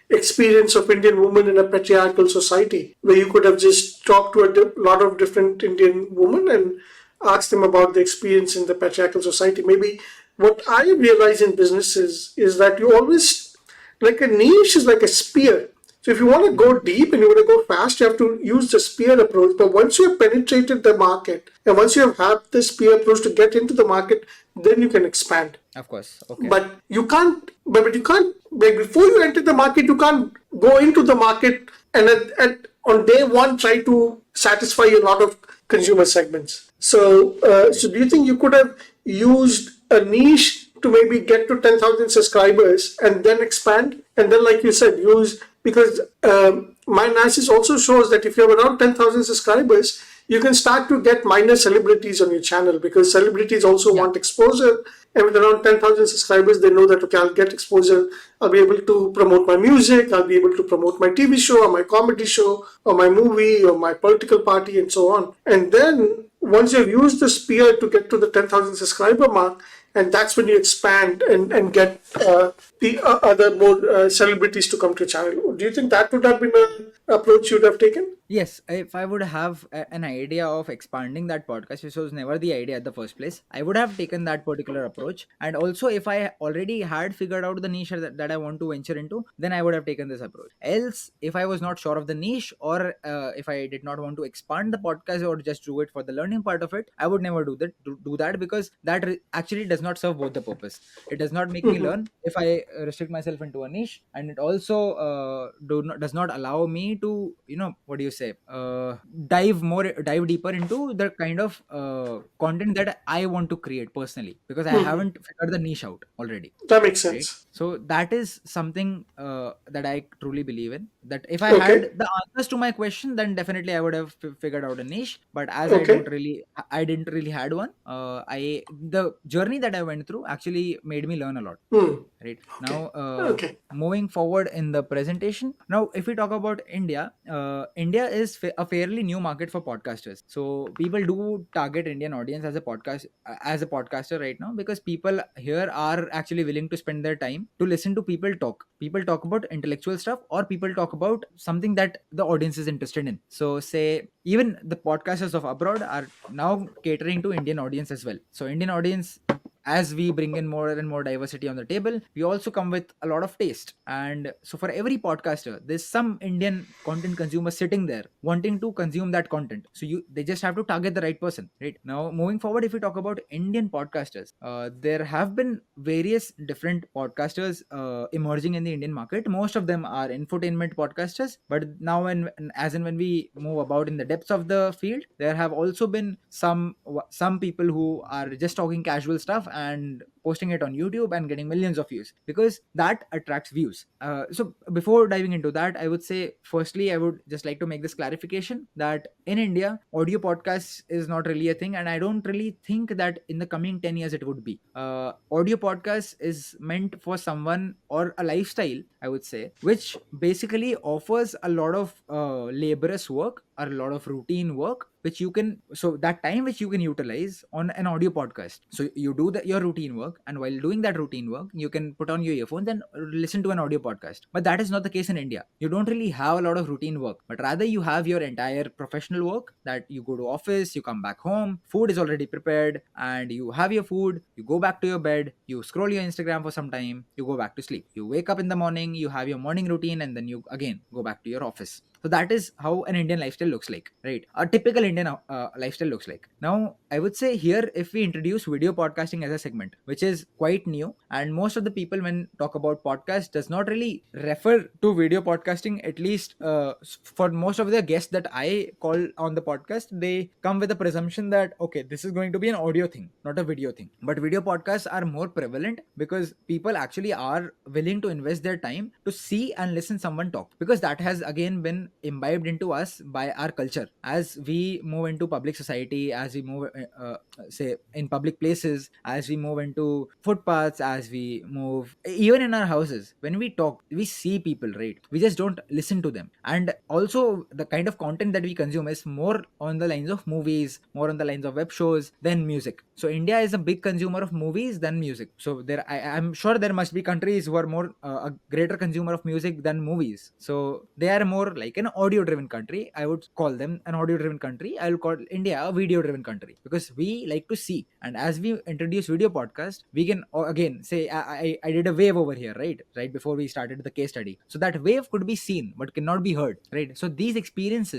experience of Indian women in a patriarchal society, where you could have just talked to a lot of different Indian women and asked them about the experience in the patriarchal society. Maybe what I realize in businesses is that you always, like a niche is like a spear. So if you want to go deep and you want to go fast, you have to use the spear approach. But once you have penetrated the market, and once you have had the spear approach to get into the market, then you can expand. of course. Okay. But you can't. But you can't. Like before you enter the market, you can't go into the market and on day one try to satisfy a lot of consumer segments. So do you think you could have used a niche to maybe get to 10,000 subscribers and then expand? And then, like you said, use, because my analysis also shows that if you have around 10,000 subscribers, you can start to get minor celebrities on your channel, because celebrities also want exposure. And with around 10,000 subscribers, they know that, okay, I'll get exposure. I'll be able to promote my music. I'll be able to promote my TV show or my comedy show or my movie or my political party and so on. And then once you've used the spear to get to the 10,000 subscriber mark, and that's when you expand and get the other more celebrities to come to your channel. Do you think that would have been an approach you'd have taken? Yes, if I would have an idea of expanding that podcast, which was never the idea at the first place, I would have taken that particular approach. And also, if I already had figured out the niche that I want to venture into, then I would have taken this approach. Else, if I was not sure of the niche, or if I did not want to expand the podcast or just do it for the learning part of it, I would never do that, because that actually does not serve both the purpose. It does not make me learn if I restrict myself into a niche, and it also does not allow me to, what do you say, dive deeper into the kind of content that I want to create personally, because I haven't figured the niche out already. That makes Right. sense. So that is something that I truly believe in. That if I Okay. had the answers to my question, then definitely I would have figured out a niche. But as Okay. I didn't really had one. The journey that I went through actually made me learn a lot. Hmm. Right now, Okay. moving forward in the presentation. Now, if we talk about India, India is a fairly new market for podcasters. So people do target Indian audience as a podcaster right now, because people here are actually willing to spend their time to listen to people talk. People talk about intellectual stuff, or people talk about something that the audience is interested in. So say even the podcasters of abroad are now catering to Indian audience as well. So Indian audience, as we bring in more and more diversity on the table, we also come with a lot of taste. And so for every podcaster, there's some Indian content consumer sitting there wanting to consume that content. So they just have to target the right person. Right now, moving forward, if we talk about Indian podcasters, there have been various different podcasters emerging in the Indian market. Most of them are infotainment podcasters, but now when we move about in the depths of the field, there have also been some people who are just talking casual stuff and posting it on YouTube and getting millions of views, because that attracts views. So before diving into that, I would say, firstly, I would just like to make this clarification that in India, audio podcasts is not really a thing, and I don't really think that in the coming 10 years it would be. Audio podcast is meant for someone or a lifestyle, I would say, which basically offers a lot of laborious work or a lot of routine work, which you can, so that time which you can utilize on an audio podcast. So you do your routine work, and while doing that routine work, you can put on your earphones and listen to an audio podcast. But that is not the case in India. You don't really have a lot of routine work, but rather you have your entire professional work, that you go to office, you come back home, food is already prepared, and you have your food, you go back to your bed, you scroll your Instagram for some time, you go back to sleep, you wake up in the morning, you have your morning routine, and then you again go back to your office. So that is how an Indian lifestyle looks like, right? A typical Indian lifestyle looks like. Now, I would say here, if we introduce video podcasting as a segment, which is quite new, and most of the people when talk about podcast does not really refer to video podcasting, at least for most of the guests that I call on the podcast, they come with a presumption that, okay, this is going to be an audio thing, not a video thing. But video podcasts are more prevalent because people actually are willing to invest their time to see and listen someone talk, because that has again been imbibed into us by our culture. As we move into public society, as we move say in public places, as we move into footpaths, as we move even in our houses, when we talk, we see people, right? We just don't listen to them. And also the kind of content that we consume is more on the lines of movies, more on the lines of web shows than music. So India is a big consumer of movies than music. So I'm sure there must be countries who are more a greater consumer of music than movies. So they are more like an audio driven country. I would call them an audio driven country. I will call India a video driven country, because we like to see. And as we introduce video podcast, we can again say, I did a wave over here, right before we started the case study. So that wave could be seen but cannot be heard, right? So these experience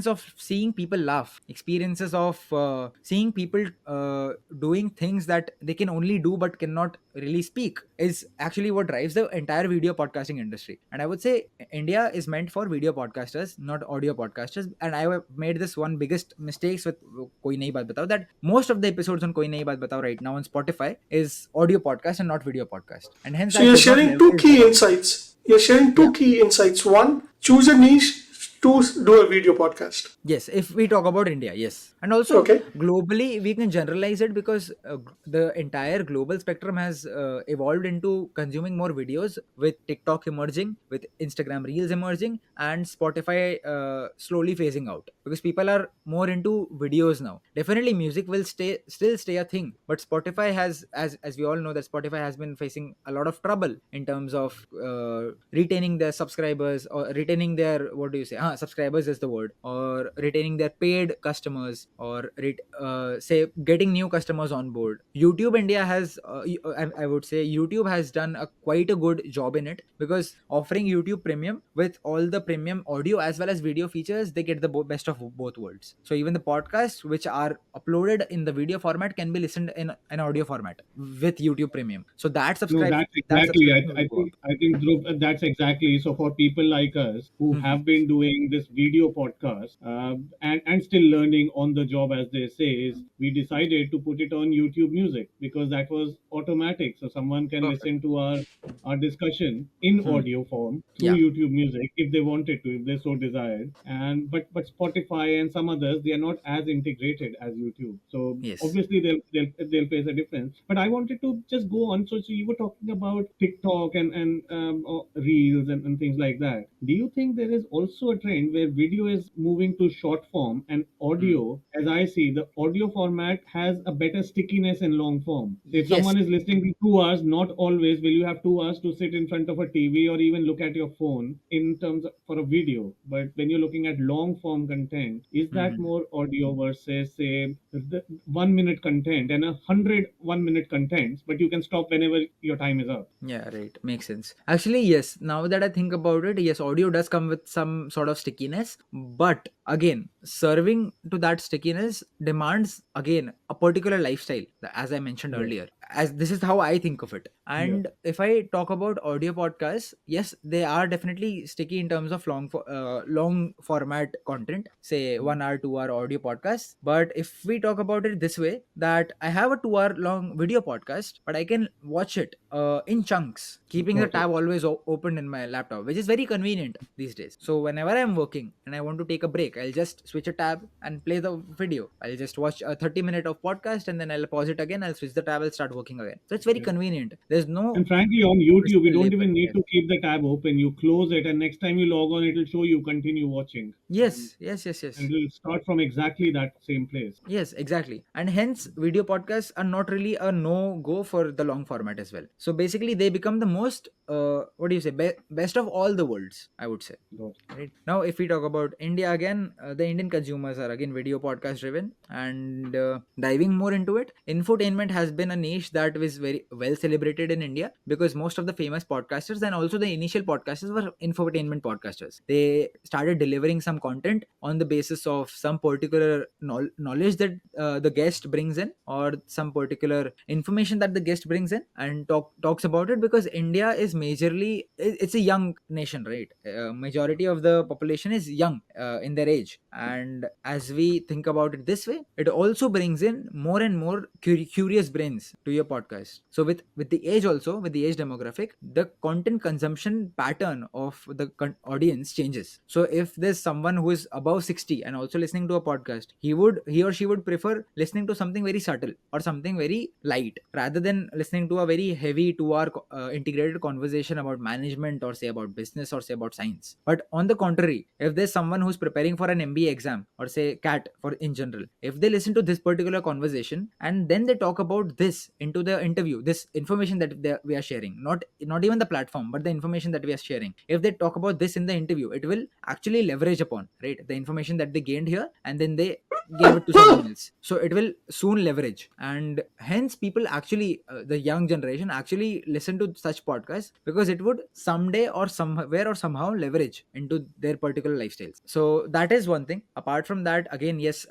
of seeing people laugh, experiences of seeing people doing things that they can only do but cannot really speak, is actually what drives the entire video podcasting industry. And I would say India is meant for video podcasters, not audio podcasters. And I have made this one biggest mistakes with Koi Nayi Baat Batao, that most of the episodes on Koi Nayi Baat Batao right now on Spotify is audio podcast and not video podcast, and hence So I you're did not sharing two leverage key that. insights. You're sharing Yeah. two key insights. One, choose a niche. Two, do a video podcast. Yes, if we talk about India, yes. And also Okay. globally, we can generalize it, because the entire global spectrum has evolved into consuming more videos, with TikTok emerging, with Instagram Reels emerging, and Spotify slowly phasing out, because people are more into videos now. Definitely, music will still stay a thing, but Spotify has, as we all know, that Spotify has been facing a lot of trouble in terms of retaining their subscribers, or retaining their, what do you say, subscribers is the word, or retaining their paid customers, or say getting new customers on board. YouTube India has I would say YouTube has done a quite a good job in it, because offering YouTube Premium with all the premium audio as well as video features, they get the best of both worlds. So even the podcasts which are uploaded in the video format can be listened in an audio format with YouTube Premium. So No, that's that exactly. subscription will go up. I think Dhruv, that's exactly. So for people like us who Mhm. have been doing this video podcast and still learning on the job, as they say, is we decided to put it on YouTube Music because that was automatic. So someone can Perfect. listen to our discussion in Hmm. audio form through Yeah. YouTube Music if they wanted to, if they so desired. And but Spotify and some others, they are not as integrated as YouTube. So Yes. obviously they'll face a difference. But I wanted to just go on. So you were talking about TikTok and reels and things like that. Do you think there is also a trend where video is moving to short form and Mm. audio, as I see, the audio format has a better stickiness in long form. So if Yes. someone is listening to 2 hours, not always will you have 2 hours to sit in front of a TV or even look at your phone in terms of, for a video. But when you're looking at long form content, is that Mhm. more audio versus say the 1 minute content and 100 1 minute contents, but you can stop whenever your time is up? Yeah, right. Makes sense. Actually, yes. Now that I think about it, yes, audio does come with some sort of stickiness. But again, serving to that stickiness demands, again, a particular lifestyle, as I mentioned Yes. earlier. As this is how I think of it. And if I talk about audio podcasts, yes, they are definitely sticky in terms of long format content, say 1 hour, 2 hour audio podcasts. But if we talk about it this way, that I have a 2 hour long video podcast, but I can watch it in chunks, keeping the Got it. tab always open in my laptop, which is very convenient these days. So whenever I'm working and I want to take a break, I'll just switch a tab and play the video. I'll just watch a 30-minute of podcast and then I'll pause it again. I'll switch the tab. I'll start working again. So it's very convenient. There's no And frankly, on YouTube, you physical don't labor. even need Yes. to keep the tab open. You close it, and next time you log on, it'll show you continue watching. Yes, yes, yes, yes. And it'll start from exactly that same place. Yes, exactly. And hence, video podcasts are not really a no go for the long format as well. So basically, they become the most, what do you say, best of all the worlds, I would say. Got it. Right now, if we talk about India again, the Indian consumers are again video podcast driven, and diving more into it, infotainment has been a niche that was very well celebrated in India, because most of the famous podcasters and also the initial podcasters were infotainment podcasters. They started delivering some content on the basis of some particular knowledge that the guest brings in, or some particular information that the guest brings in, and talks about it, because India is majorly, it's a young nation, right? Majority of the population is young in their age, and as we think about it this way, it also brings in more and more curious brains to your podcast. So with the age, also with the age demographic, the content consumption pattern of the audience changes. So if there's someone who is above 60 and also listening to a podcast, he or she would prefer listening to something very subtle or something very light, rather than listening to a very heavy 2 hour integrated conversation about management, or say about business, or say about science. But on the contrary, if there's someone who's preparing for an MBA exam, or say CAT for in general, if they listen to this particular conversation and then they talk about this into the interview, this information that we are sharing, not even the platform, but the information that we are sharing, if they talk about this in the interview, it will actually leverage upon, right, the information that they gained here, and then they gave it to someone else. So it will soon leverage, and hence people actually, the young generation actually listen to such podcasts, because it would someday or somewhere or somehow leverage into their particular lifestyles. So that is one thing. Apart from that, again, yes,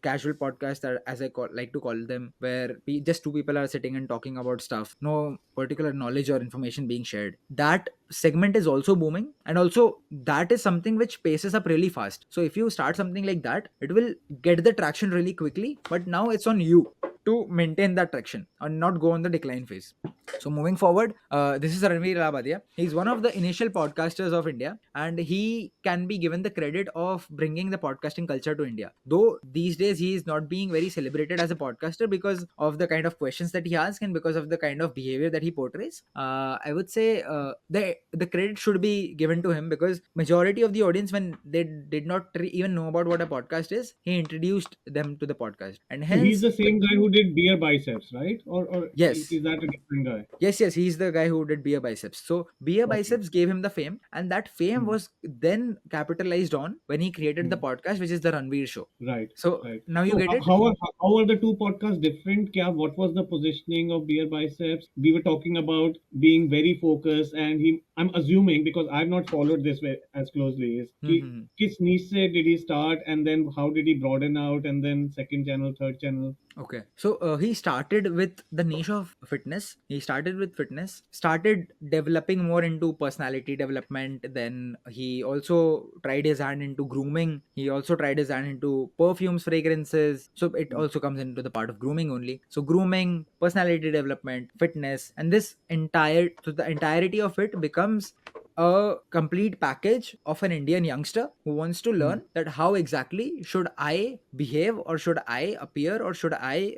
casual podcasts are, as I like to call them, where just two people are sitting and talking about stuff, no particular knowledge or information being shared. That segment is also booming, and also that is something which paces up really fast. So if you start something like that, it will get the traction really quickly, but now it's on you to maintain that traction and not go on the decline phase. So moving forward, this is Ranveer Labadia. He's one of the initial podcasters of India, and he can be given the credit of bringing the podcasting culture to India. Though these days he is not being very celebrated as a podcaster because of the kind of questions that he asks and because of the kind of behavior that he portrays. I would say the credit should be given to him, because majority of the audience, when they did not even know about what a podcast is, he introduced them to the podcast, and So he's hence, the same guy who did beer biceps, right? Or yes. is that a different guy? Yes, he's the guy who did Beer Biceps. So Beer Okay. Biceps gave him the fame, and that fame Hmm. was then capitalized on when he created the Hmm. podcast, which is the Ranveer Show. Right, So right. now you So get it. how are the two podcasts different? Kya, what was the positioning of beer biceps? We were talking about being very focused, and I'm assuming, because I've not followed this way as closely, is Mhm. kis niche se did he start, and then how did he broaden out, and then second channel, third channel? Okay. So he started with the niche of fitness. He started with fitness, started developing more into personality development. Then he also tried his hand into grooming. He also tried his hand into perfumes, fragrances. So it also comes into the part of grooming only. So grooming, personality development, fitness, and the entirety of it becomes a complete package of an Indian youngster who wants to Hmm. learn that how exactly should I behave, or should I appear, or should I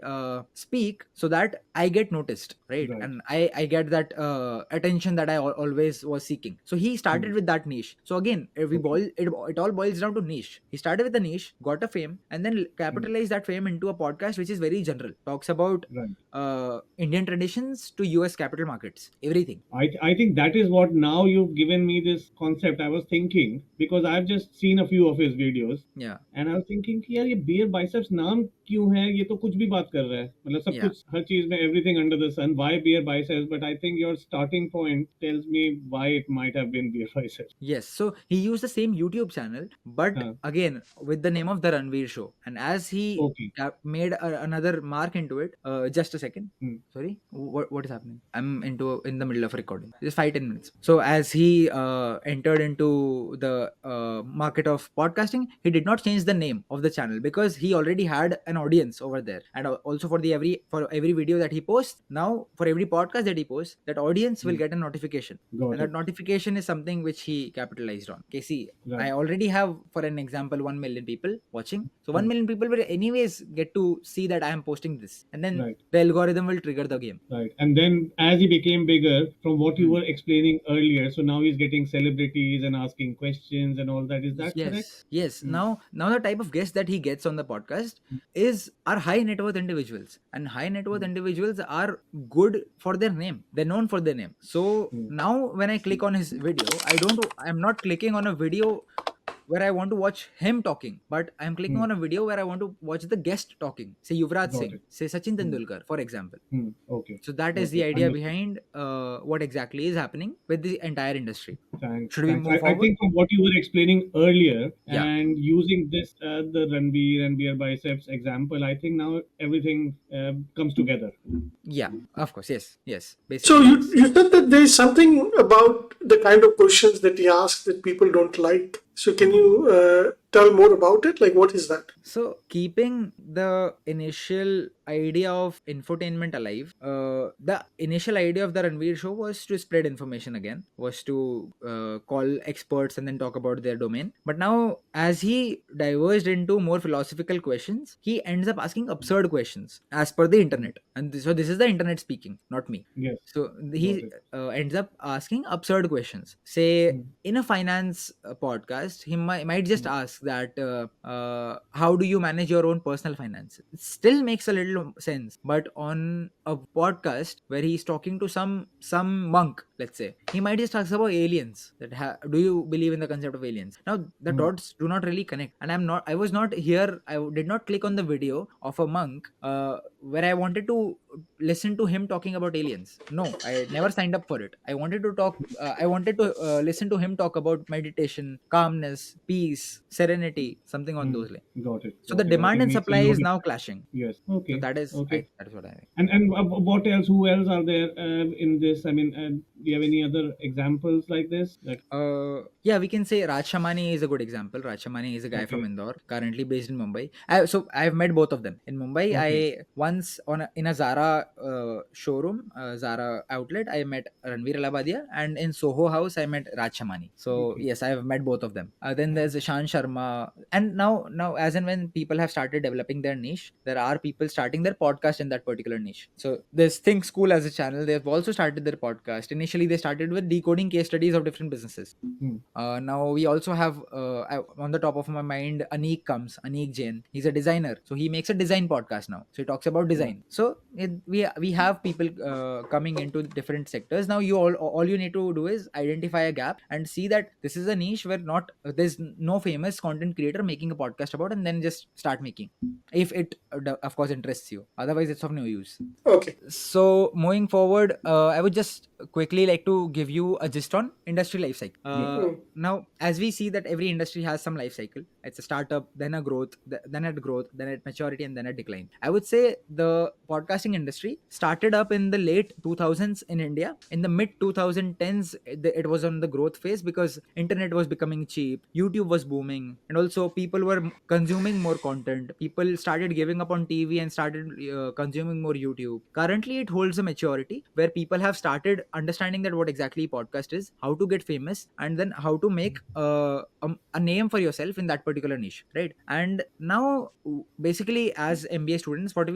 speak, so that I get noticed, right? Right. And I get that attention that I always was seeking. So he Hmm. started with that niche. So again, Okay. it all boils down to niche. He started with a niche, got a fame, and then Hmm. capitalized that fame into a podcast which is very general, talks about Right. Indian traditions to US capital markets, everything. I think that is what now you've given given me this concept, I was thinking, because I've just seen a few of his videos, Yeah, and I was thinking कि यार ये beer biceps नाम क्यों है, ये तो कुछ भी बात कर रहा है, मतलब सब yeah. कुछ हर चीज में everything under the sun, why beer biceps? But I think your starting point tells me why it might have been beer biceps. Yes, so he used the same YouTube channel, but हाँ, again with the name of the Ranveer Show. And as he okay. made another mark into it, just a second. Hmm. Sorry, what is happening? I'm in the middle of recording. Just 5-10 minutes. So as he entered into the market of podcasting, he did not change the name of the channel because he already had an audience over there, and also for every video that he posts now, for every podcast that he posts, that audience will Hmm. get a notification, Got and that it. notification is something which he capitalized on. Okay, see, I Right. already have, for an example, 1 million people watching. So 1 Hmm. million people will anyways get to see that I am posting this, and then Right. the algorithm will trigger the game. Right. And then as he became bigger, from what you Hmm. were explaining earlier, so now he's getting celebrities and asking questions and all that. Is that correct? Yes. Hmm. Now the type of guests that he gets on the podcast are high net worth individuals, and high net worth Hmm. individuals are good for their name. They're known for their name. So Hmm. now when I click on his video, I'm not clicking on a video where I want to watch him talking, but I'm clicking Hmm. on a video where I want to watch the guest talking. Say Yuvraj Got Singh, it. say Sachin Hmm. Tendulkar, for example. Hmm. Okay. So that is the Okay. idea Understood. behind what exactly is happening with the entire industry. Thanks. Should we Thanks. move I forward? think from what you were explaining earlier Yeah. and using this, the Ranveer and beer biceps example, I think now everything comes together. Yeah, of course. Yes. So Basically, you, yes. you said that there is something about the kind of questions that he asks that people don't like. So can you tell more about it? Like, what is that? So, keeping the initial idea of infotainment alive, the initial idea of the Ranveer show was to spread information again, was to call experts and then talk about their domain. But now, as he diverged into more philosophical questions, he ends up asking absurd questions as per the Hmm. internet. And so, this is the internet speaking, not me. Yes. So, Got he it. ends up asking absurd questions. Say, Hmm. in a finance podcast, he might just ask that how do you manage your own personal finance. It still makes a little sense, but on a podcast where he's talking to some monk, let's say, he might just ask about aliens, that do you believe in the concept of aliens. Now the Hmm. dots do not really connect, and I was not here, did not click on the video of a monk where I wanted to listen to him talking about aliens. No, I never signed up for it. I wanted to listen to him talk about meditation, calmness, peace, serenity, something on Hmm. those lines. Got it. So the Got it. I demand think and makes a supply lot is of now sense. clashing. Yes. So Okay. Okay. that is what I think. And what else? Who else are there in this? I mean, do you have any other examples like this? That Yeah, we can say Raj Shamani is a good example. Raj Shamani is a guy from okay. Indore, currently based in Mumbai. So I've met both of them in Mumbai. Okay. I once in a Zara showroom, Zara outlet, I met Ranveer Alabadia, and in Soho House I met Raj Shamani. So Okay. yes, I have met both of them. Then there's Shan Sharma, and now as and when people have started developing their niche, there are people starting their podcast in that particular niche. So there's Think School as a channel. They've also started their podcast. Initially, they started with decoding case studies of different businesses. Hmm. Now we also have on the top of my mind, Anik Jain. He's a designer, so he makes a design podcast now. So he talks about Right. design. So we have people coming into different sectors. Now all you need to do is identify a gap and see that this is a niche where not there's no famous content creator making a podcast about, and then just start making, if it of course interests you. Otherwise, it's of no use. Okay. So moving forward, I would just quickly like to give you a gist on industry life cycle. Yeah. Now, as we see that every industry has some life cycle, it's a startup, then a growth, then at growth, then at maturity, and then at decline. I would say the podcasting industry started up in the late 2000s in India. In the mid 2010s, it was on the growth phase because internet was becoming cheap, YouTube was booming, and also people were consuming more content. People started giving up on TV and started consuming more YouTube. Currently, it holds a maturity where people have started understanding that what exactly podcast is, how to get famous, and then how to make a name for yourself in that particular niche, right? And now, basically, as MBA students, what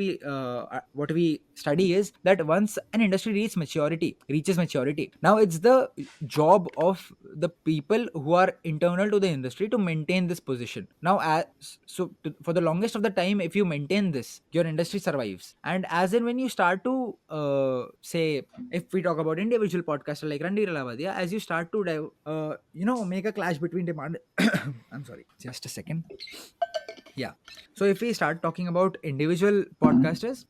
we study is that once an industry reaches maturity, now it's the job of the people who are internal to the industry to maintain this position. Now, for the longest of the time, if you maintain this, your industry survives. And as in when you start to say, if we talk about individual individual podcaster like Ranveer Lavadia, as you start to make a clash between demand. I'm sorry, just a second. Yeah. So if we start talking about individual podcasters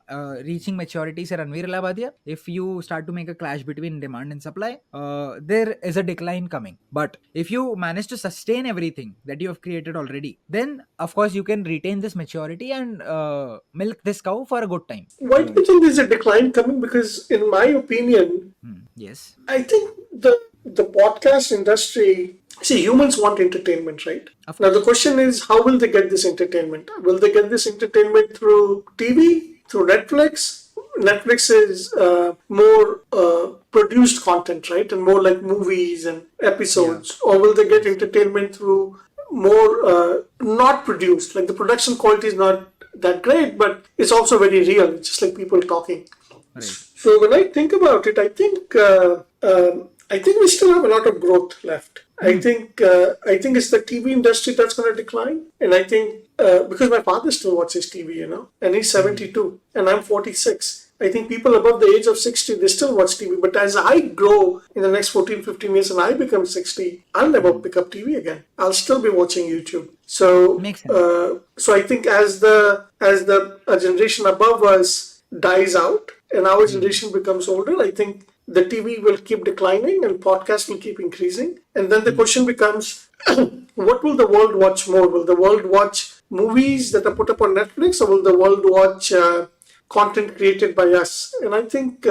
reaching maturity, say Ranveer Labadia, if you start to make a clash between demand and supply, there is a decline coming. But if you manage to sustain everything that you have created already, then of course you can retain this maturity and milk this cow for a good time. Why do you think there's a decline coming? Because in my opinion, Yes. I think the podcast industry. See, humans want entertainment, right? Of Now the course. question is, how will they get this entertainment? Will they get this entertainment through TV, through Netflix? Netflix is more produced content, right, and more like movies and Yeah. episodes. Or will they get Yes. entertainment through more not produced? Like the production quality is not that great, but it's also very real. It's just like people talking. Right. So when I think about it, I think we still have a lot of growth left. I think it's the TV industry that's going to decline, and I think because my father still watches TV, and he's 72, and I'm 46. I think people above the age of 60, they still watch TV. But as I grow in the next 14, 15 years and I become 60, I'll never pick up TV again. I'll still be watching YouTube. So, Makes sense. so I think as the generation above us dies out and our generation becomes older, I think the TV will keep declining and podcasts will keep increasing. And then the question becomes, what will the world watch more? Will the world watch movies that are put up on Netflix, or will the world watch content created by us? And I think,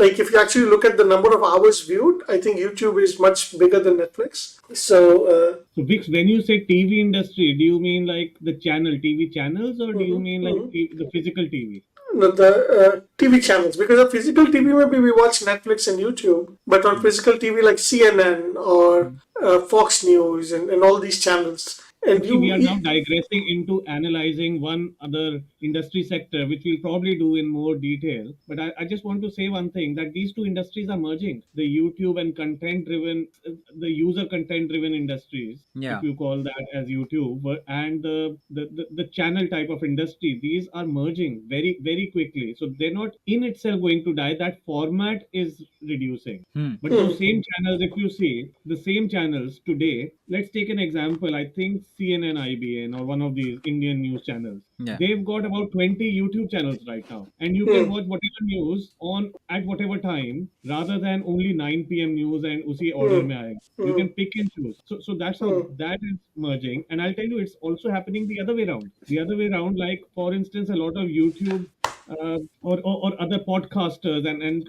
like, if you actually look at the number of hours viewed, I think YouTube is much bigger than Netflix. So, Vix, when you say TV industry, do you mean like the TV channels, or do you mean like the physical TV? No, the TV channels, because of physical TV, maybe we watch Netflix and YouTube, but on physical TV like CNN or Fox News and all these channels. And See, we you, are now digressing into analyzing one other industry sector, which we'll probably do in more detail. But I just want to say one thing, that these two industries are merging. The YouTube and the user content driven industries, if Yeah. you call that as YouTube, and the channel type of industry, these are merging very, very quickly. So they're not in itself going to die. That format is reducing. But those same channels, if you see the same channels today, let's take an example. I think CNN, IBN, or one of these Indian news channels. Yeah. They've got about 20 YouTube channels right now, and you can watch whatever news on at whatever time, rather than only 9 p.m. news and usi order mein aayega. You can pick and choose. So that's how that is merging. And I'll tell you, it's also happening the other way around. The other way around, like for instance, a lot of YouTube or other podcasters and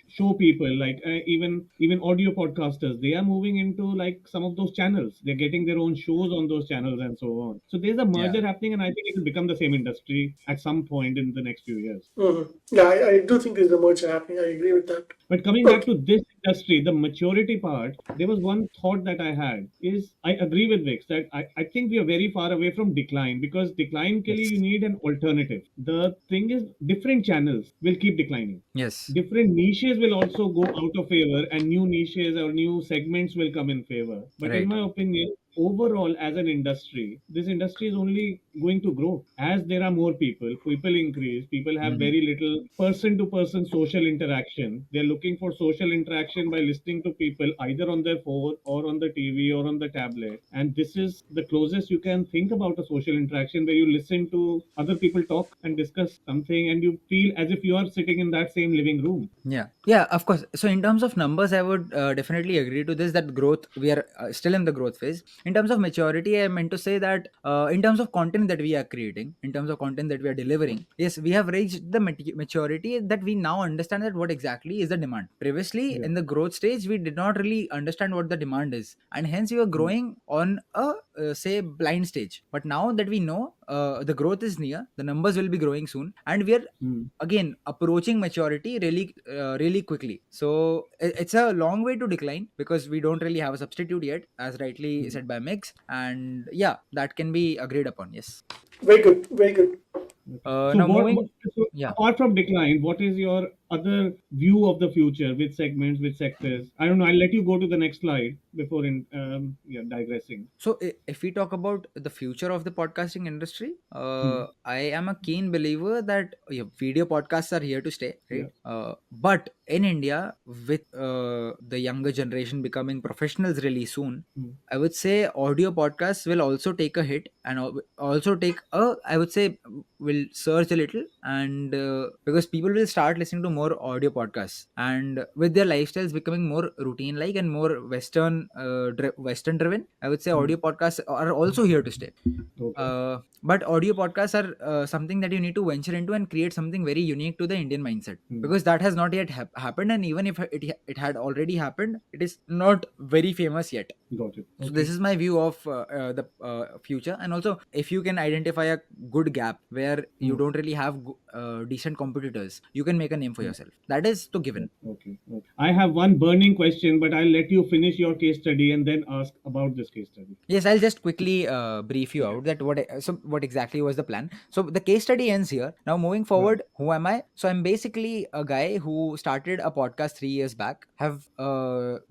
show people, like even audio podcasters, they are moving into like some of those channels. They're getting their own shows on those channels and so on. So there's a Yeah. merger happening, and I think it will become the same industry at some point in the next few years. yeah, I do think there's a merger happening. I agree with that. But coming back Okay. to this industry, the maturity part, there was one thought that I had is I agree with Vix that I think we are very far away from decline, because decline ke liye Yes. you need an alternative. The thing is, different channels will keep declining. Yes. Different niches will also go out of favor, and new niches or new segments will come in favor. But in Right. my opinion, overall as an industry, this industry is only going to grow as there are more people increase, people have very little person to person social interaction. They're looking for social interaction by listening to people either on their phone or on the TV or on the tablet, and this is the closest you can think about a social interaction, where you listen to other people talk and discuss something, and you feel as if you are sitting in that same living room. Yeah, yeah, of course. So in terms of numbers, I would definitely agree to this, that growth, we are still in the growth phase. In terms of maturity, I meant to say that in terms of content that we are creating, in terms of content that we are delivering, yes, we have reached the maturity that we now understand that what exactly is the demand. Previously, Yeah. in the growth stage, we did not really understand what the demand is, and hence we were growing on a say blind stage. But now that we know the growth is near, the numbers will be growing soon, and we are Mm. again approaching maturity really quickly. So it's a long way to decline, because we don't really have a substitute yet, as rightly Mm. said by Mix. And yeah, that can be agreed upon. Yes. Very good. Very good. Okay. So Now what moving. so Yeah. apart from decline, what is your other view of the future with segments, with sectors? I don't know. I'll let you go to the next slide before digressing. So if we talk about the future of the podcasting industry, I am a keen believer that video podcasts are here to stay, right? But in India, with the younger generation becoming professionals really soon, I would say audio podcasts will also take a hit, and also take a, I would say, will surge a little, and because people will start listening to more audio podcasts, and with their lifestyles becoming more routine like and more western driven, I would say audio podcasts are also here to stay. Okay. But audio podcasts are something that you need to venture into and create something very unique to the Indian mindset, because that has not yet happened, and even if it had already happened, it is not very famous yet. Got it. So this is my view of the future. And also, if you can identify a good gap where you don't really have decent competitors, you can make a name for yourself. That is to given. Okay. I have one burning question, but I'll let you finish your case study and then ask about this case study. Yes, I'll just quickly brief you out that what exactly was the plan. So the case study ends here. Now moving forward, who am I? So I'm basically a guy who started a podcast 3 years back. Have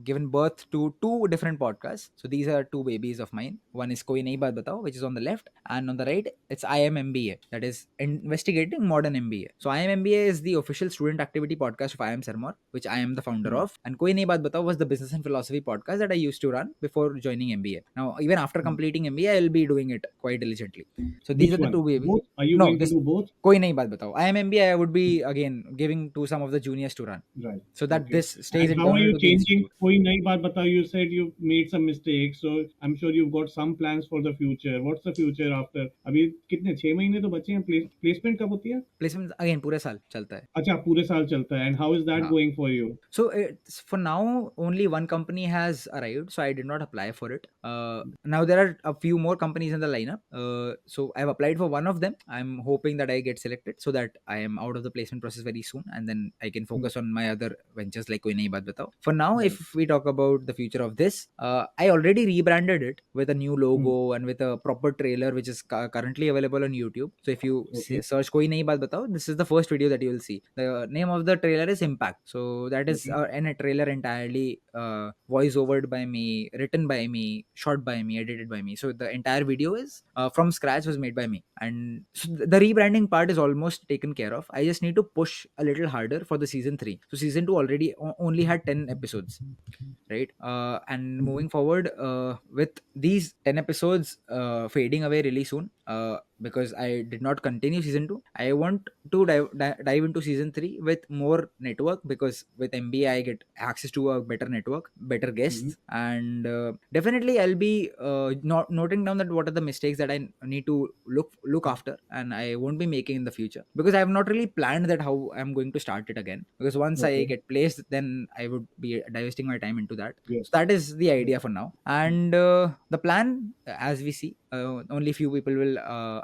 given birth to two different podcasts. So these are two babies of mine. One is Koi Nayi Baat Batao, which is on the left, and on the right it's I.M.MBA, that is investigating modern MBA. So I.M.MBA is the official student activity podcast of IIM Sirmaur, which I am the founder of, and Koi Nayi Baat Batao was the business and philosophy podcast that I used to run before joining MBA. Now, even after completing MBA, I'll be doing it quite diligently. So these Which are the one? two babies. Both? Are you No, going to this do both? Koi nahi baat batao. I.M.MBA I would be again giving to some of the juniors to run, Right. so that Okay. this stays And how are internal you to the changing? institute. Koi nahi baat batao. You said you made some mistakes, so I'm sure you've got some plans for the future. What's the future after? अभी कितने 6 महीने तो बचे हैं. Placement कब होती है? Placement again पूरे साल चलता है. अच्छा पूरे साल चलता है. And how is that हाँ. going for you? So it's, for now, only one company has arrived, so I did not apply for it. Now there are a few more companies in the lineup. So I've applied for one of them. I'm hoping that I get selected so that I am out of the placement process very soon, and then I can focus on my other ventures like Koi Nahi Baat Batao. For now, if we talk about the future of this, I already rebranded it with a new logo and with a proper trailer, which is currently available on YouTube. So if you search Koi Nahi Baat Batao, this is the first video that you will see. The name of the trailer is Impact. So that is a trailer entirely voice overed by me, written by me, shot by me, edited by me. So the entire video is from scratch, was made by me. And so the rebranding part is almost taken care of. I just need to push a little harder for the season 3. So season 2 already only had 10 episodes, right? And moving forward, with these 10 episodes fading away really soon, because I did not continue season 2, I want to dive into season 3 with more network, because with MBA I get access to a better network, better guests, and definitely I'll be noting down that what are the mistakes that I need to look after, and I won't be making in the future, because I have not really planned that how I'm going to start it again, because once I get placed, then I would be divesting my time into that. So that is the idea for now. And the plan, as we see, only few people will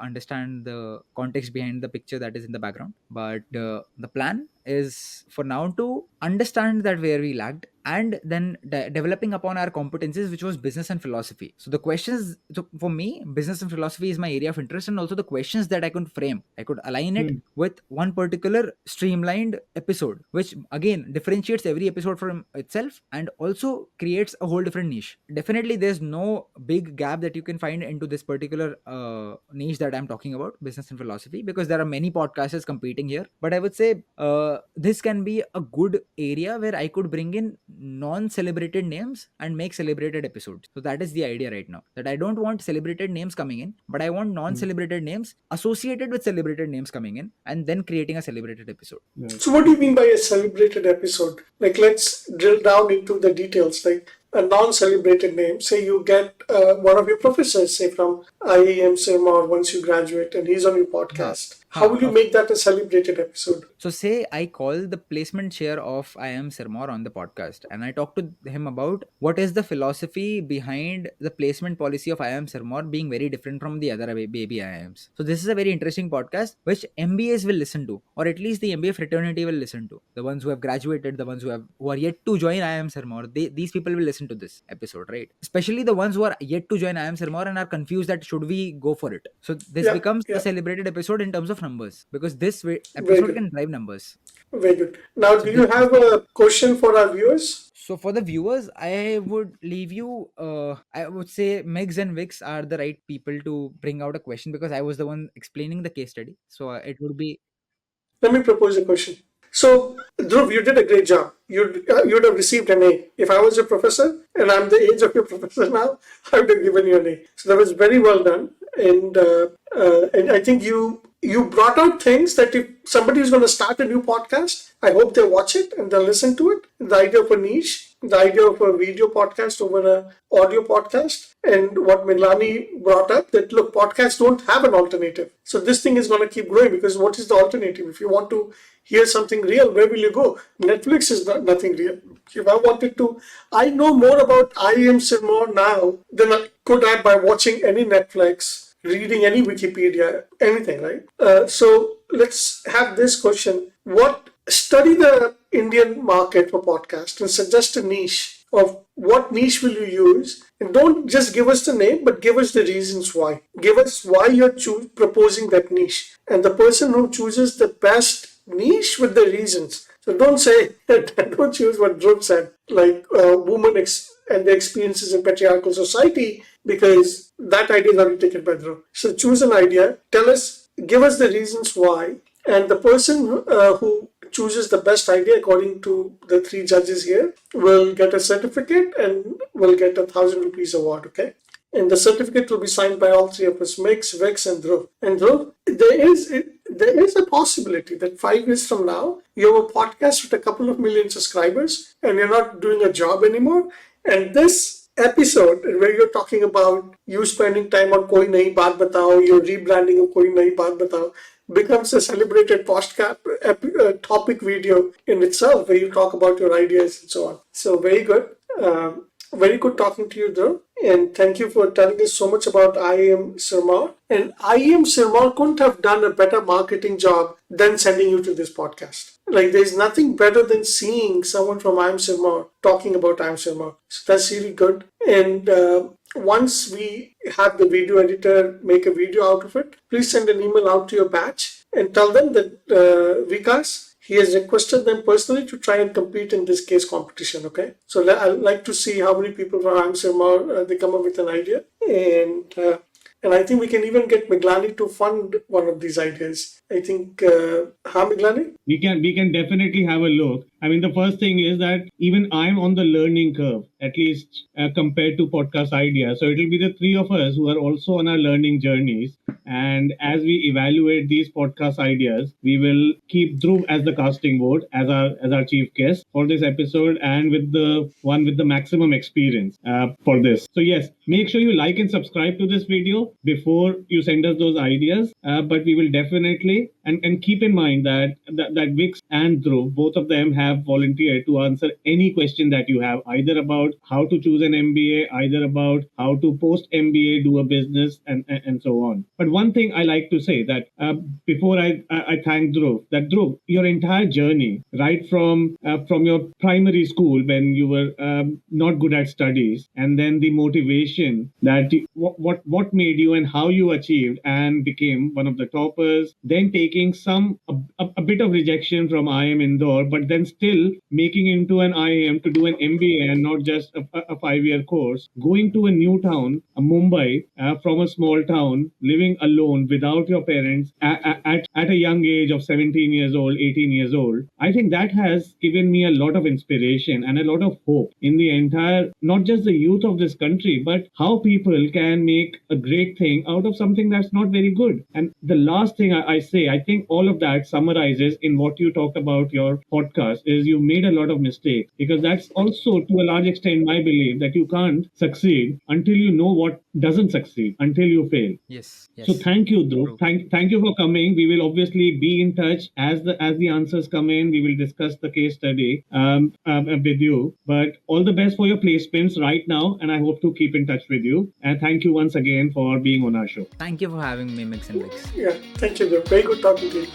understand the context behind the picture that is in the background, but the plan is for now to understand that where we lagged, and then developing upon our competencies, which was business and philosophy. So the questions, so for me, business and philosophy is my area of interest, and also the questions that I could frame, I could align it with one particular streamlined episode, which again differentiates every episode from itself and also creates a whole different niche. Definitely there's no big gap that you can find into this particular niche that I'm talking about, business and philosophy, because there are many podcasters competing here. But I would say this can be a good area where I could bring in non-celebrated names and make celebrated episodes. So that is the idea right now, that I don't want celebrated names coming in, but I want non-celebrated names associated with celebrated names coming in, and then creating a celebrated episode. So what do you mean by a celebrated episode? Like, let's drill down into the details. Like, a non-celebrated name, say you get one of your professors, say from IIM Sirmaur, once you graduate, and he's on your podcast. How will you make that a celebrated episode? So say I call the placement chair of IIM Sirmaur on the podcast, and I talk to him about what is the philosophy behind the placement policy of IIM Sirmaur being very different from the other baby IIMs. So this is a very interesting podcast which MBAs will listen to, or at least the MBA fraternity will listen to. The ones who have graduated, the ones who are yet to join IIM Sirmaur, these people will listen to this episode, right? Especially the ones who are yet to join IIM Sirmaur and are confused that should we go for it. So this becomes a celebrated episode in terms of numbers, because this Very episode good. can drive numbers. Very good. Now, So do you this have a question for our viewers? So for the viewers, I would leave you. I would say Megs and Vix are the right people to bring out a question, because I was the one explaining the case study. So it would be Let me propose a question. So, Dhruv, you did a great job. You'd have received an A. If I was your professor and I'm the age of your professor now, I would have given you an A. So that was very well done, and I think you brought out things that if somebody is going to start a new podcast, I hope they watch it and they'll listen to it. The idea of a niche, the idea of a video podcast over an audio podcast, and what Milani brought up, that look, podcasts don't have an alternative. So this thing is going to keep growing, because what is the alternative? If you want to hear something real, where will you go? Netflix is nothing real. If I wanted to, I know more about IIM Sirmaur now than I could have by watching any Netflix, reading any Wikipedia, anything, right? So let's have this question. Study the Indian market for podcast and suggest a niche of what niche will you use, and don't just give us the name, but give us the reasons why. Give us why you're proposing that niche, and the person who chooses the best niche with the reasons. So don't say don't choose what Dhruv said, like women and their experiences in patriarchal society, because that idea is already taken by Dhruv. So choose an idea, give us the reasons why, and the person who chooses the best idea according to the three judges here will get a certificate and will get 1,000 rupees award, okay? And the certificate will be signed by all three of us, Mix, Vex, and Dhruv. And Dhruv, there is a possibility that 5 years from now, you have a podcast with a couple of million subscribers and you're not doing a job anymore. And this episode where you're talking about you spending time on Koi Nayi Baat Batao, your rebranding of Koi Nayi Baat Batao, becomes a celebrated topic video in itself, where you talk about your ideas and so on. So very good. Very good talking to you, Dhruv. And thank you for telling us so much about IIM Sirmaur. And IIM Sirmaur couldn't have done a better marketing job than sending you to this podcast. Like, there's nothing better than seeing someone from IIM Sirmaur talking about IIM Sirmaur. So that's really good. And once we have the video editor make a video out of it, please send an email out to your batch and tell them that Vikas, he has requested them personally to try and compete in this case competition, okay? So I'd like to see how many people from IIM Sirmaur, they come up with an idea. And I think we can even get Miglani to fund one of these ideas. I think, Miglani? We can definitely have a look. I mean, the first thing is that even I'm on the learning curve, at least compared to podcast ideas. So it'll be the three of us who are also on our learning journeys. And as we evaluate these podcast ideas, we will keep Dhruv as the casting vote, as our chief guest for this episode, and with the one with the maximum experience for this. So yes, make sure you like and subscribe to this video before you send us those ideas. But we will definitely, and keep in mind that Vix and Dhruv, both of them have volunteered to answer any question that you have, either about how to choose an MBA, either about how to post MBA, do a business, and so on. But one thing I like to say that before I thank Dhruv, that Dhruv, your entire journey, right from your primary school when you were not good at studies, and then the motivation that what made you and how you achieved and became one of the toppers, then taking a bit of rejection from IIM Indore, but then still making into an IIM to do an MBA and not just a 5-year course, going to a new town, Mumbai, from a small town, living alone without your parents at a young age of 17 years old, 18 years old. I think that has given me a lot of inspiration and a lot of hope in the entire, not just the youth of this country, but how people can make a great thing out of something that's not very good. And the last thing I say, I think all of that summarizes in what you talked about your podcast, is you made a lot of mistakes, because that's also to a large extent my belief, that you can't succeed until you know what doesn't succeed, until you fail. yes. So thank you, Dhruv. Thank you for coming. We will obviously be in touch as the answers come in. We will discuss the case study with you. But all the best for your placements right now, and I hope to keep in touch with you. And thank you once again for being on our show. Thank you for having me, Mix and Vix. Yeah, thank you, Dhruv. Very good talking to you.